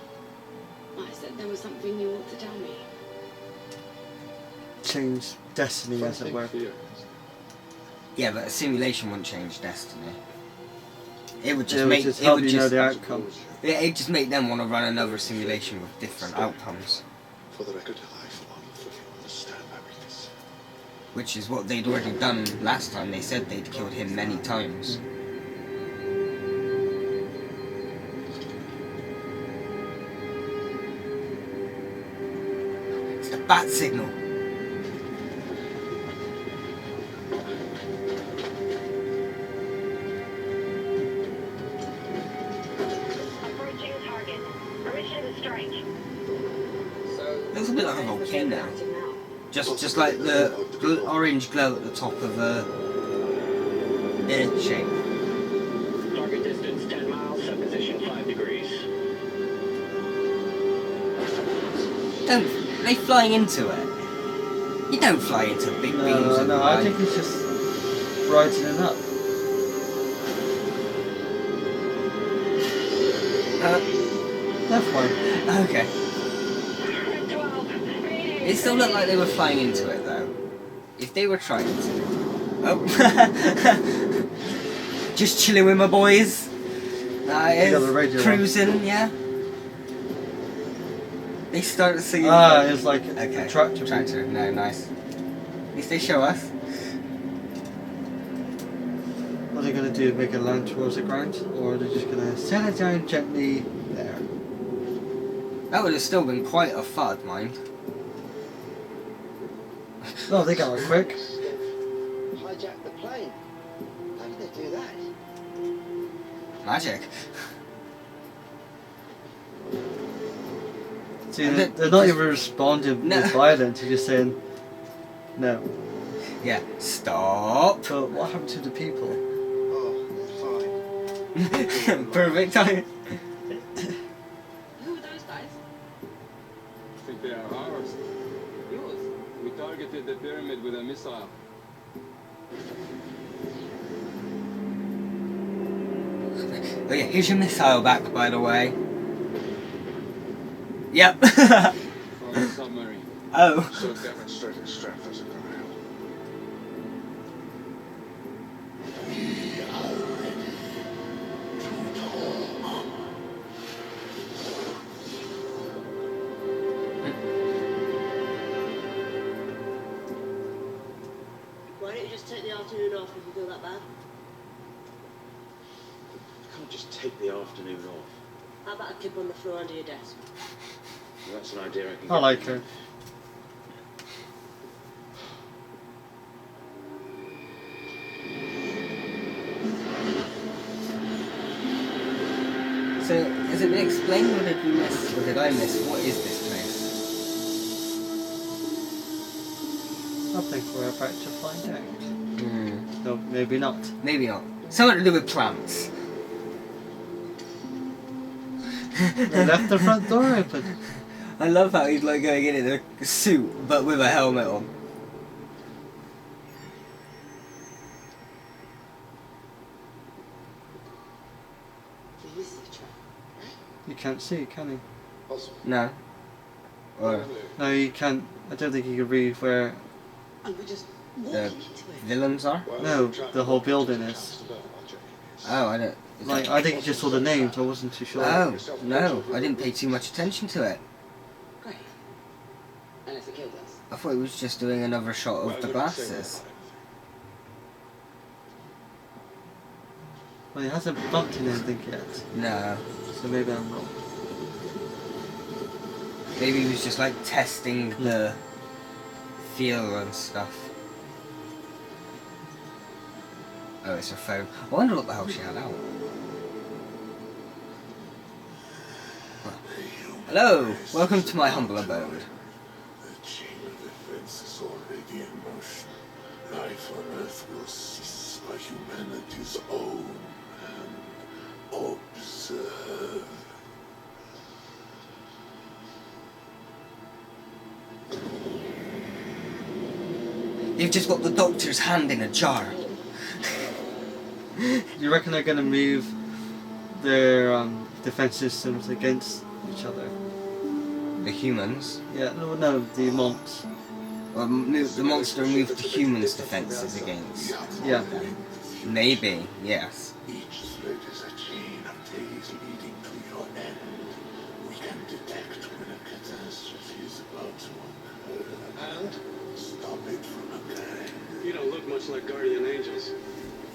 I said there was something you ought to tell me. Change destiny, as it were. Yeah, but a simulation wouldn't change destiny. It would just It would make just it help would you know just the outcome. Yeah, it'd just make them want to run another simulation with different outcomes. For the record, I for one fully understand my weakness. Which is what they'd already done last time. They said they'd killed him many times. It's the bat signal. Approaching target. Permission to strike. Looks a bit like a volcano. Just like the orange glow at the top of a shape. Target distance 10 miles, set position 5 degrees. Don't they flying into it? You don't fly into big beams of No, light. I think it's just brightening up. That's fine. Okay. It still looked like they were flying into it though. If they were trying to. Oh. Just chilling with my boys. Cruising, yeah. They started singing. It's like a tractor. Tractor, no, nice. At least they show us. What are they going to do? Make it land towards the ground? Or are they just going to set it down gently there? That would have still been quite a FUD, mind. Oh, they got it quick. Hijack the plane. How did they do that? Magic. See, they're not even responding with violence, they're just saying, no. Yeah, stop. But what happened to the people? Oh, fine. Perfect time. Who are those guys? think they are ours. Yours? We targeted the pyramid with a missile. Oh yeah, here's your missile back, by the way. Yep. From the submarine. Oh. So demonstrating strength as a guerrilla. Why don't you just take the afternoon off if you feel that bad? You can't just take the afternoon off. How about a kip on the floor under your desk? Well, that's an idea I can I get like behind. her. So, has it been explained, or did we miss, or did I miss, what is this place? I think we're about to find out. No, maybe not. Maybe not. Something to do with plants. They left the front door open. I love how he's like going in a suit, but with a helmet on. You can't see, can you? No. Or No, you can't. I don't think you can read where the villains are? no, the whole building is. Oh, I don't. Like, I think you just saw the names, I wasn't too sure. Oh, no, I didn't pay too much attention to it. Great. Unless it killed us. I thought he was just doing another shot of the glasses. Well, he hasn't bumped in anything yet. No. So maybe I'm wrong. Maybe he was just like testing the feel and stuff. Oh, it's her phone. I wonder what the hell she had out. Hello, welcome to my humble abode. The chain of events is already in motion. Life on Earth will cease by humanity's own and observe. They've just got the doctor's hand in a jar. You reckon they're going to move their defense systems against each other? The humans? Yeah, no, the monks. Or the monster moved the humans' defences against. Yeah. Maybe, yes. Each thread is a chain of days leading to your end. We can detect when a catastrophe is about to occur. And stop it from occurring. You don't look much like guardian angels.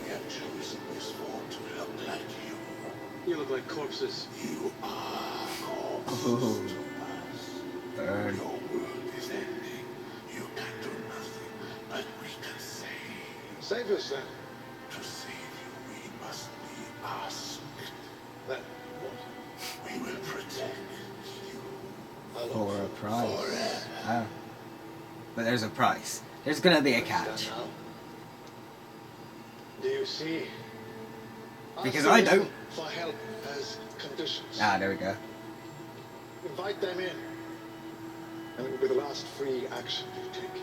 We have chosen this form to look like you. You look like corpses. You are corpses Oh. to us. Burn. Your world is ending. You can do nothing, but we can save. Save us then. To save you, we must be asked. Then what? We will protect you. For a price. Forever. Oh. But there's a price. There's gonna be a catch. Do you see? Because Ask I them don't. For help as conditions. Ah, there we go. Invite them in. And it will be the last free action you take.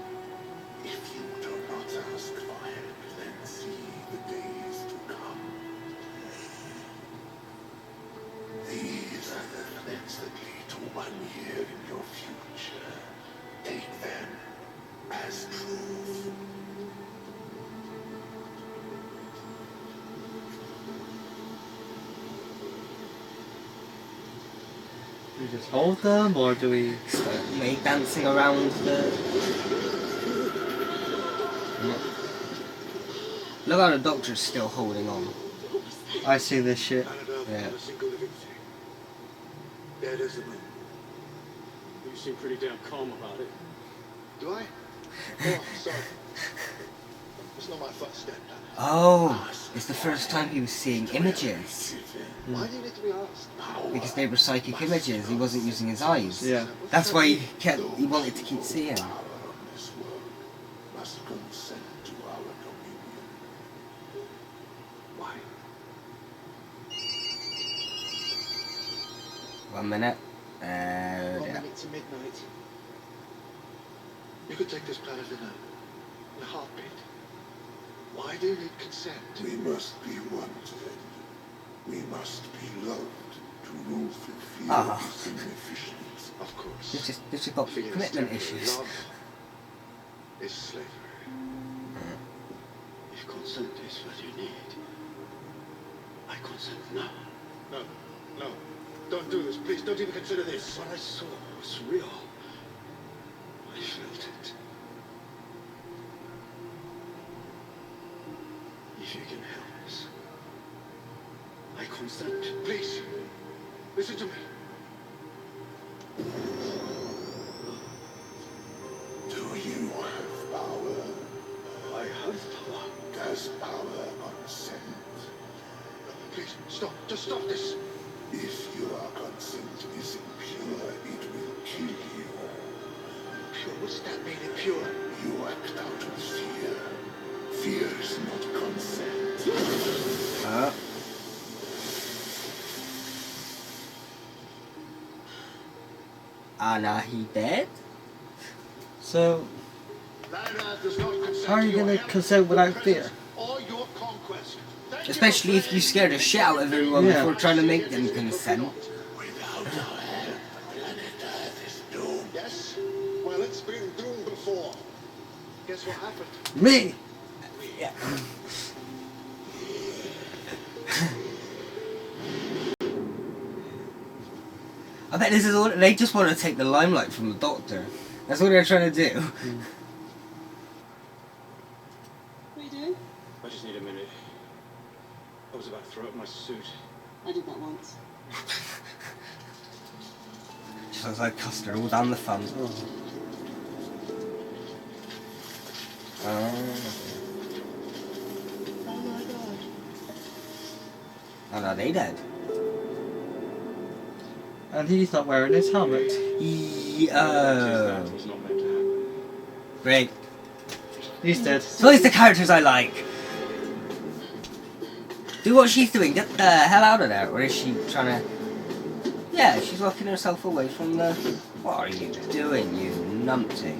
If you do not ask for help, then see the days to come. These are the threads that lead to 1 year in your future. Take them as truth. Do we just hold them, or do we... Me dancing around the... Look how the doctor's still holding on. I see this shit. Yeah. A single living thing. Dead as the moon. You seem pretty damn calm about it. Do I? Oh, sorry. It's not my first step. Oh, it's the first time he was seeing images. Why do you need to be asked? Because they were psychic images, he wasn't using his eyes. Yeah. That's why he wanted to keep seeing. This world must consent to our dominion. Why? 1 minute. Yeah. to midnight. You could take this planet in a heartbeat. Why do you need consent? We must be wanted. We must be loved to rule through fear and inefficiency. Of course. This has got Fear is commitment temporary. issues. Love is slavery. If consent is what you need, I consent now. No, no. Don't do this, please. Don't even consider this. What I saw was real. I felt it. If you can help us, I consent. Please, listen to me. Do you have power? I have power. Does power consent? Please, stop. Just stop this. If your consent is impure, it will kill you. Pure? What's that mean, impure? You act out of fear. Fear is not consent. Now he dead? So, That does not consent how are you to your going to consent without fear? or your conquest. Thank Especially if you scare the shit out of everyone Yeah. before trying to make them consent. Yes? Well, it's been doomed before. Guess what happened? Me! Yeah. I bet this is all. They just want to take the limelight from the Doctor. That's what they're trying to do. What are you doing? I just need a minute. I was about to throw up my suit. I did that once. Just looks like Custer all down the front. Oh my god. Oh no, they dead. And he's not wearing his helmet. Great. He's dead. So it's the characters I like. Do what she's doing. Get the hell out of there. Or is she trying to... Yeah, she's locking herself away from the... What are you doing, you numpty?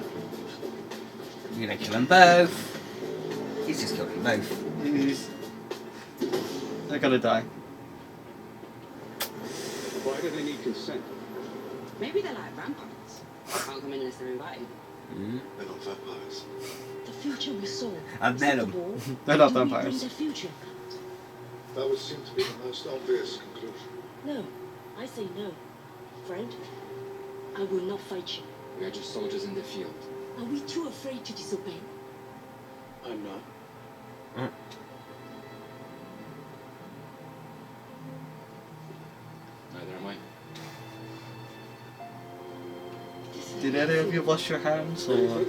You're gonna kill them both. He's just killed them both. They're gonna die. Why do they need consent? Maybe they're like vampires. Can't come in unless they're invited. They're not vampires. The future we saw. I've met them. They're not Do we bring vampires. the future? That would seem to be the most obvious conclusion. No. I say no. Friend, I will not fight you. We are just soldiers in the field. Are we too afraid to disobey? I'm not. Neither am I. Did any of you wash your hands? Or...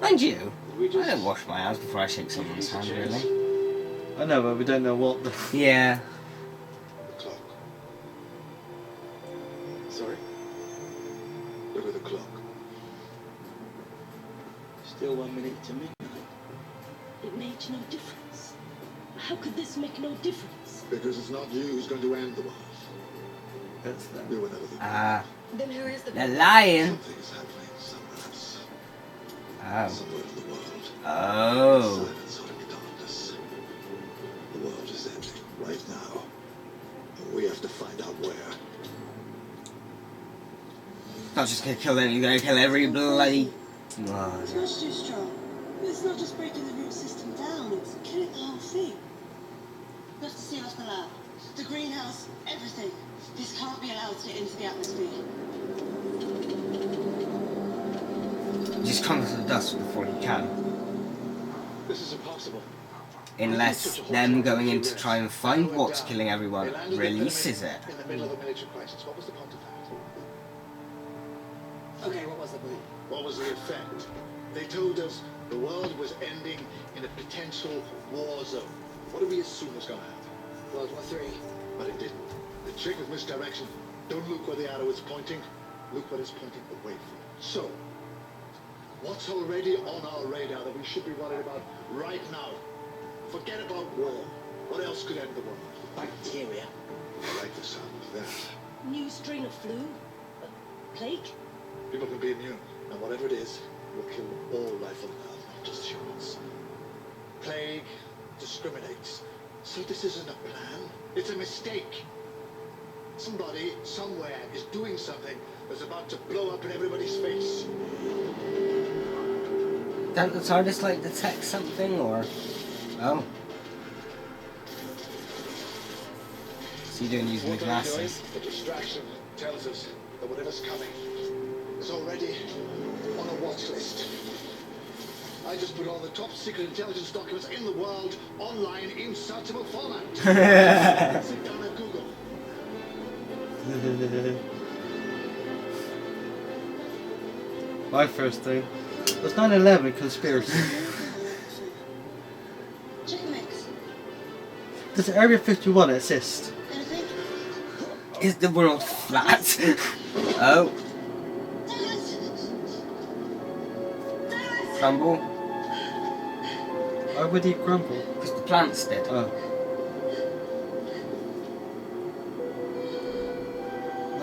Mind you, I don't wash my hands before I shake someone's hand, really. I know, but we don't know what the... Yeah. The clock. Sorry? Look at the clock. Still 1 minute to midnight. It made no difference. How could this make no difference? Because it's not you who's going to end the world. That's them. You were never the Then who is the... They're lying. Something is happening somewhere else. Oh. Somewhere in the world. Oh. Silence or in darkness. The world is ending right now. And we have to find out where. Not just gonna kill them, you're gonna kill every bloody... Oh, It's much too strong. It's not just breaking the root system down, it's killing the whole thing. We have to seal off the lab, the greenhouse, everything. This can't be allowed to get into the atmosphere. just come to the dust before you can. This is impossible. Unless them going in to try and find what's killing everyone releases it. In the middle of a miniature crisis. What was the point of that? Okay, what was the point? What was the effect? They told us the world was ending in a potential war zone. What did we assume was going to happen? World War III. But it didn't. The trick of misdirection, don't look where the arrow is pointing, look what it's pointing away from. So, what's already on our radar that we should be worried about right now? Forget about war. What else could end the world? Bacteria. I like the sound of that. New strain of flu? Plague? People can be immune, and whatever it is, will kill all life on Earth, not just humans. Plague discriminates. So this isn't a plan. It's a mistake. Somebody, somewhere, is doing something that's about to blow up in everybody's face. Don't the TARDIS like detect something, or... Oh. What's he doing using the glasses? The distraction tells us that whatever's coming is already on a watch list. I just put all the top secret intelligence documents in the world online in searchable format. Sit down and Google. My first thing was 9/11 conspiracy. Chicken mix. Does Area 51 exist? Anything? Is the world flat? Oh. Crumble? Why would he crumble? Because the plants did. Oh.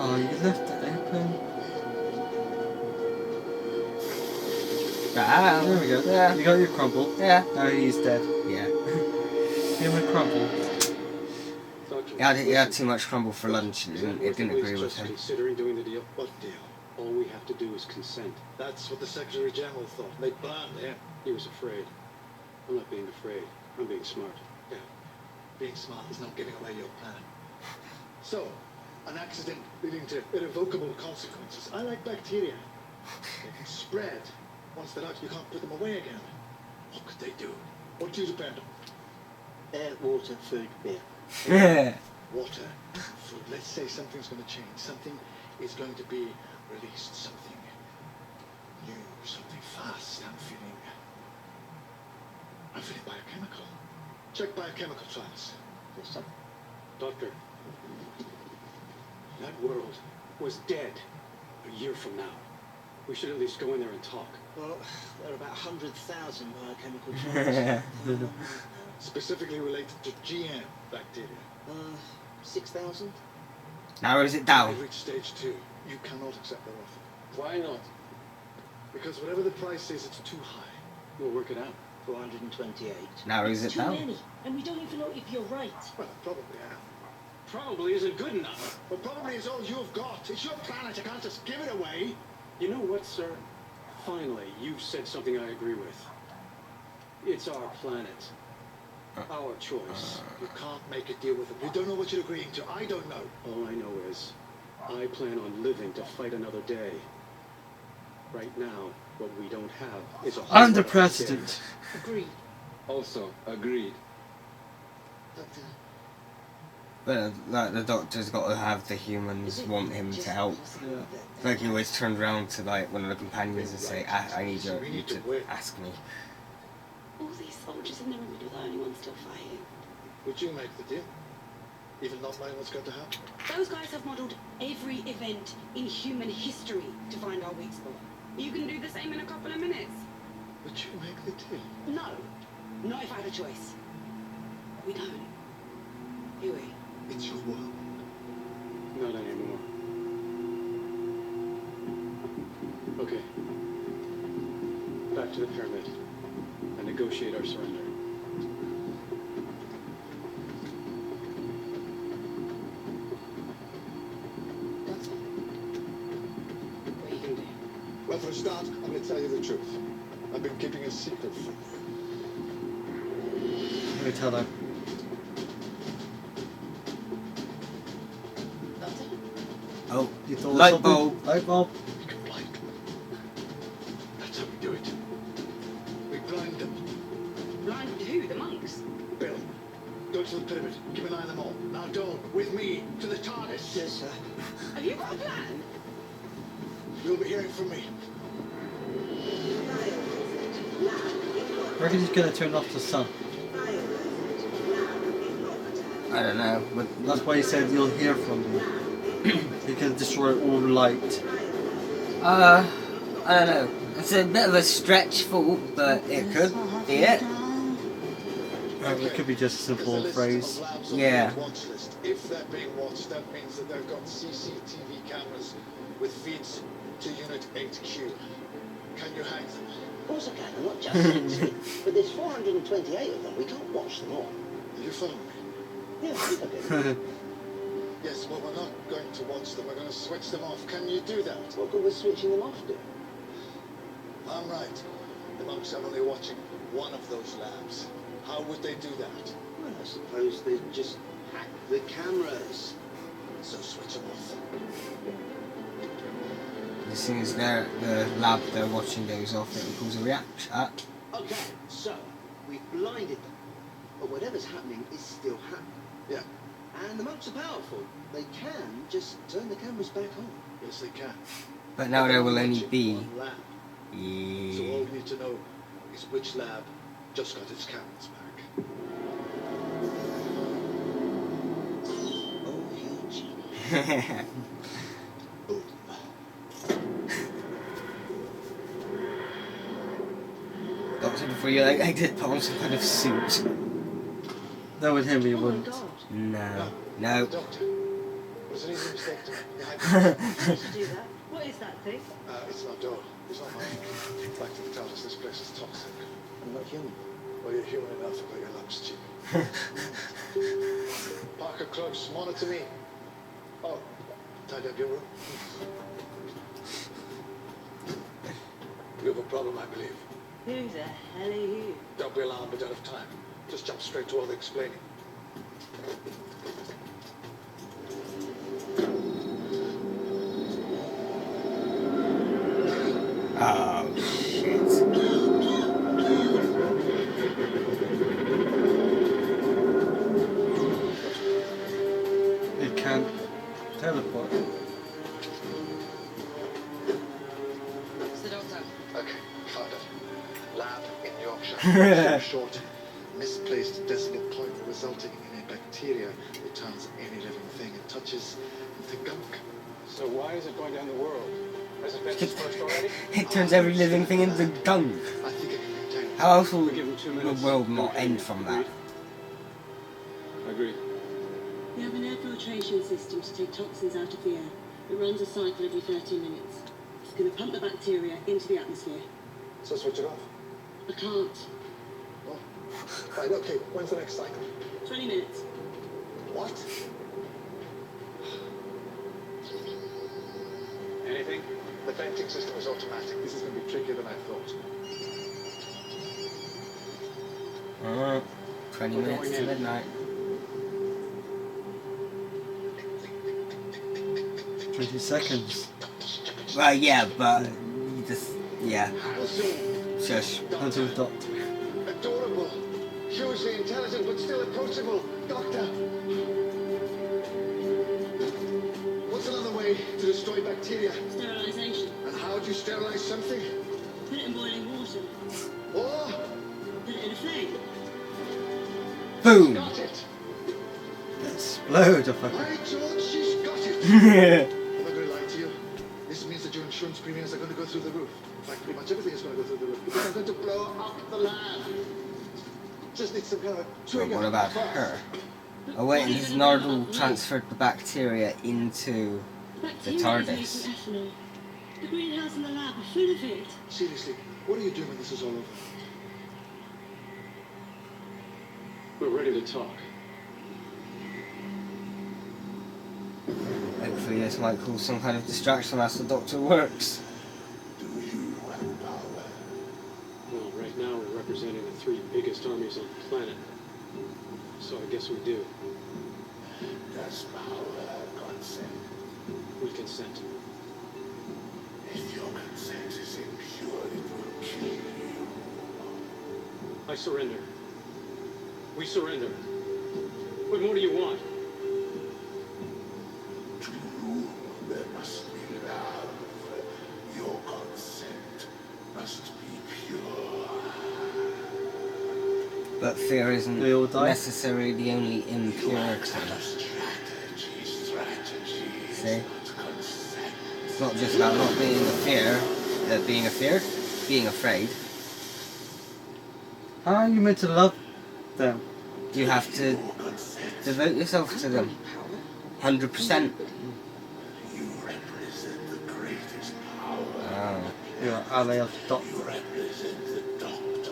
Oh, you left it open. Ah, there we go. Yeah. You got your crumble. Yeah. Now he's dead. Yeah. Human crumble. He had too much crumble for lunch and it didn't agree with him. Considering doing the deal? What deal? All we have to do is consent. That's what the Secretary General thought. They burned him. He was afraid. I'm not being afraid. I'm being smart. Yeah. Being smart is not giving away your plan. So, an accident leading to irrevocable consequences. I like bacteria. They can spread. Once they're out, you can't put them away again. What could they do? What do you depend on? Air, water, food, beer. Yeah. Water, food. Let's say something's going to change. Something is going to be released. Something new. Something fast. I'm feeling biochemical. Check biochemical trials. Yes, sir. Doctor, that world was dead a year from now. We should at least go in there and talk. Well, there are about 100,000 biochemical trials. Specifically related to GM bacteria. 6,000? Now is it down? We've reached stage 2. You cannot accept their offer. Why not? Because whatever the price is, it's too high. We'll work it out. 428. Now is it Too down? many, and we don't even know if you're right. Well, probably am. Probably isn't good enough. But probably is all you've got. It's your planet. You can't just give it away. You know what, sir? Finally, you've said something I agree with. It's our planet. Our choice. You can't make a deal with them. You don't know what you're agreeing to. I don't know. All I know is, I plan on living to fight another day. Right now, what we don't have is a whole I'm the lot of president. Agreed. Also, agreed. Doctor. But like the doctor's got to have the humans want him to help. Like he always turned around to like one of the companions and say, I need you to ask me. All these soldiers in the room are the only ones still fighting. Would you make the deal? Even not knowing what's going to happen? Those guys have modelled every event in human history to find our weak spot. You can do the same in a couple of minutes. Would you make the deal? No. Not if I had a choice. We don't. Do we? It's your world. Not anymore. Okay. Back to the pyramid and negotiate our surrender. What are you going to do? Well, for a start, I'm going to tell you the truth. I've been keeping a secret from you. Let me tell them. Oh, You thought light something? bulb. Light bulb. We can blind them. That's how we do it. We blind them. Blind who? The monks? Bill, go to the pyramid. Keep an eye on them all. Now, Dawn, with me to the TARDIS. Yes, sir. Have you got a plan? You'll be hearing from me. Where is he going to turn off the sun? I don't know. But That's why he said you'll hear from me. He can destroy all light. I don't know. It's a bit of a stretch thought, but it could be it. It could be just a simple phrase. Yeah. Watch list. If they're being watched, that means that they've got CCTV cameras with feeds to Unit 8Q. Can you hang them? Of course I can, and not just 60. But there's 428 of them. We can't watch them all. You follow me? Yeah, I think I do. Yes, well, we're not going to watch them. We're going to switch them off. Can you do that? What good was switching them off do? I'm right. The monks are only watching one of those labs. How would they do that? Well, I suppose they just hack the cameras. So switch them off. As soon as the lab they're watching goes off, it equals a reaction. Okay, so we've blinded them. But whatever's happening is still happening. Yeah. And the monks are powerful. They can just turn the cameras back on. Yes, they can. But now there will only be... One lab. So all we need to know is which lab just got its cameras back. Oh, you genius. Boom. Doctor, before you I did put on some kind of suit. No, with him he wouldn't. No. No. Doctor, was it easy mistake to do that. What is that thing? It's not door. It's not mine. Back to the TARDIS, this place is toxic. I'm not human. Well, you're human enough, but your luck's cheap. Parker close, monitor me. Oh, tidy up your room. You have a problem, I believe. Who the hell are you? Don't be alarmed, we don't have time. Just jump straight to all the explaining. Oh, shit. It can't teleport. It's the doctor. Okay, found it. Lab in Yorkshire. Short, misplaced decimal point resulting in a bacteria that turns any living thing it touches into gunk. So why is it going down the world? Has it been dispersed already? It turns every living thing into gunk. I think it can contain it. How else will We give him 2 the minutes. world not end from that? Agreed. We have an air filtration system to take toxins out of the air. It runs a cycle every 30 minutes. It's going to pump the bacteria into the atmosphere. So switch it off. I can't. Oh. Right, okay, when's the next cycle? 20 minutes. What? Anything? The venting system is automatic. This is going to be trickier than I thought. 20 minutes to midnight. 20 seconds. Well, yeah, but you just, yeah. Shush. Until the doctor. Adorable, hugely intelligent, but still approachable. Doctor! What's another way to destroy bacteria? Sterilization. And how do you sterilize something? Put it in boiling water. Or? Put it in a flame. Boom! Got it! Explode a fucking. By George, she's got it! I'm not going to lie to you. This means that your insurance premiums are going to go through the roof. In fact, pretty much everything is going to go through the roof. Because I'm going to blow up the lab. Just need some kind of a But trigger. what about her? Oh wait, and his Nardal transferred the bacteria into the Bacteria is TARDIS. making ethanol. The greenhouse and the lab are full of it. Seriously, what are you doing when this is all over? We're ready to talk. Hopefully this might cause some kind of distraction as the Doctor works. Well, right now we're representing the 3 biggest armies on the planet. So I guess we do. Does power consent? We consent. If your consent is impure, it will kill you. I surrender. We surrender. What more do you want? To rule, there must be love. Your consent must be pure. But fear isn't They all die? necessarily the only impurity. See? It's not just about not being being afraid. How are you meant to love them? You have to devote yourself to them. 100%. You represent the ally of the Doctor. Represent the Doctor.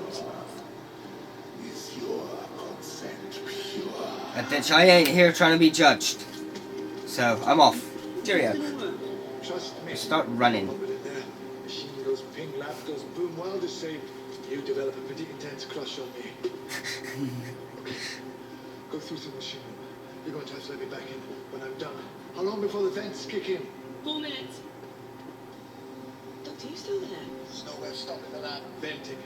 Is your consent pure? Bitch, I ain't here trying to be judged. So, I'm off. Cheerio. Trust me. Start running. Machine goes ping, lab goes boom. Well, just say you develop a pretty intense crush on me. Okay. Go through to the machine room. You're going to have to let me back in when I'm done. How long before the vents kick in? 4 minutes. Doctor, you still there? There's no way of stopping the lab venting.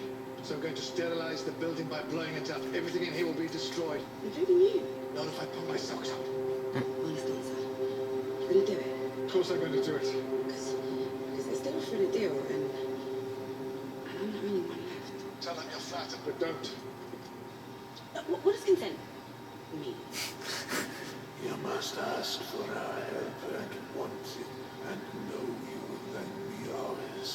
So I'm going to sterilize the building by blowing it up. Everything in here will be destroyed. Including you? Not if I pull my socks up. Understand, sir. You're going to do it? Of course I'm going to do it. Because they're still offering a deal, and I'm the only one left. Tell them you're flattered, but don't. What does consent mean? You must ask for our help and want it, and know you will then be ours.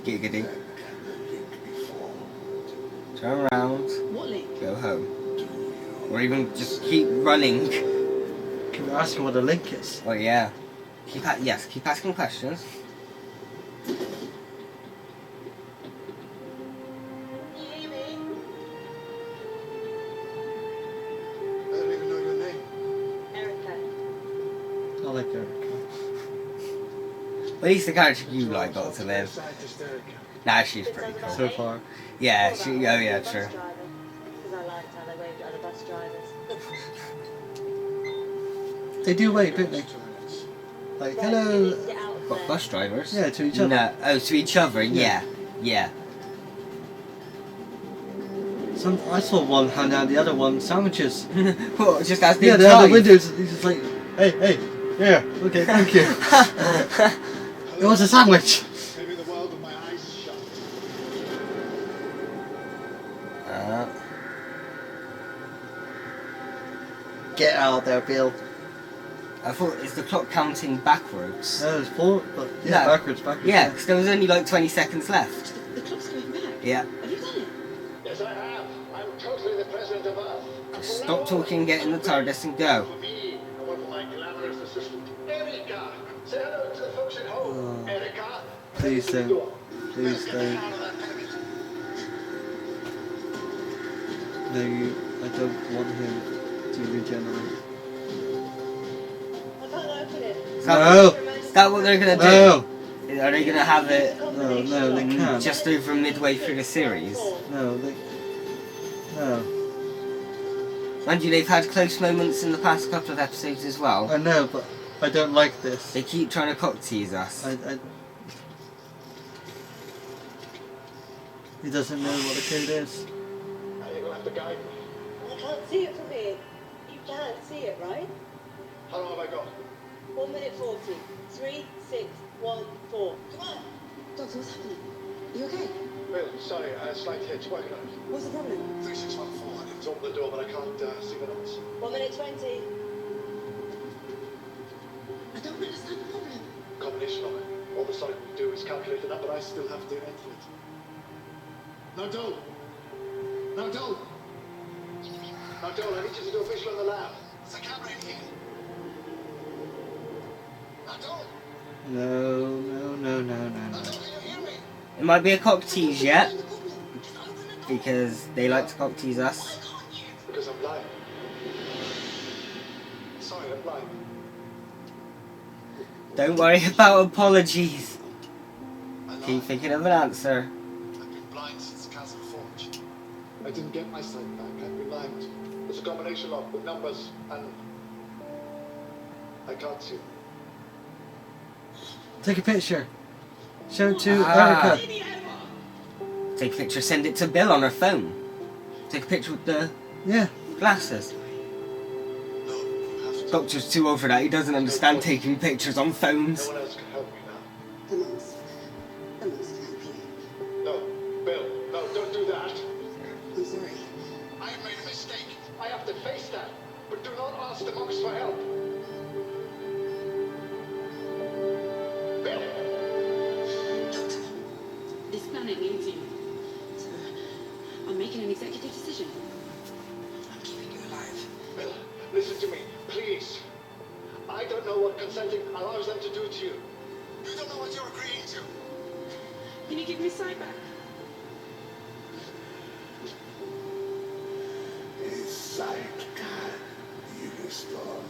Giggity. Then can the link be formed. Turn around. What link? Go home. Or even just keep running. Keep asking what the link is. Oh yeah. Keep asking questions. I don't even know your name. Erica. I like Erica. At least the character you like got to live. Scientist Erica. Nah, she's pretty cool. So far. Yeah, oh yeah, true. Because I liked how they waved at other bus drivers. They do wait, don't they? Like, hello. What, bus drivers? Yeah, to each other. No, oh, to each other, yeah. Yeah. I saw one hand out the other one sandwiches. Well, just as they yeah, they had the windows. He's just like, hey, yeah, okay, thank you. It was a sandwich. Maybe the world with my eyes shut. Get out there, Bill. I thought, is the clock counting backwards? No, it's forward, but yeah, No. backwards. Yeah, because there was only like 20 seconds left. The clock's going back. Yeah. Have you done it? Yes, I have. I'm totally the president of Earth. Just stop talking, get in the TARDIS and go. For me, I want for my glamorous assistant, Erica. Say hello to the folks at home. Erica. Please don't. Please don't. No, I don't want him to regenerate. I can't open it. No! Is that what they're going to do? No! Are they going to have it No, they can't. just over midway through the series? No, no. Mind you, they've had close moments in the past couple of episodes as well. I know, but I don't like this. They keep trying to cock tease us. He doesn't know what the code is. Now you're going to have to guide me. I can't see it from here. You can see it, right? How long have I got? 1 minute 40. 3, 6, 1, 4. Come on. Doctor, what's happening? You okay? Bill, sorry, I had a slight hitch. Working on it. What's the problem? 3614. I need to open the door, but I can't see the numbers. 1 minute 20. I don't understand the problem. Combination of it. All the Sonic will do is calculate the number. I still have to enter it. Now, Dole. Now, Dole. Now, Dole, I need you to do a visual in the lab. There's a camera in here. Now, Dole. No. It might be a cock tease yet, because they like to cock tease us. Because I'm blind. Sorry, I'm blind. Don't worry about apologies. Keep thinking of an answer. I've been blind since Chasm Forge. I didn't get my sight back. I've been blind. There's a combination lock with numbers and I can't see. Take a picture. Show it to Erica. Take a picture, send it to Bill on her phone. Take a picture with the glasses. Doctor's too old for that. He doesn't understand taking pictures on phones. No one else can help me now. The monks can help you. No, Bill, no, don't do that. I'm sorry. I have made a mistake. I have to face that. But do not ask the monks for help. Bill! Doctor, this planet needs you. So, I'm making an executive decision. I'm keeping you alive. Bill, listen to me, please. I don't know what consenting allows them to do to you. You don't know what you're agreeing to. Can you give me sight back? His sight can be restored.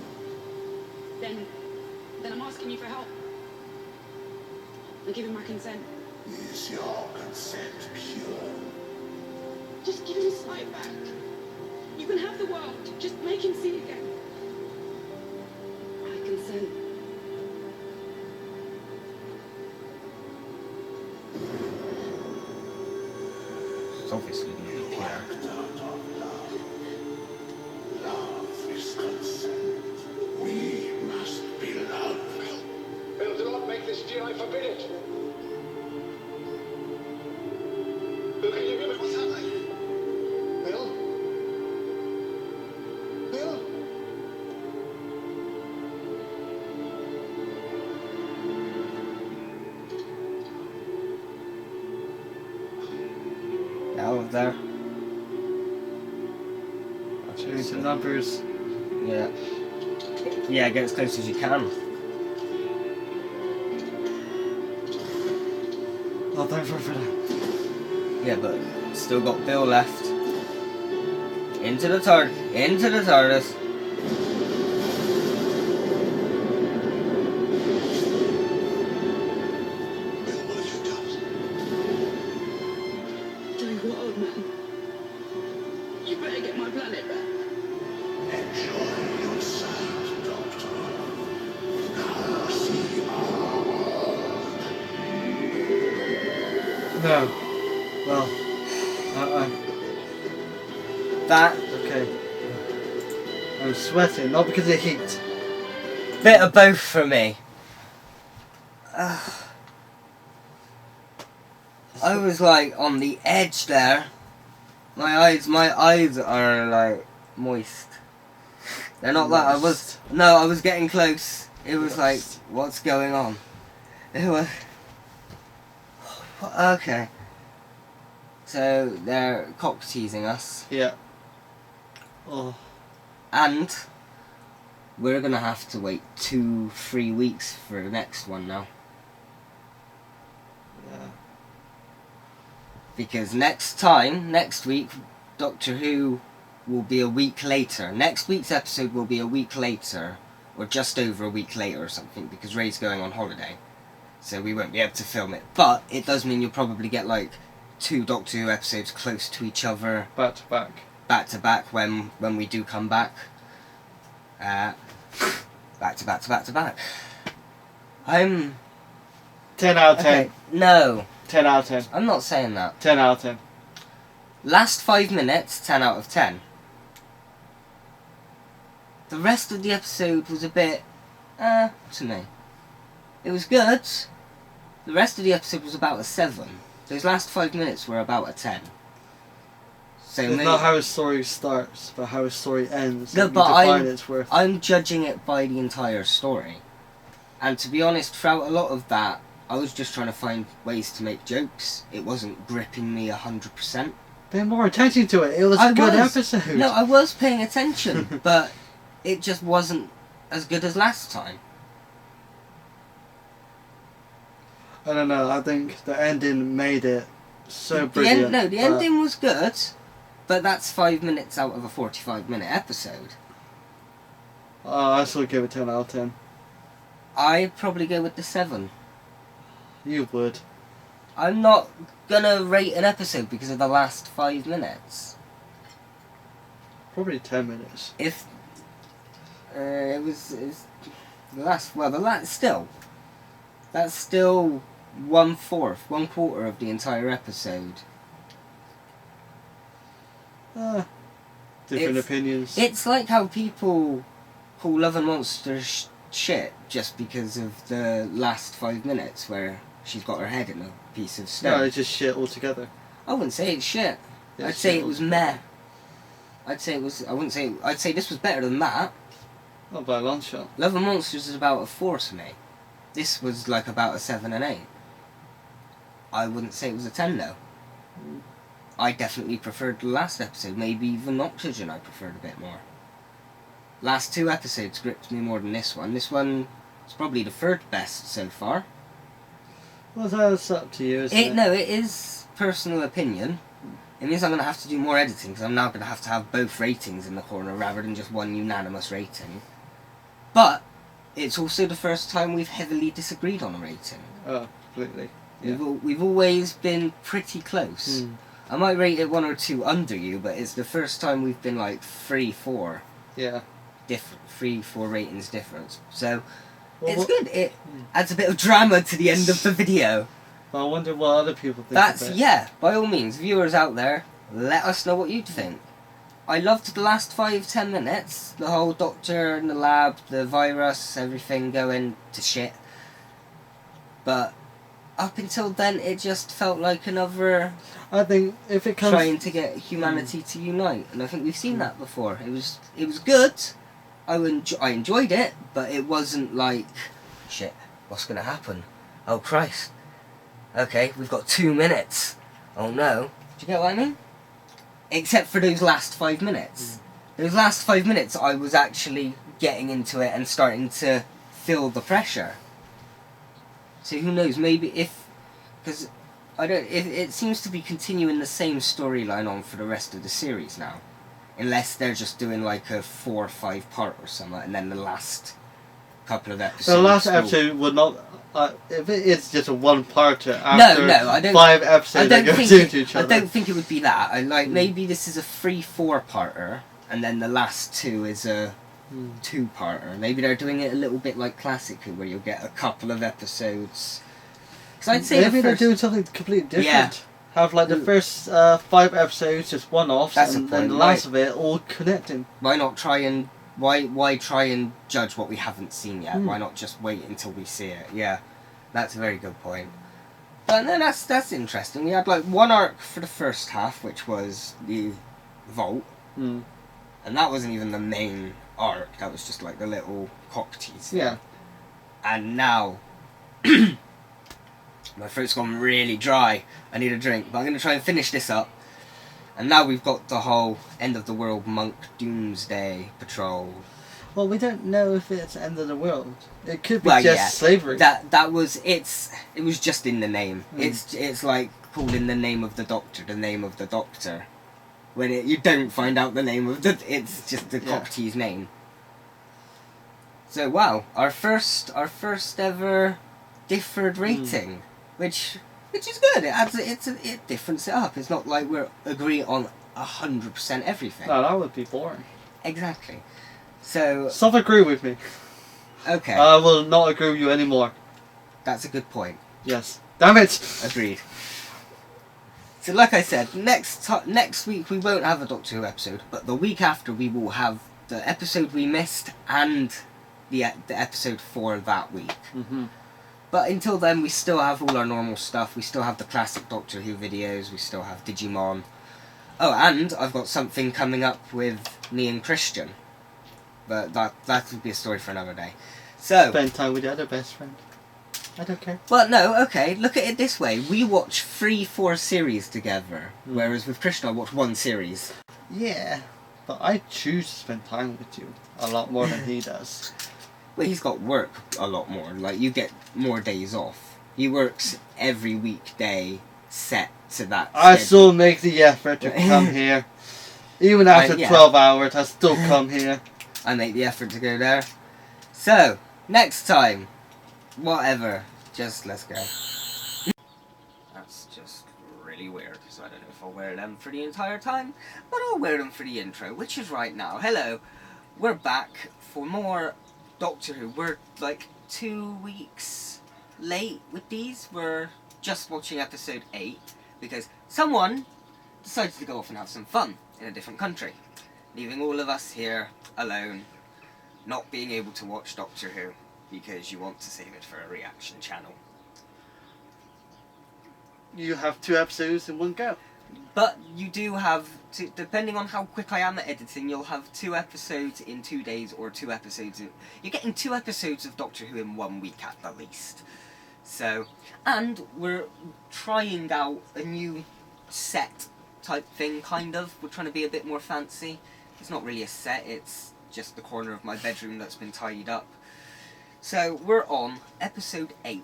Then I'm asking you for help. I'm giving my consent. Is your consent pure? Just give him his sight back. You can have the world. Just make him see again. I consent. It's obviously going to be clear. Love is consent. We must be loved. Bill, do not make this deal. I forbid it. Bill, can you hear me? What's happening? Bill? Bill? Out of there. Change the numbers. Yeah. Yeah, get as close as you can. Oh, thanks for that. Yeah, but still got Bill left. Into the TARDIS. Tell you what, old man. You better get my planet back. Enjoy your sight, Doctor. Now see our world. No. Well, that. Okay. I'm sweating, not because of heat. Bit of both for me. I was like on the edge there. My eyes are like moist. They're not like I was getting close. It was like, what's going on? It was okay. So they're cock teasing us. Yeah. Oh. And we're gonna have to wait 2-3 weeks for the next one now. Yeah. Because next week, Doctor Who will be a week later. Next week's episode will be a week later, or just over a week later or something, because Ray's going on holiday. So we won't be able to film it. But it does mean you'll probably get like 2 Doctor Who episodes close to each other. Back to back. Back to back when we do come back. Back to back. I'm 10 out of 10. Okay, no. 10 out of 10. I'm not saying that. 10 out of 10. Last 5 minutes, 10 out of 10. The rest of the episode was a bit, to me. It was good. The rest of the episode was about a 7. Those last 5 minutes were about a 10. So it's not how a story starts, but how a story ends. No, You but define its worth. I'm judging it by the entire story. And to be honest, throughout a lot of that, I was just trying to find ways to make jokes. It wasn't gripping me 100%. Pay more attention to it. It was a good episode. No, I was paying attention, but it just wasn't as good as last time. I don't know. I think the ending made it so brilliant. The ending was good, but that's 5 minutes out of a 45-minute episode. I still give it 10 out of 10. I'd probably go with the 7. You would. I'm not gonna rate an episode because of the last 5 minutes. Probably 10 minutes. If it was the last still. That's still 1/4 of the entire episode. Different opinions. It's like how people call Love and Monsters shit just because of the last 5 minutes where she's got her head in a piece of stone. No, it's just shit altogether. I wouldn't say it's shit. I'd say it was meh. I'd say this was better than that. Not by a long shot. Love and Monsters is about a 4 to me. This was like about a 7 and 8. I wouldn't say it was a 10 though. I definitely preferred the last episode. Maybe even Oxygen I preferred a bit more. Last 2 episodes gripped me more than this one. This one is probably the 3rd best so far. Well, that's up to you, isn't it? No, it is personal opinion. It means I'm going to have to do more editing, because I'm now going to have both ratings in the corner rather than just one unanimous rating. But it's also the first time we've heavily disagreed on a rating. Oh, completely. Yeah. We've always been pretty close. I might rate it 1 or 2 under you, but it's the first time we've been like 3-4. Yeah. 3-4 ratings difference. So it's good. It adds a bit of drama to the end of the video. I wonder what other people think of it. Yeah, by all means, viewers out there, let us know what you'd think. I loved the last 5-10 minutes. The whole doctor in the lab, the virus, everything going to shit. But up until then, it just felt like another... I think if it comes... trying to get humanity to unite. And I think we've seen that before. It was good. I enjoyed it, but it wasn't like, shit, what's going to happen? Oh, Christ. Okay, we've got 2 minutes. Oh no. Do you get what I mean? Except for those last 5 minutes. Those last 5 minutes I was actually getting into it and starting to feel the pressure. So who knows, maybe because it seems to be continuing the same storyline on for the rest of the series now. Unless they're just doing like a 4 or 5 part or something, and then the last couple of episodes. The last episode would not... if it is just a 1-parter after I don't, 5 episodes that goes into each other. I don't think it would be that. Maybe this is a 3-4-parter, and then the last 2 is a 2-parter. Maybe they're doing it a little bit like Classic Who, where you'll get a couple of episodes. Because I'd say maybe they're doing something completely different. Yeah. Have like the first 5 episodes just one-offs, and then the last of it all connecting. Why not try and... Why try and judge what we haven't seen yet? Why not just wait until we see it? Yeah, that's a very good point. But then that's interesting. We had like 1 arc for the first half, which was the vault, and that wasn't even the main arc. That was just like the little cock tease. Yeah. And now my throat's gone really dry. I need a drink, but I'm going to try and finish this up. And now we've got the whole end of the world monk doomsday patrol. Well, we don't know if it's end of the world. It could be just slavery. It was just in the name. It's like calling the name of the doctor when you don't find out the name of it's just the cock tease name. So wow, our first ever differed rating, which is good. It differens it up. It's not like we're agreeing on 100% everything. No, that would be boring. Exactly. So stop agreeing with me. Okay. I will not agree with you anymore. That's a good point. Yes. Damn it. Agreed. So like I said, next week we won't have a Doctor Who episode, but the week after we will have the episode we missed and the episode for that week. But until then, we still have all our normal stuff. We still have the classic Doctor Who videos. We still have Digimon. Oh, and I've got something coming up with me and Christian. But that would be a story for another day. So spend time with your other best friend. I don't care. Well, no, okay. Look at it this way. We watch 3-4 series together, whereas with Christian I watch 1 series. Yeah, but I choose to spend time with you a lot more than he does. Well, he's got work a lot more. Like, you get more days off. He works every weekday set to that I still make the effort to come here. Even after 12 hours, I still come here. I make the effort to go there. So, next time, whatever, just let's go. That's just really weird, so I don't know if I'll wear them for the entire time, but I'll wear them for the intro, which is right now. Hello, we're back for more Doctor Who. We're like 2 weeks late with these. We're just watching episode 8 because someone decided to go off and have some fun in a different country, leaving all of us here alone, not being able to watch Doctor Who because you want to save it for a reaction channel. You have 2 episodes in one go. But you do have, depending on how quick I am at editing, you'll have 2 episodes in 2 days, or 2 episodes in... You're getting 2 episodes of Doctor Who in 1 week at the least. So, and we're trying out a new set type thing, kind of. We're trying to be a bit more fancy. It's not really a set, it's just the corner of my bedroom that's been tidied up. So, we're on episode 8,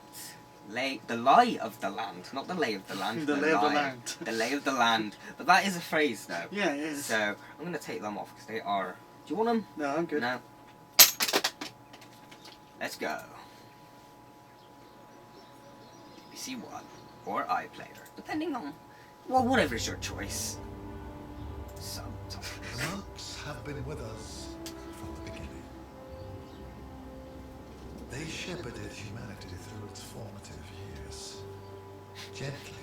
the lie of the land, not the lay of the land. The lay of the land. The lay of the land. But that is a phrase, though. Yeah, it is. So I'm going to take them off because they are. Do you want them? No, I'm good. No. Let's go. BBC One or iPlayer, depending on, well, whatever's your choice. Sometimes. The monks have been with us from the beginning. They shepherded humanity through its formative years. Gently.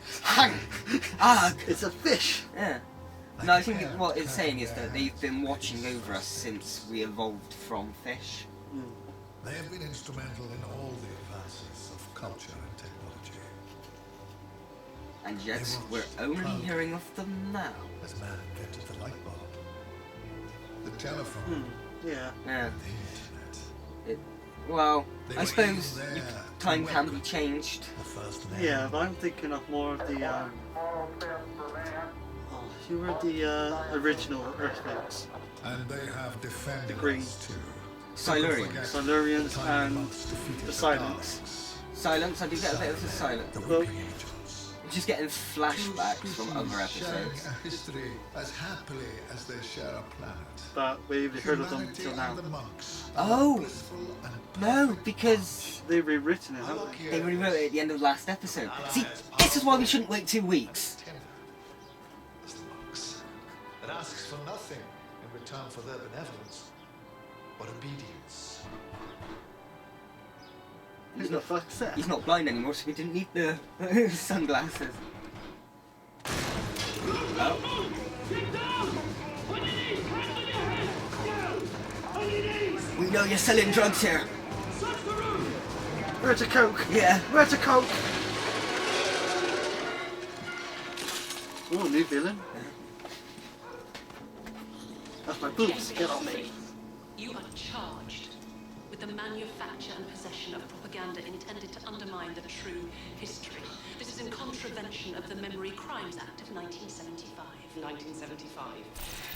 It's a fish. Yeah. No, I think what it's saying is that they've been watching over us since we evolved from fish. They have been instrumental in all the advances of culture and technology. And yet, we're only hearing of them now. As man invented the light bulb, the telephone, Yeah. Yeah. the internet. Well, They I were suppose even there time to can be welcome changed. the first man. Yeah, but I'm thinking of more of the who were the original Earthlings? And they have defended The Green. us too. Silurians. Silurians and the Silence. Silence, I do get a bit of the silence. Well, Just getting flashbacks from other episodes. Sharing a history as happily as they share a planet. but we've heard of them Humanity until now. and the monks Oh! blissful and No, because They've rewritten it, haven't they? they rewrote it at the end of the last episode. See, this is why we shouldn't wait 2 weeks. as the monks, that asks for nothing in return for their benevolence, but obedience. Who the fuck's that? He's not blind anymore, so we didn't need the sunglasses. Oh. We know you're selling drugs here. Where's the coke? Yeah. Where's the coke? Oh, new villain. That's my boobs. Get on me. You are charged with the manufacture and possession of propaganda intended to undermine the true history. This is in contravention of the Memory Crimes Act of 1975. 1975.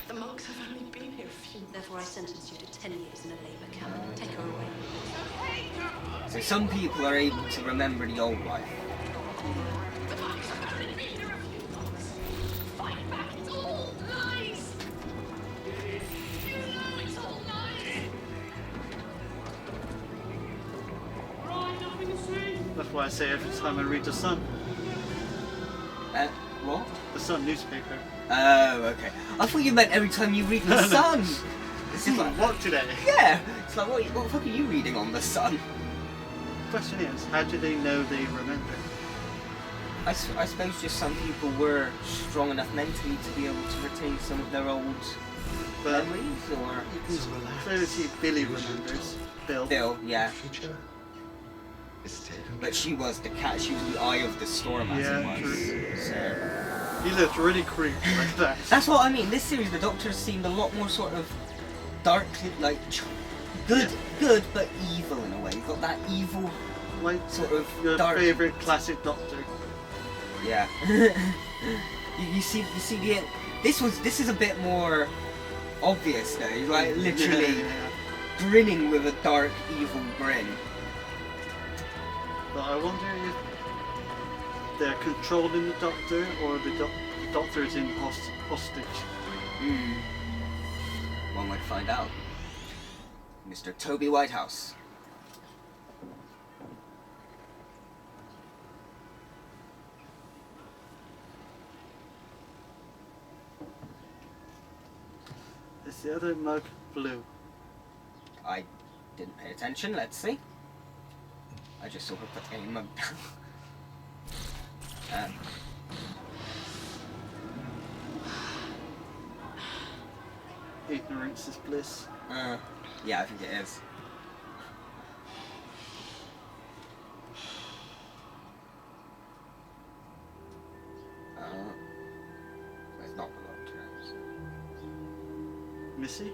The monks have only been here a few. Therefore, I sentence you to 10 years in a labour camp. Take her away. So some people are able to remember the old life. The monks have only been here a few months. Fight back! It's all lies. You know it's all lies. That's why I say every time I read The Sun. What? The Sun newspaper. Oh, okay. I thought you meant every time you read The Sun. It's just like, what today? Yeah. It's like, what the fuck are you reading on The Sun? Question is, how do they know they remember? I suppose just some people were strong enough mentally to be able to retain some of their old memories, or... You can clearly see Billy remembers. Bill, yeah. Future is taken. But she was the cat, she was the eye of the storm, as Yeah, it was. So... He looked really creepy like that. That's what I mean. This series, the Doctor seemed a lot more sort of dark, like good, but evil in a way. He's got that evil, like sort of your dark. favorite classic Doctor. Yeah. you see the. This is a bit more obvious though. He's like literally grinning with a dark, evil grin. But I wonder if they're controlling the Doctor, or the Doctor is in hostage. One way to find out. Mr. Toby Whitehouse. Is the other mug blue? I didn't pay attention. Let's see. I just saw her put a mug down. Ignorance is bliss. Yeah, I think it is. It's not below terms. Missy?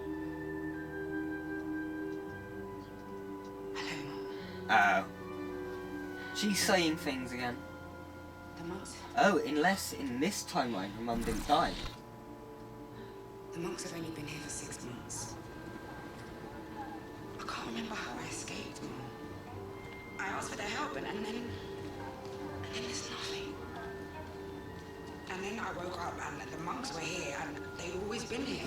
Oh. She's saying things again. The monks. Oh, unless in this timeline her mum didn't die. The monks have only been here for 6 months. I can't remember how I escaped, Mum. I asked for their help and then I woke up and the monks were here and they've always been here.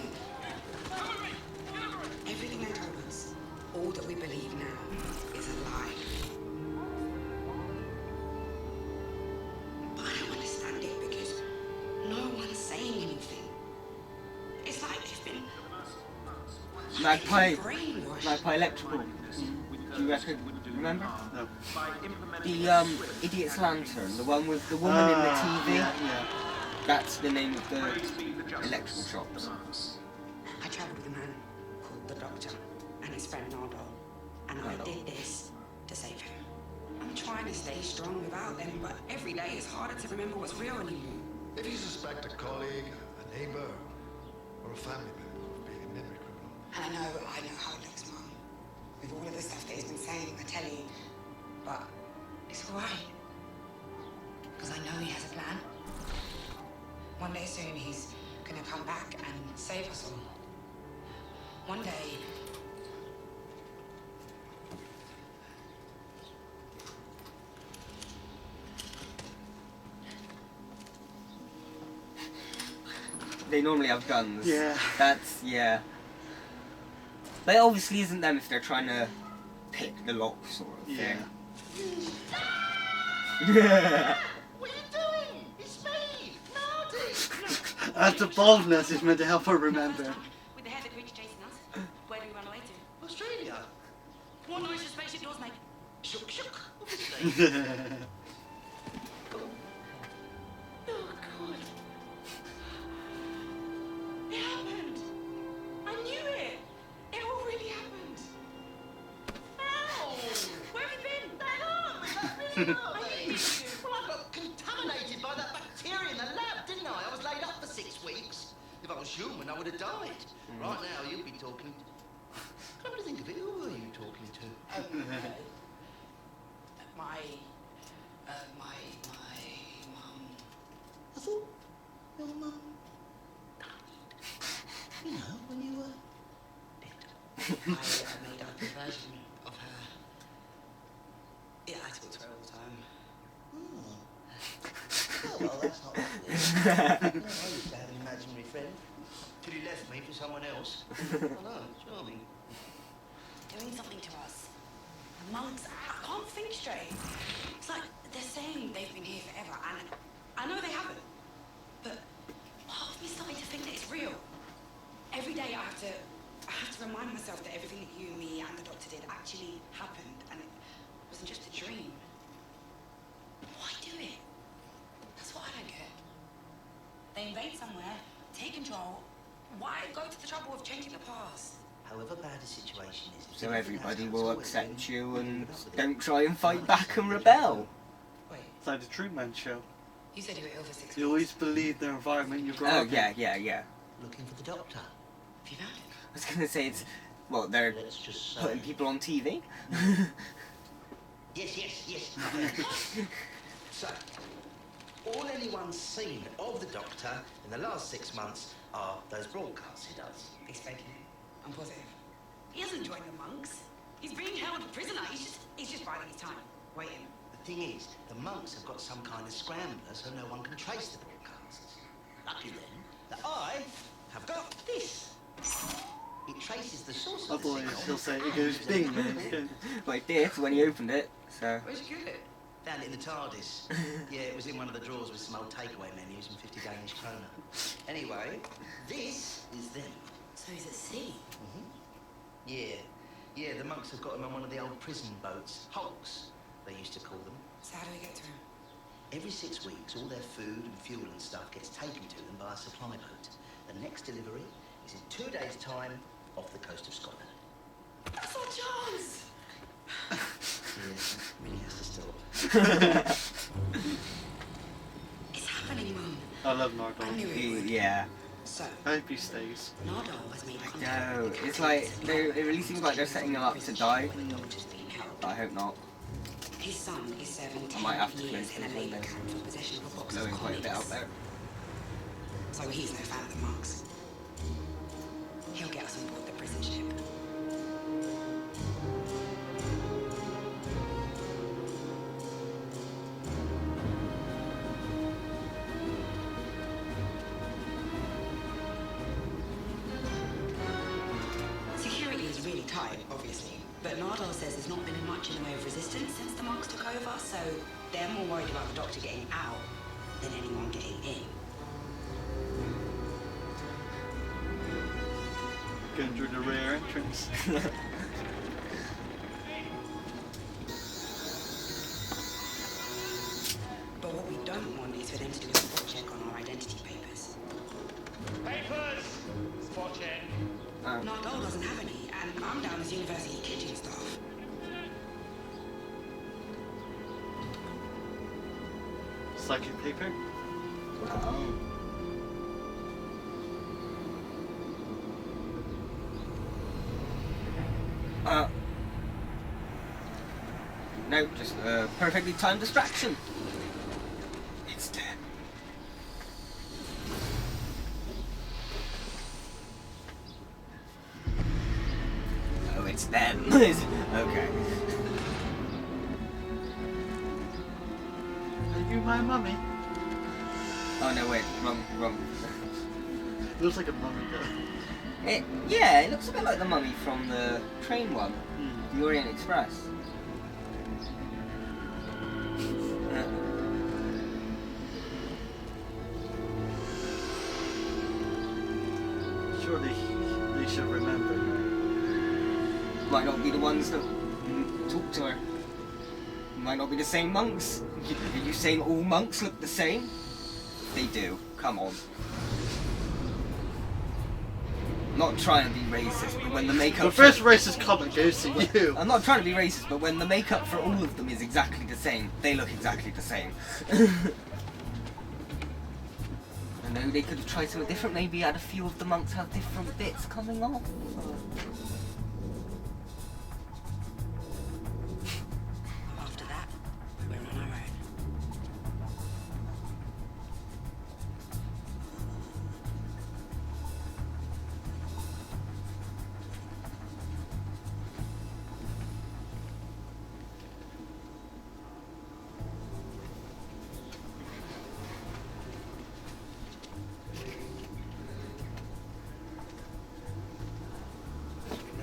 Everything they told us, all that we believe now, is a lie. But I don't understand it because no one's saying anything. It's like they've been Magpie Electrical. Do you remember? No. The Idiot's Lantern, the one with the woman in the TV. Yeah. That's the name of the electrical shops. I travelled with a man called the Doctor and his friend Nardo, and I did this to save him. I'm trying to stay strong without them, but every day it's harder to remember what's real anymore. If you suspect a colleague, a neighbor, or a family member of being a memory criminal. I know how it looks, Mum. With all of the stuff that he's been saying on the telly, but it's all right. Because I know he has a plan. One day soon he's gonna come back and save us all. One day. They normally have guns. Yeah. Yeah. But it obviously isn't them if they're trying to pick the lock sort of thing. Yeah. What are you doing? It's me, Nardi. That's the boldness is meant to help her remember. With the head of creature chasing us, where do we run away to? Australia. What noise do spaceship doors make? Shook, shook, obviously. Oh, God. It happened. I knew it. It all really happened. Ow! Where have you been? That arm, is that really early? Well, I got contaminated by that bacteria in the lab, didn't I? I was laid up for 6 weeks. If I was human, I would have died. Right now, you'd be talking. Come to think of it, who are you talking to? My mum. I thought your mum died. You know, when you were dead. I made up a version of her. Yeah, I talk to her all the time. Oh, well, that's not like this. I used to have an imaginary friend till he left me for someone else. I know, charming. Doing something to us. Monks, I can't think straight. It's like they're saying they've been here forever, and I know they haven't. But part of me starting to think that it's real. Every day I have to remind myself that everything that you, me, and the Doctor did actually happened, and it wasn't just a dream. Why do it? That's what I don't get. They invade somewhere, take control. Why go to the trouble of changing the past? However bad a situation is. So everybody will accept you and don't try and fight back and rebel. Wait. It's like the Truman Show. You said you were ill for 6 weeks. You always believe the environment you grow up in. Yeah. Looking for the Doctor. Have you found it? I was gonna say it's they're Let's just say. putting people on TV. Yes. So, all anyone's seen of the Doctor in the last 6 months are those broadcasts he does. He's faking it. I'm positive. He hasn't joined the monks. He's being held a prisoner. He's just biding his time, waiting. The thing is, the monks have got some kind of scrambler so no one can trace the broadcasts. Lucky then that I have got this. It traces the source of the Otherwise, signal. he'll say it goes ding. Like this when you opened it. So. Where'd you get it? Found it in the TARDIS. Yeah, it was in one of the drawers with some old takeaway menus and 50 Danish kroner. Anyway, this is them. So he's at sea? Yeah, the monks have got him on one of the old prison boats. Hulks, they used to call them. So how do we get to him? Every 6 weeks, all their food and fuel and stuff gets taken to them by a supply boat. The next delivery is in 2 days' time off the coast of Scotland. That's our chance! Yes, really has to stop. It's happening, Mum. I love Nardo. I knew it would. Yeah. So, I hope he stays. Nardo has made contact No, with the it's like captains. it really seems like they're setting him up to die. The Doctor's been held. But I hope not. His son is serving I might have to 10 years close in a this labour window. camp for possession of a box Blowing of quite a bit out comics. there. So he's no fan of the monks. He'll get us on board the prison ship. But Nardole says there's not been much in the way of resistance since the monks took over, so they're more worried about the Doctor getting out than anyone getting in. Going through the rear entrance. But what we don't want is for them to do a spot check on our identity papers. Papers! Spot check. Nardole doesn't have any, and I'm down as university kitchen staff. Psychic paper? No, just a perfectly timed distraction. It's dead. Oh, it's them. Okay. Are you my mummy? Oh no, wait, wrong. It looks like a mummy though. Yeah, it looks a bit like the mummy from the train one, the Orient Express. Surely they should remember her. Might not be the ones that talk to her. Might not be the same monks. Are you saying all monks look the same? They do. Come on. Not trying to be racist, but when the makeup... The first racist comment goes to you. I'm not trying to be racist, but when the makeup for all of them is exactly the same, they look exactly the same. I know they could have tried something different, maybe had a few of the monks have different bits coming off. After that, we're on our own.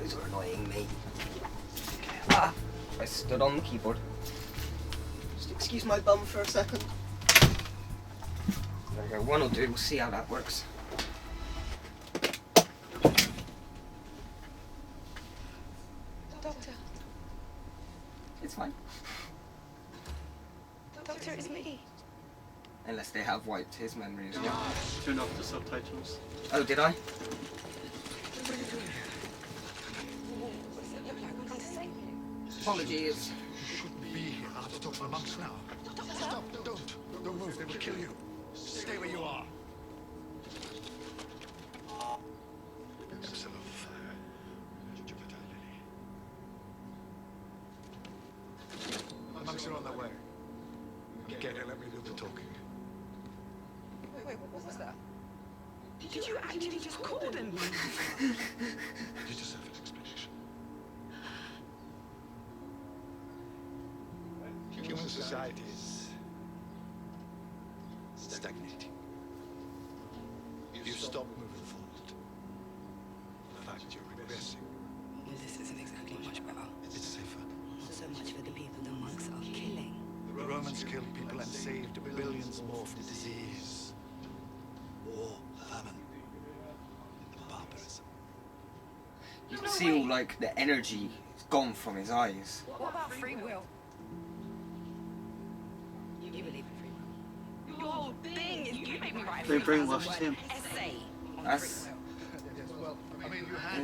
Those are annoying me. Ah! I stood on the keyboard. Just excuse my bum for a second. There we go, one will do, we'll see how that works. Doctor. It's fine. Doctor, it's me. Unless they have wiped his memory as well. Turn off the subtitles. Oh, did I? What does it look like? I'm going to save you. Apologies. You shouldn't be here. I'll have to talk to the monks now. Stop! Don't move. They will kill you. Stay where you are. Epsilon fire. Jupiter Lily. The monks are on their way. Get it. Let me do the talking. Wait, what was that? Did you actually just call them? You deserve an explanation. Human society is stagnating. You stop moving forward. In fact, you're regressing. This isn't exactly much better. It's safer. Not so much for the people the monks are killing. The Romans killed people and saved billions more from disease, war, famine, and barbarism. You can see all like the energy is gone from his eyes. What about free will? You believe in free will? Your whole thing is you make me write They 3,000 brainwashed word him. essay on That's... Yes, well, I mean, you had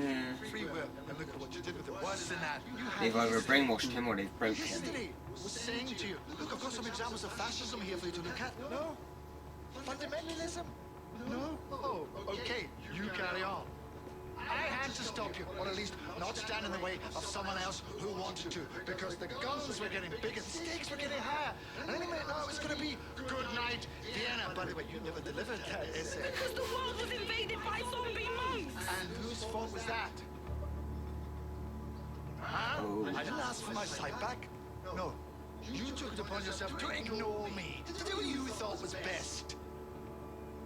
free will, and look at what you did with it. Worse than that, you had They've either brainwashed him or they've broken him. history was saying to you, look, I've got some examples of fascism here for you to look at. No. Fundamentalism. No. Oh, okay, you carry on. I had to stop you, or at least not stand in the way of someone else who wanted to, because the guns were getting bigger, the stakes were getting higher, and any minute now it's going to be good night, Vienna. By the way, you never delivered that essay. because the world was invaded by zombie monks. And whose fault was that? Huh? I didn't ask for my sight back. No. You took it upon yourself to ignore me, to do what you thought was best.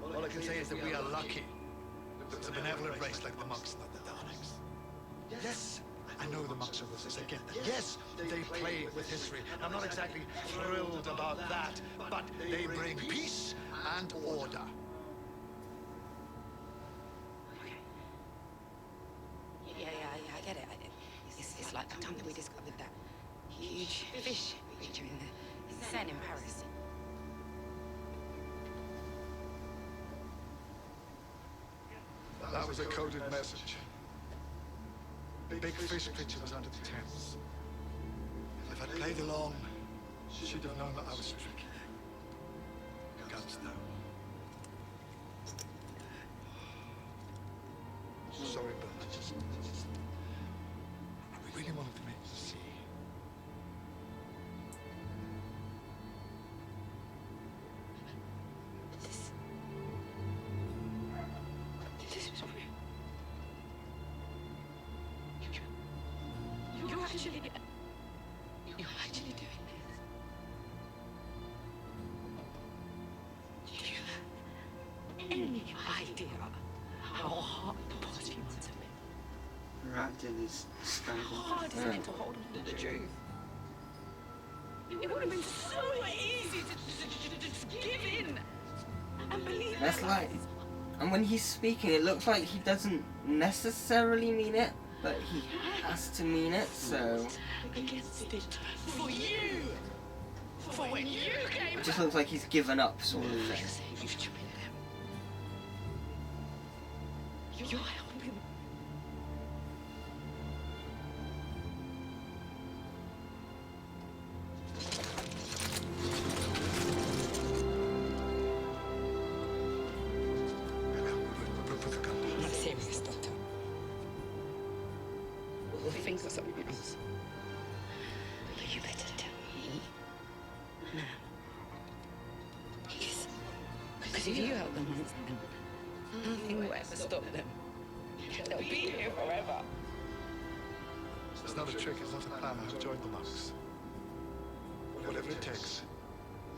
All I can say is that we are lucky. It's a benevolent race like the monks, not the Daleks. Yes, I know the monks are ruthless, I get that. Yes, they play with history. I'm not exactly thrilled about that, but they bring peace and order. Yeah, I get it. It's like the time that we discovered that huge fish creature in the Seine in Paris. That was a coded message. The big fish creature was under the Thames. If I'd played along, she'd have known that I was tricky. Guns though. Sorry, but I just really wanted to make you see. This is real. You're actually doing this. Do you have any idea how hard the body must have been? Her acting is stunning. How hard is it to hold on to the truth? It would have been so easy to just give in and believe That's that like, and when he's speaking, it looks like he doesn't necessarily mean it, but he has to mean it, so... against it for you, for when you came. It just looks like he's given up, sort of thing. You're helping. I'm not serious, Doctor. We'll think of something else. But you better tell me now. Because if you help them once, then nothing will ever stop them. They'll be here forever. It's not a trick, it's not a plan. I've joined the monks. Whatever it takes,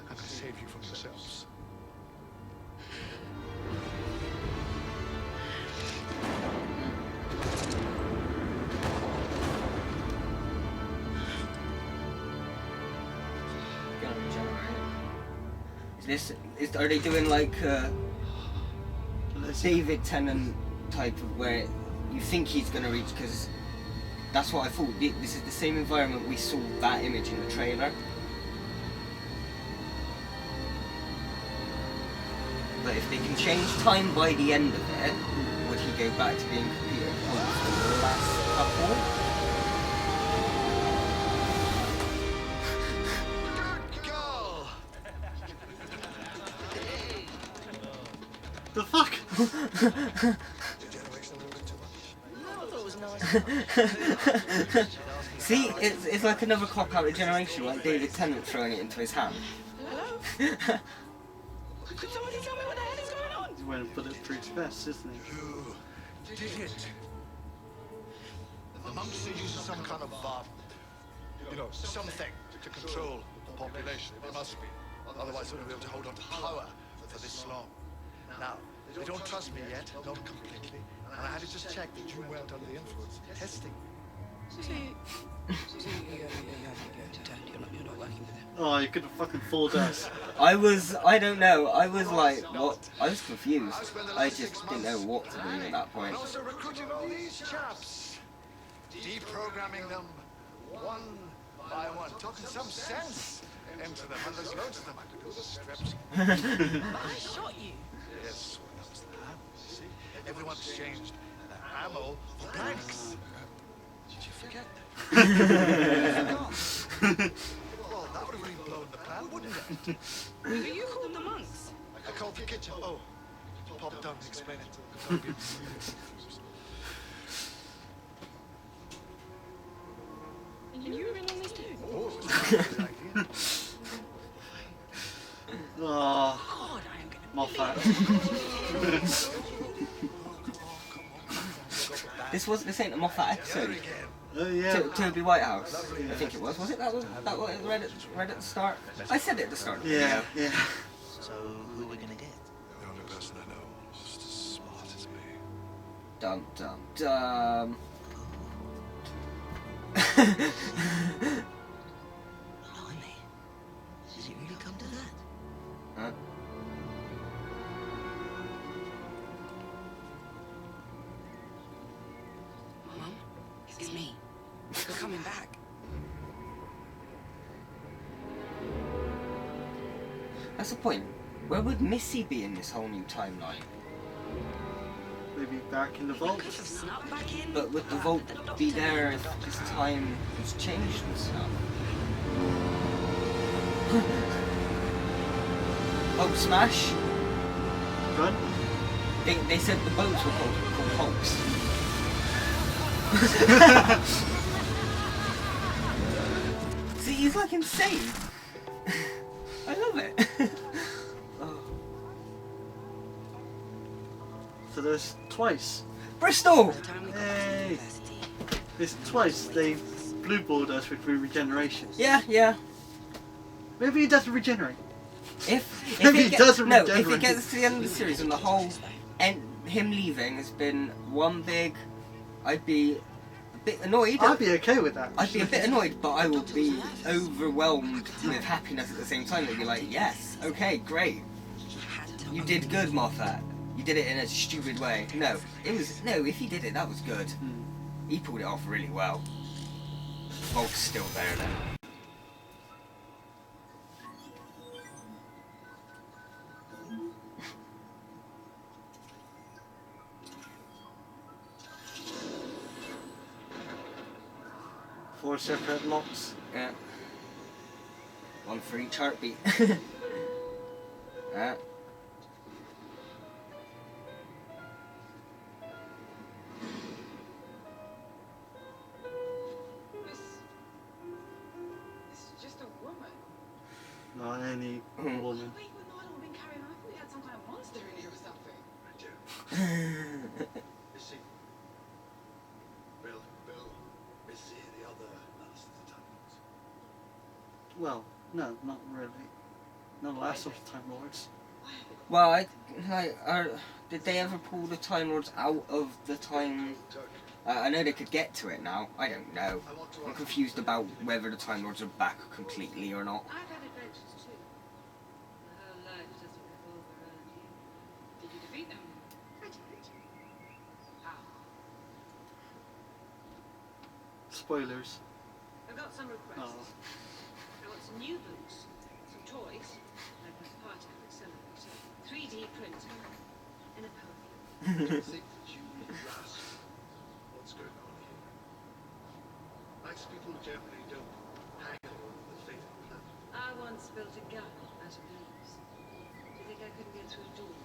I'm going to save you from yourselves. Are they doing like David Tennant type of where you think he's gonna reach? Because that's what I thought. This is the same environment we saw that image in the trailer. But if they can change time by the end of it, would he go back to being Peter Capaldi's last couple? The fuck? See, it's like another cop out of Generation, like David Tennant throwing it into his hand. Hello? Could somebody tell me what the hell is going on? He's wearing bulletproof vest, isn't he? You did it. The monks are using some kind of, something to control the population. It must be. Otherwise they wouldn't be able to hold on to power for this long. Now, they don't trust me yet, not completely, and I had to just check that you weren't under the influence. Testing. You're not working with them. Oh, you could have fucking fooled us. I don't know, I was like, what? I was confused. I just didn't know what to believe at that point. And also recruiting all these chaps. Deprogramming them one by one. Talking some sense into them, and there's loads of them. I could do the strips. But I shot you. Yes, well, that was the ammo, you see? Everyone exchanged their ammo for blanks. Did you forget that? Well, that would have really blown the plan, wouldn't it? Were you called the monks? I called the kitchen. Oh, pop down and explain it. And you were in on this too? Oh, it was a good idea. Oh, God, I am gonna... Moffat. This ain't a Moffat episode. Oh yeah. Toby Whitehouse, I think it was. Was it that what it read at the start? I said it at the start. Yeah, yeah. So, who are we gonna get? The only person I know just as smart as me. Dum dum dum. Blimey. Does it really come to that? Huh? Mom, it's me. You're coming back. That's the point. Where would Missy be in this whole new timeline? Maybe back in the vault. But would the vault be there if this time was changed and stuff? Hulk smash? Run? They said the boats were called Hulks. See, he's like insane. I love it. Oh. So there's twice. Bristol! Hey! There's twice they blueballed us with regeneration. Yeah, yeah. Maybe he doesn't regenerate. If Maybe he doesn't no, regenerate. if it gets to the end of the series and the whole him leaving has been one big, I'd be a bit annoyed. I'd be okay with that. I'd be a bit annoyed, but I would be overwhelmed with happiness at the same time. I'd be like, yes, okay, great. You did good, Moffat. You did it in a stupid way. No, if he did it, that was good. He pulled it off really well. Volk's still there then. Four separate locks. Yeah. One for each heartbeat. Yeah. This is just a woman. Not any woman. Wait, we're not all been carrying on. I thought we had some kind of monster in here or something. I do. Missy. Bill, Missy, the other last of the Time Lords. Well, no, not really. Not the last of the Time Lords. Well, did they ever pull the Time Lords out of the time? I know they could get to it now. I don't know. I'm confused about whether the Time Lords are back completely or not. I've had adventures too. My whole life just revolved around you. Did you defeat them? I did. How? Spoilers. I've got some requests. Oh. I want some new books, some toys, like my Perter Capaldi, 3D printer, and a poem. I think that you grasp what's going on here. Nice people generally don't haggle over the fate of the planet. I once built a gun out of leaves. Do you think I couldn't get through a door?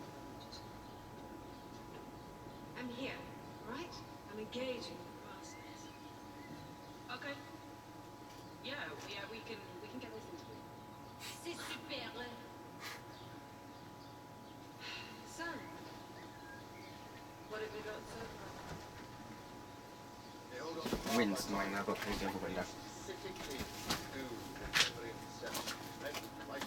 I'm here, right? I'm engaging the process. Okay. Yeah, we can get this into it. C'est super. Son, what have we got so far? Hey, hold on. Wind's annoying, I've got to close the other window. Specifically to every inception. Like,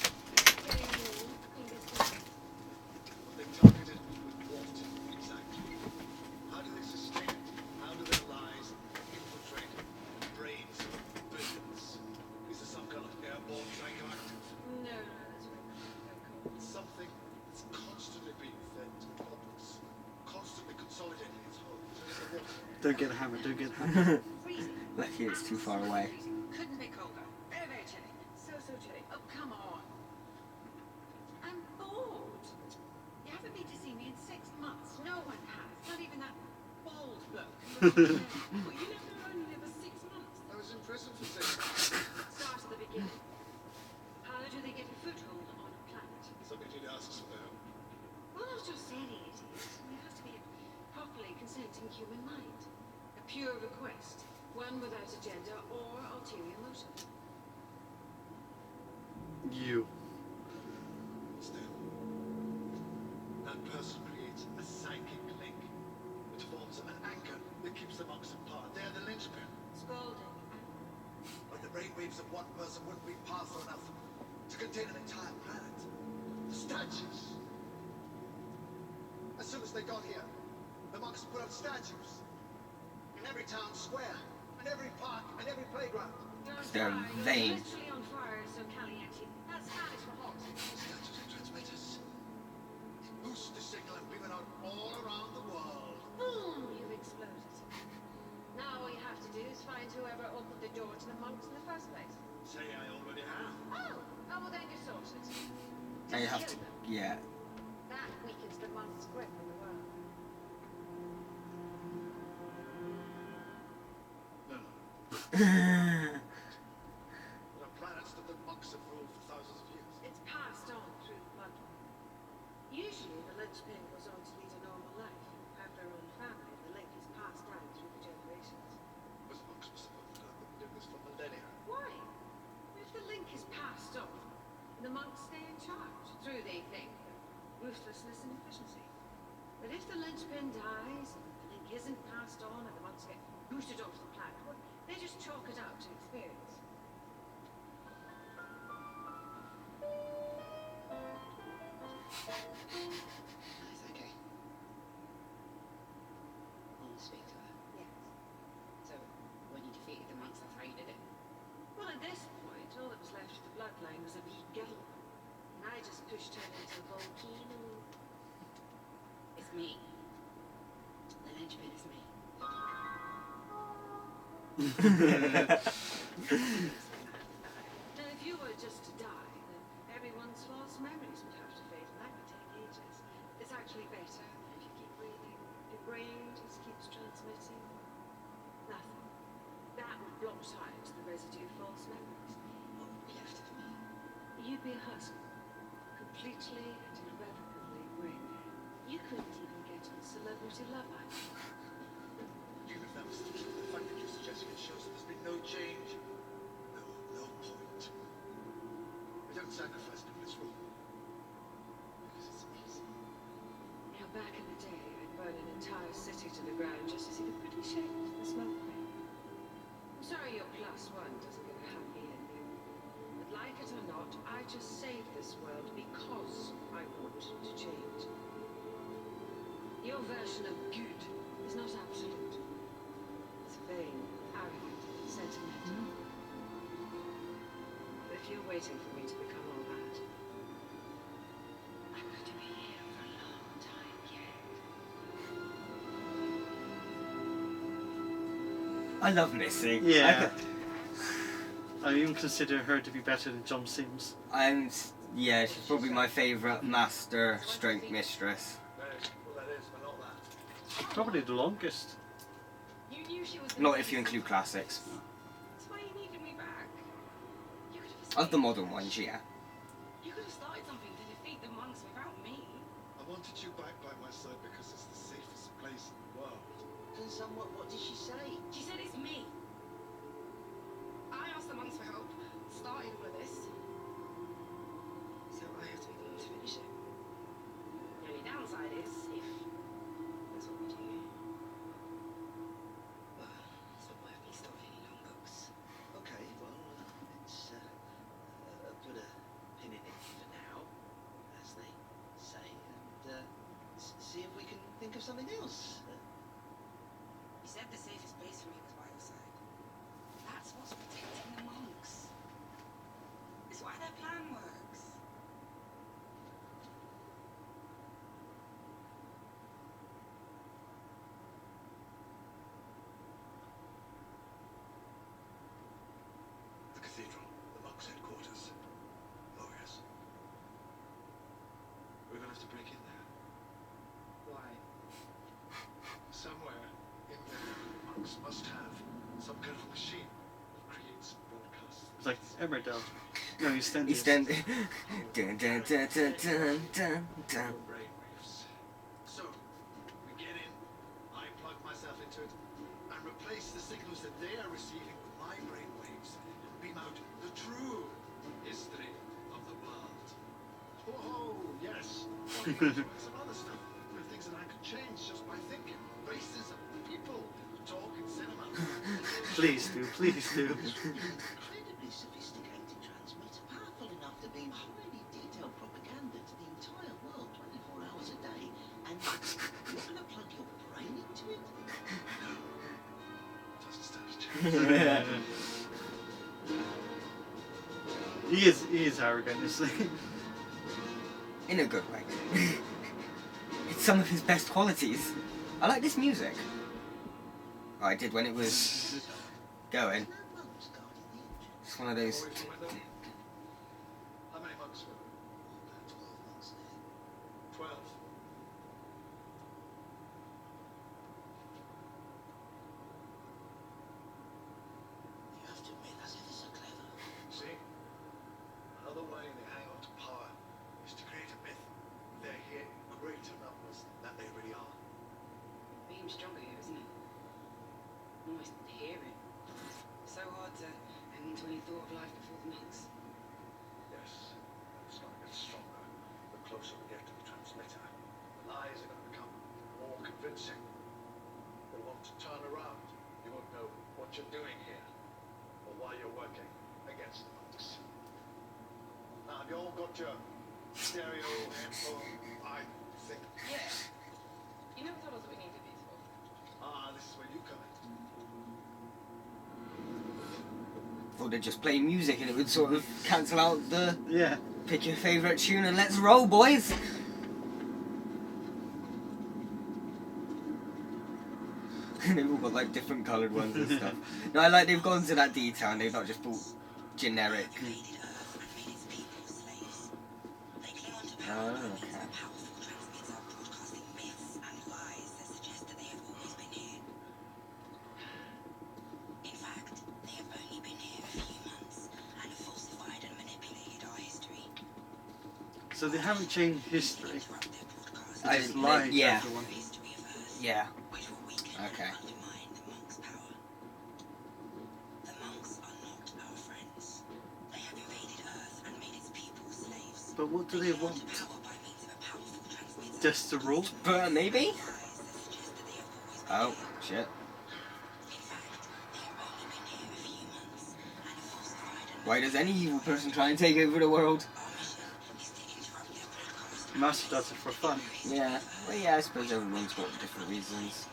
they targeted with what exactly? How do they sustain it? How do their lies infiltrate the brains of billions? Is there some kind of airborne psychoactive? No, that's right. Something that's constantly being fed to the complex, constantly consolidating its whole. Don't get a hammer, don't get a hammer. Lucky it's too far away. Couldn't be colder. Very, very chilly. So chilly. Oh, come on. I'm bored. You haven't been to see me in 6 months. No one has. Not even that bald bloke. Well, you left her only there for 6 months. I was in prison for 6 months. Start at the beginning. How do they get a foothold on a planet? Somebody did ask us about. Well, not just any it is. There has to be a properly consenting human mind. A pure request. One without agenda or ulterior motive. You. Still, that person creates a psychic link, which forms an anchor that keeps the monks apart. They're the linchpin. Scalding. But the brainwaves of one person wouldn't be powerful enough to contain an entire planet. The statues. As soon as they got here, the monks put up statues in every town square. and every park and every playground. They're vain. Literally on fire, so caliente. That's Spanish for hot. Statutory transmitters. Boost the signal and beam it out all around the world. Boom! You've exploded. Now all you have to do is find whoever opened the door to the monks in the first place. Say I already have. Oh, well then you're sorted. And you have to, yeah. That weakens the monks' grip on the world. No. There are planets that the monks have ruled for thousands of years. It's passed on through the bloodline. Usually the linchpin goes on to lead a normal life. Have their own family, the link is passed down through the generations. But the monks must have understood that doing this for millennia. Why? If the link is passed on, the monks stay in charge through, they think, ruthlessness and efficiency. But if the linchpin dies and the link isn't passed on and the monks get booted off the planet, well, they just chalk it up to experience. It's okay. I want to speak to her. Yes. So, when you defeated the monks, that's how you did it? Well, at this point, all that was left of the bloodline was a wee girl. And I just pushed her into a volcano. It's me. The linchpin is me. Now, if you were just to die, then everyone's false memories would have to fade, and that would take ages. It's actually better if you keep breathing. Your brain just keeps transmitting nothing. That would block out the residue of false memories. What would be left of me? You'd be a husk, completely and irrevocably brain dead. You couldn't even get on Celebrity Love Island. Even if that was the truth, the fact that you're suggesting it shows that there's been no change. No point. We don't sacrifice to this rule. Because it's easy. Now, back in the day, I'd burn an entire city to the ground just to see the pretty shape of the smoke ring. I'm sorry your +1 doesn't get a happy ending. But like it or not, I just saved this world because I want to change. Your version of good is not absolute. It's vain, arrogant, sentimental. But if you're waiting for me to become all that, I'm going to be here for a long time yet. I love Missy. Yeah. I even consider her to be better than John Sims. Yeah, she's probably my favourite master stroke mistress. Probably the longest. You knew she was Not if you include classics. That's why you needed me back. You could have Of the modern ones, yeah. You could have started something to defeat the monks without me. I wanted you back by my side because it's the safest place in the world. And somewhat, what did she say? She said it's me. I asked the monks for help, started all of this. So I have to be the one to finish it. The only downside is if That's what we do. Well, it's not worth me starting any long books. Okay, well, let's put a pin in it for now, as they say, and see if we can think of something else. You said the safest place for me was by your side. That's what's protecting the monks. It's why their plan works. The cathedral, the monks' headquarters. Oh, yes. We're going to have to break in there. Why? Somewhere in there, monks must have some kind of machine that creates broadcasts. It's like Emmerdale. No, EastEnders. EastEnders. Dun dun dun dun dun dun dun. Brainwaves. So, we get in, I plug myself into it, and replace the signals that they are receiving with my brainwaves, and beam out the true history of the world. Oh, yes. Some other stuff. Things that I could change just by thinking. Races of people who talk in cinema. Please do, please do. Incredibly sophisticated transmitter, powerful enough to beam highly detailed propaganda to the entire world 24 hours a day. And you're going to plug your brain into it? No. Doesn't stand a chance. He is arrogant, isn't he? In a good way. It's some of his best qualities. I like this music. Oh, I did when it was going. It's one of those. How many months were there? 12. You have to admit, that's ever so clever. See? Another way they hang on to power is to create a myth. They're here in greater numbers than they really are. Being stronger here, isn't it? Almost hear it. So hard to hang on to any thought of life before the monks. Yes, it's going to get stronger the closer we get to the transmitter. The lies are going to become more convincing. They want to turn around. You won't know what you're doing here or why you're working against the monks. Now, have you all got your stereo headphone? I think. Yeah. You never told us what we needed these for. This is where you come in. Thought they'd just play music and it would sort of cancel out the. Yeah. Pick your favourite tune and let's roll, boys! They've all got like different coloured ones and stuff. No, I like they've gone to that detail and they've not just bought generic. Oh, okay. So they haven't changed history. They just I- lied yeah. to everyone. Yeah. Okay. But what do they want? Just to rule? Maybe? Oh, shit. Why does any evil person try and take over the world? Master does it for fun. Yeah. Well, yeah, I suppose everyone's got different reasons.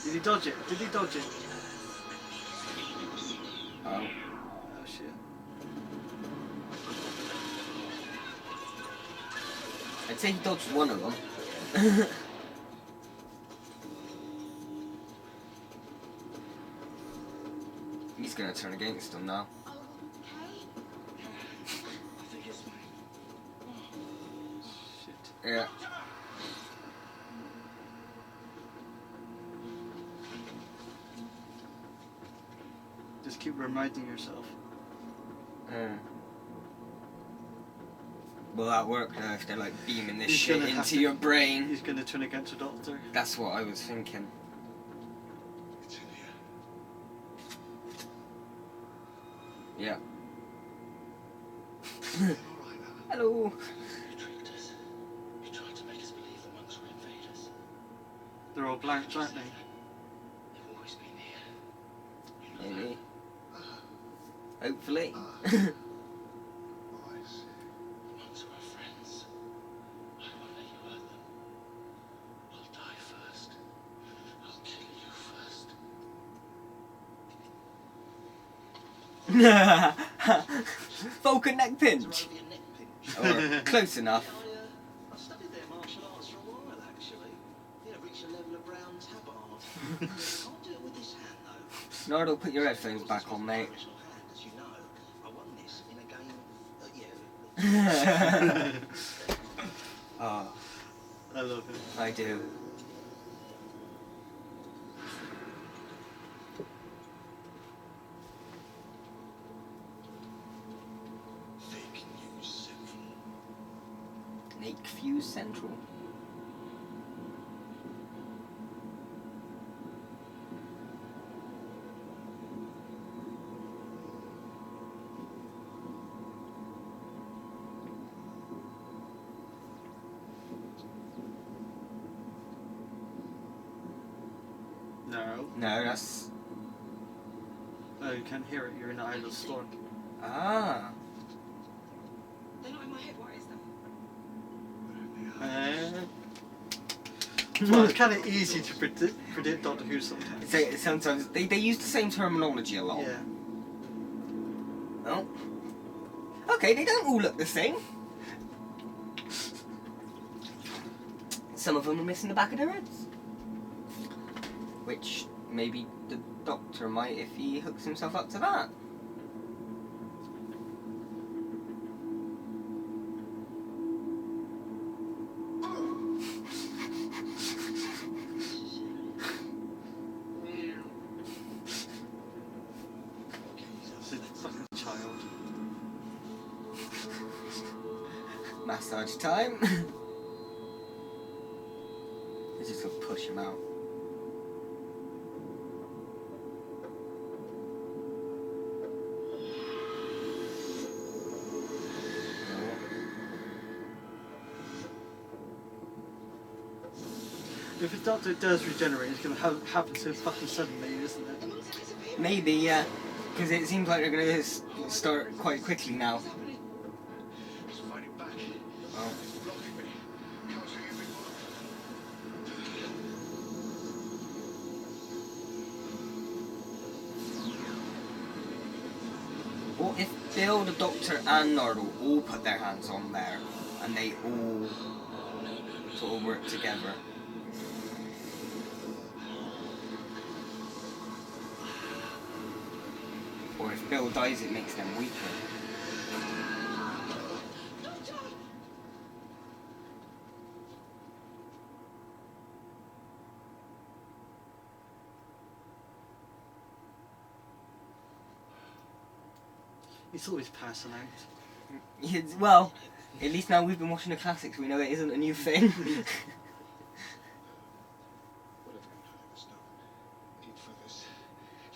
Did he dodge it? Did he dodge it? Oh. Oh shit. I'd say he dodged one of them. He's gonna turn against him now. Yeah. Just keep reminding yourself. Will that work now if they're like beaming this He's shit gonna have into to- your brain? He's gonna turn against the doctor. That's what I was thinking. It's in here. Yeah. All right, Alan. Hello. You tricked us. You tried to make us believe the monks were invaders. They're all blanks, aren't they? They've always been here. Maybe. Hopefully. Oh, I see. The monks are our friends. I won't let you hurt them. I'll die first. I'll kill you first. Vulcan neck pinch. Or close enough. I studied their martial arts for a while, actually. Yeah, reach a level of brown tabard. Can't do it with this hand, though. Nard'll put your headphones back on, mate. Original hand, as you know. I won this in a game Oh, I love him. I do. Fake news central. Lakeview Central. No. No, that's... Oh, you can't hear it. You're in the Isle of Storm. Ah. They're not in my head. What is them? Well, it's kind of easy to predict Doctor Who sometimes. Sometimes they use the same terminology a lot. Yeah. Well, okay, they don't all look the same. Some of them are missing the back of their heads. Which maybe the Doctor might if he hooks himself up to that. Massage time. Let's just go push him out. If the Doctor does regenerate, it's going to happen so fucking suddenly, isn't it? Maybe, yeah. Because it seems like they're going to start quite quickly now. Oh. Well, if Bill, the Doctor and Nardole all put their hands on there, and they all sort of work together. Or if Bill dies, it makes them weaker. He's always passing out. Well, at least now we've been watching the classics, we know it isn't a new thing.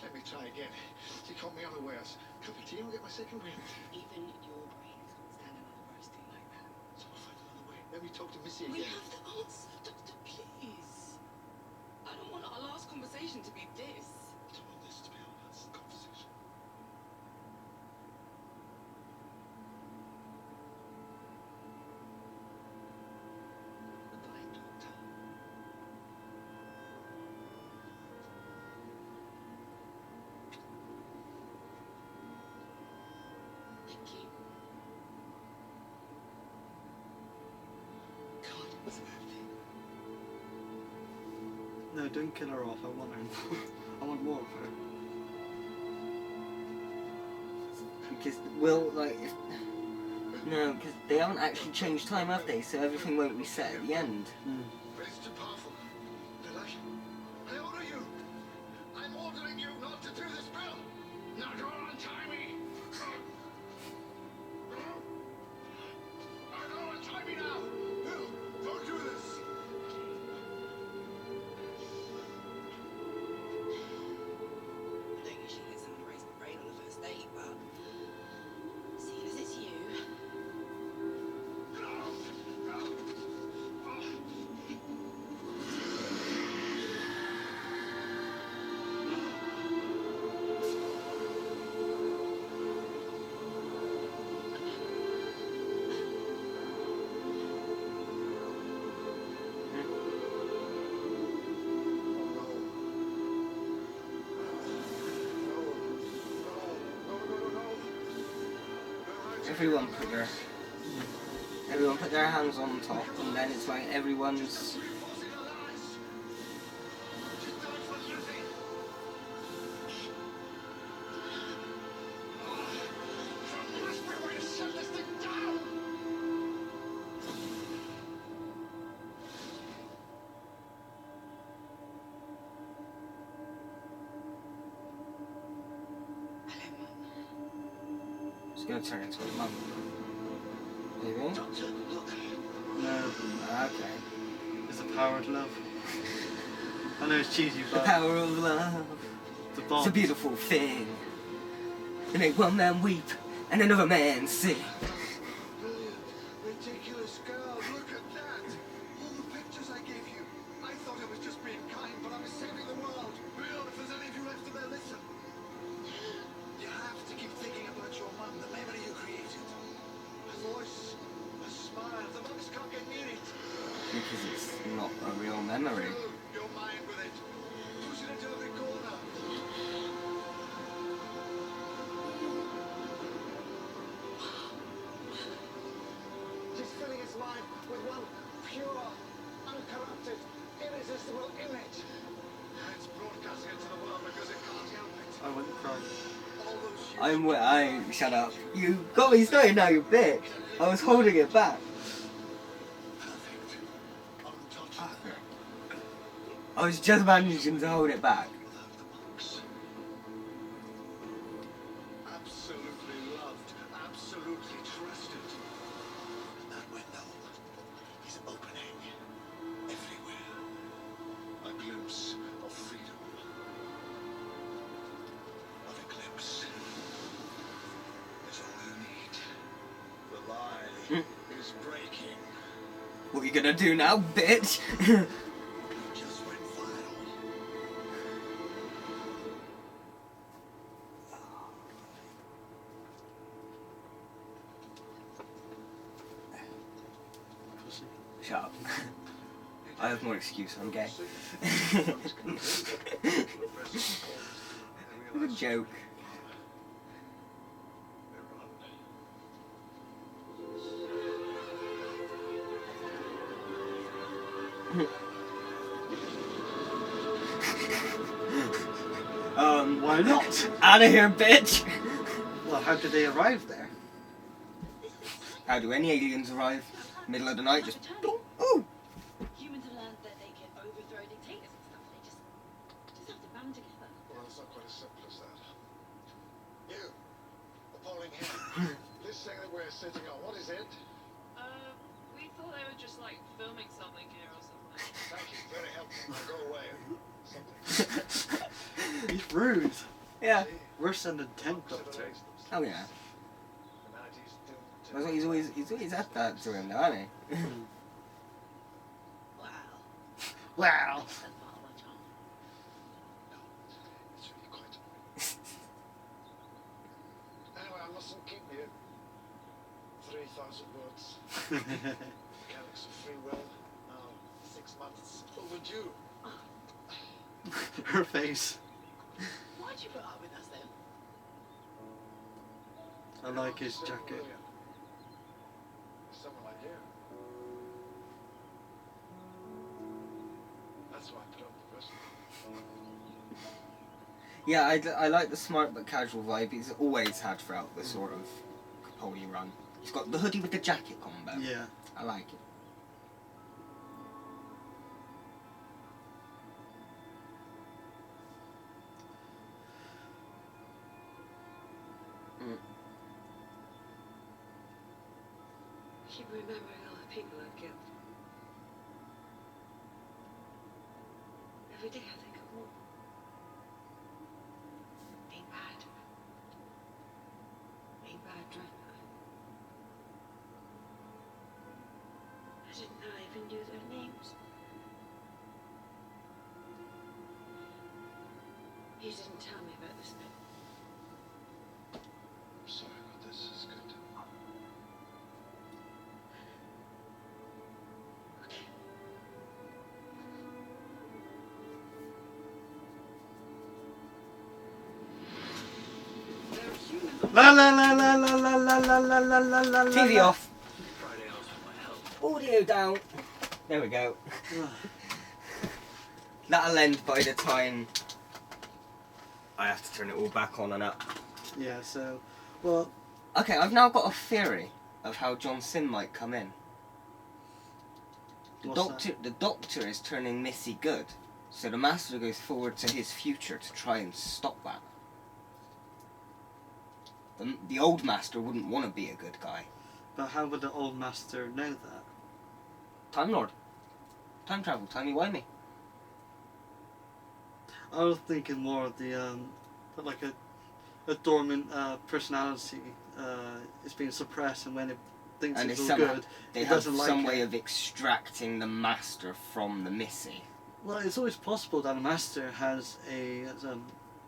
Let me try again. You caught me unawares. Cup of tea, I'll get my second wind. Even your brain can't stand another roasting like that. So I'll find another way. Let me talk to Missy again. We have the answer, Doctor, please. I don't want our last conversation to be this. I don't want this to be our last conversation. Goodbye, Doctor. Thank you. God, it was worth it. No, don't kill her off. I want her. I want more of her. Because, well, like, if... No, because they haven't actually changed time, have they? So everything won't reset at the end. But it's too powerful. Bill, I order you. I'm ordering you not to do this, Bill. Now go on, untie me. Go untie me now. Bill, don't do this. I don't usually let someone raise my brain on the first date, but seeing as it's you, Everyone put their hands on top, and then it's like everyone's... It's gonna turn into a monk. Maybe? No. Okay. It's the power of love. I know it's cheesy, The but... power of love. The bond. It's a beautiful thing. To make one man weep and another man sing. Brilliant, ridiculous girl. Look at that. All the pictures I gave you. I thought I was just being kind, but I was saving the world. Bill, if there's any of you left in there, listen. You have to keep thinking about your mum, the memory you created. A voice, a smile. The monks can't get near it. because it's not a real memory. Your mind with it. Push it into every corner. She's filling his mind with one pure, uncorrupted, irresistible image. And it's broadcasting it to the world because it can't help it. I wouldn't cry. Shut up. You got me started now, you bitch. I was holding it back. I was just managing to hold it back. Absolutely loved, absolutely trusted. That window is opening everywhere. A glimpse of freedom. What a glimpse is all you need. The lie is breaking. What are you gonna do now, bitch? Shut up. I have more excuse, I'm gay. What a joke. Why not? Out of here, bitch! Well, how did they arrive there? How do any aliens arrive? Middle of the night, just ooh! Humans have learned that they can overthrow dictators and stuff. They just have to band together. Well, it's not quite as simple as that. You, appalling hair. This thing that we're sitting on, what is it? We thought they were just like filming something here or something. Thank you, very helpful. Now go away. He's rude. Yeah. Worse than the Tent Doctor. Oh yeah. He's always at that to him, though, hasn't he? Wow. Anyway, I mustn't keep you. 3,000 words. Mechanics of free will. Now 6 months overdue. Her face. Why'd you put up with us then? I like his jacket. Someone like you. That's why I put up with this. Yeah, I like the smart but casual vibe he's always had throughout the sort of Capaldi run. He's got the hoodie with the jacket combo. Yeah. I like it. Keep remembering all the people I've killed. Every day I think of more. Being bad. Being bad driver. I didn't know I even knew their names. You didn't tell me about this bit. I'm sorry, but this is good. La la la la la la la la la la la la la. TV off. Audio down. There we go. That'll end by the time I have to turn it all back on and up. Yeah, so, well... Okay, I've now got a theory of how John Sim might come in. The Doctor is turning Missy good, so the Master goes forward to his future to try and stop that. The old Master wouldn't want to be a good guy. But how would the old Master know that? Time Lord. Time travel, timey-wimey. I was thinking more of the, like a dormant personality is being suppressed, and when it thinks And it's all good, they it have doesn't like some it. way of extracting the Master from the Missy. Well, it's always possible that a Master has a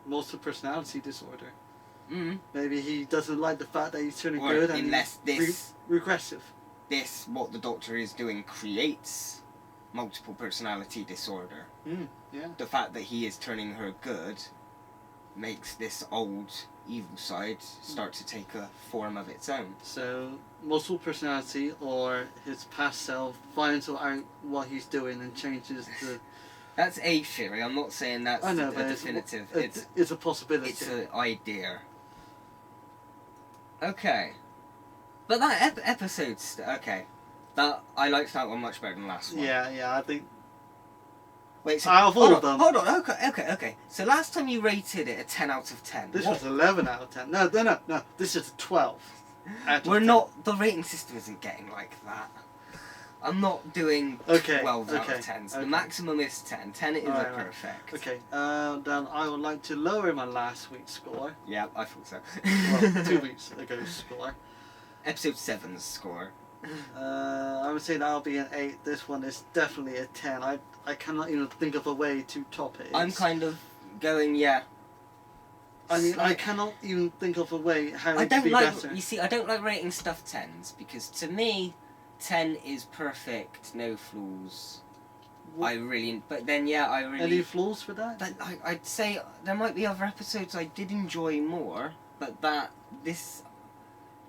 multiple personality disorder. Mm. Maybe he doesn't like the fact that he's turning Or good and unless he's this regressive. This, what the Doctor is doing, creates multiple personality disorder. Yeah. The fact that he is turning her good makes this old evil side start to take a form of its own. So, multiple personality, or his past self finds out what he's doing and changes the... That's a theory. I'm not saying that's I know, a but definitive. It's a possibility. It's an idea. Okay. But that episode's... Okay. That I liked that one much better than the last one. Yeah, I think... Wait, so... Out of all of them... Hold on, okay. So last time you rated it a 10 out of 10. This was 11 out of 10. No, this is a 12 out of 10. We're not... The rating system isn't getting like that. I'm not doing 12 out of 10s. The maximum is 10. 10 is perfect. Okay, then I would like to lower my last week's score. Yeah, I thought so. Well, 2 weeks ago's score. Episode 7's score. I would say that'll be an 8. This one is definitely a 10. I cannot even think of a way to top it. I'm kind of going, yeah. I mean, I cannot even think of a way how I it don't could be like, better. You see, I don't like rating stuff 10s, because to me, 10 is perfect, no flaws. But then, yeah, I really... Any flaws for that? I'd say there might be other episodes I did enjoy more, but this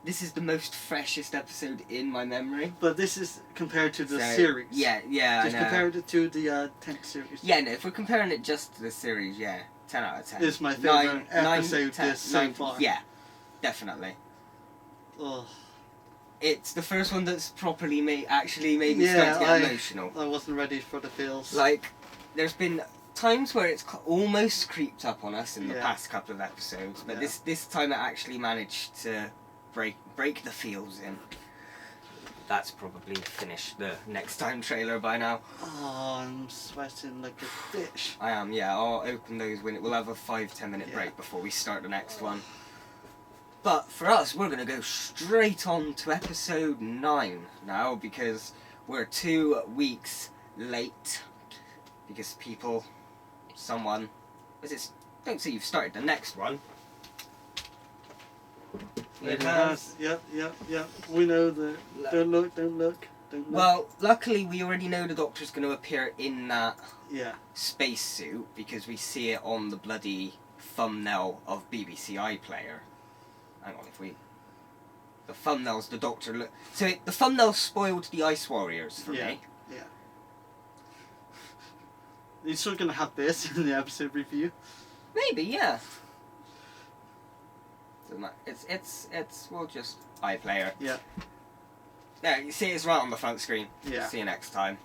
is the most freshest episode in my memory. But this is compared to the series. Yeah, just compared it to the 10th series. Yeah, no, if we're comparing it just to the series, yeah, 10 out of 10. It's my favourite episode so far. Yeah, definitely. Ugh. It's the first one that's properly actually made me start to get emotional. I wasn't ready for the feels. Like, there's been times where it's almost creeped up on us in the past couple of episodes, but this time it actually managed to break the feels in. That's probably finished the next time trailer by now. Oh, I'm sweating like a bitch. I am, yeah. I'll open those when we'll have a 5-10 minute break before we start the next one. But for us, we're going to go straight on to episode 9 now, because we're 2 weeks late. Because don't say you've started the next one. It has. Yep. We know that. Don't look. Well, luckily we already know the Doctor's going to appear in that space suit, because we see it on the bloody thumbnail of BBC iPlayer. Hang on, the thumbnail's the Doctor so the thumbnail spoiled the Ice Warriors for me. Yeah. You're still gonna have this in the episode review? Maybe, yeah. We'll just iPlayer. Yeah. Yeah, you see it's right on the front screen. Yeah. See you next time.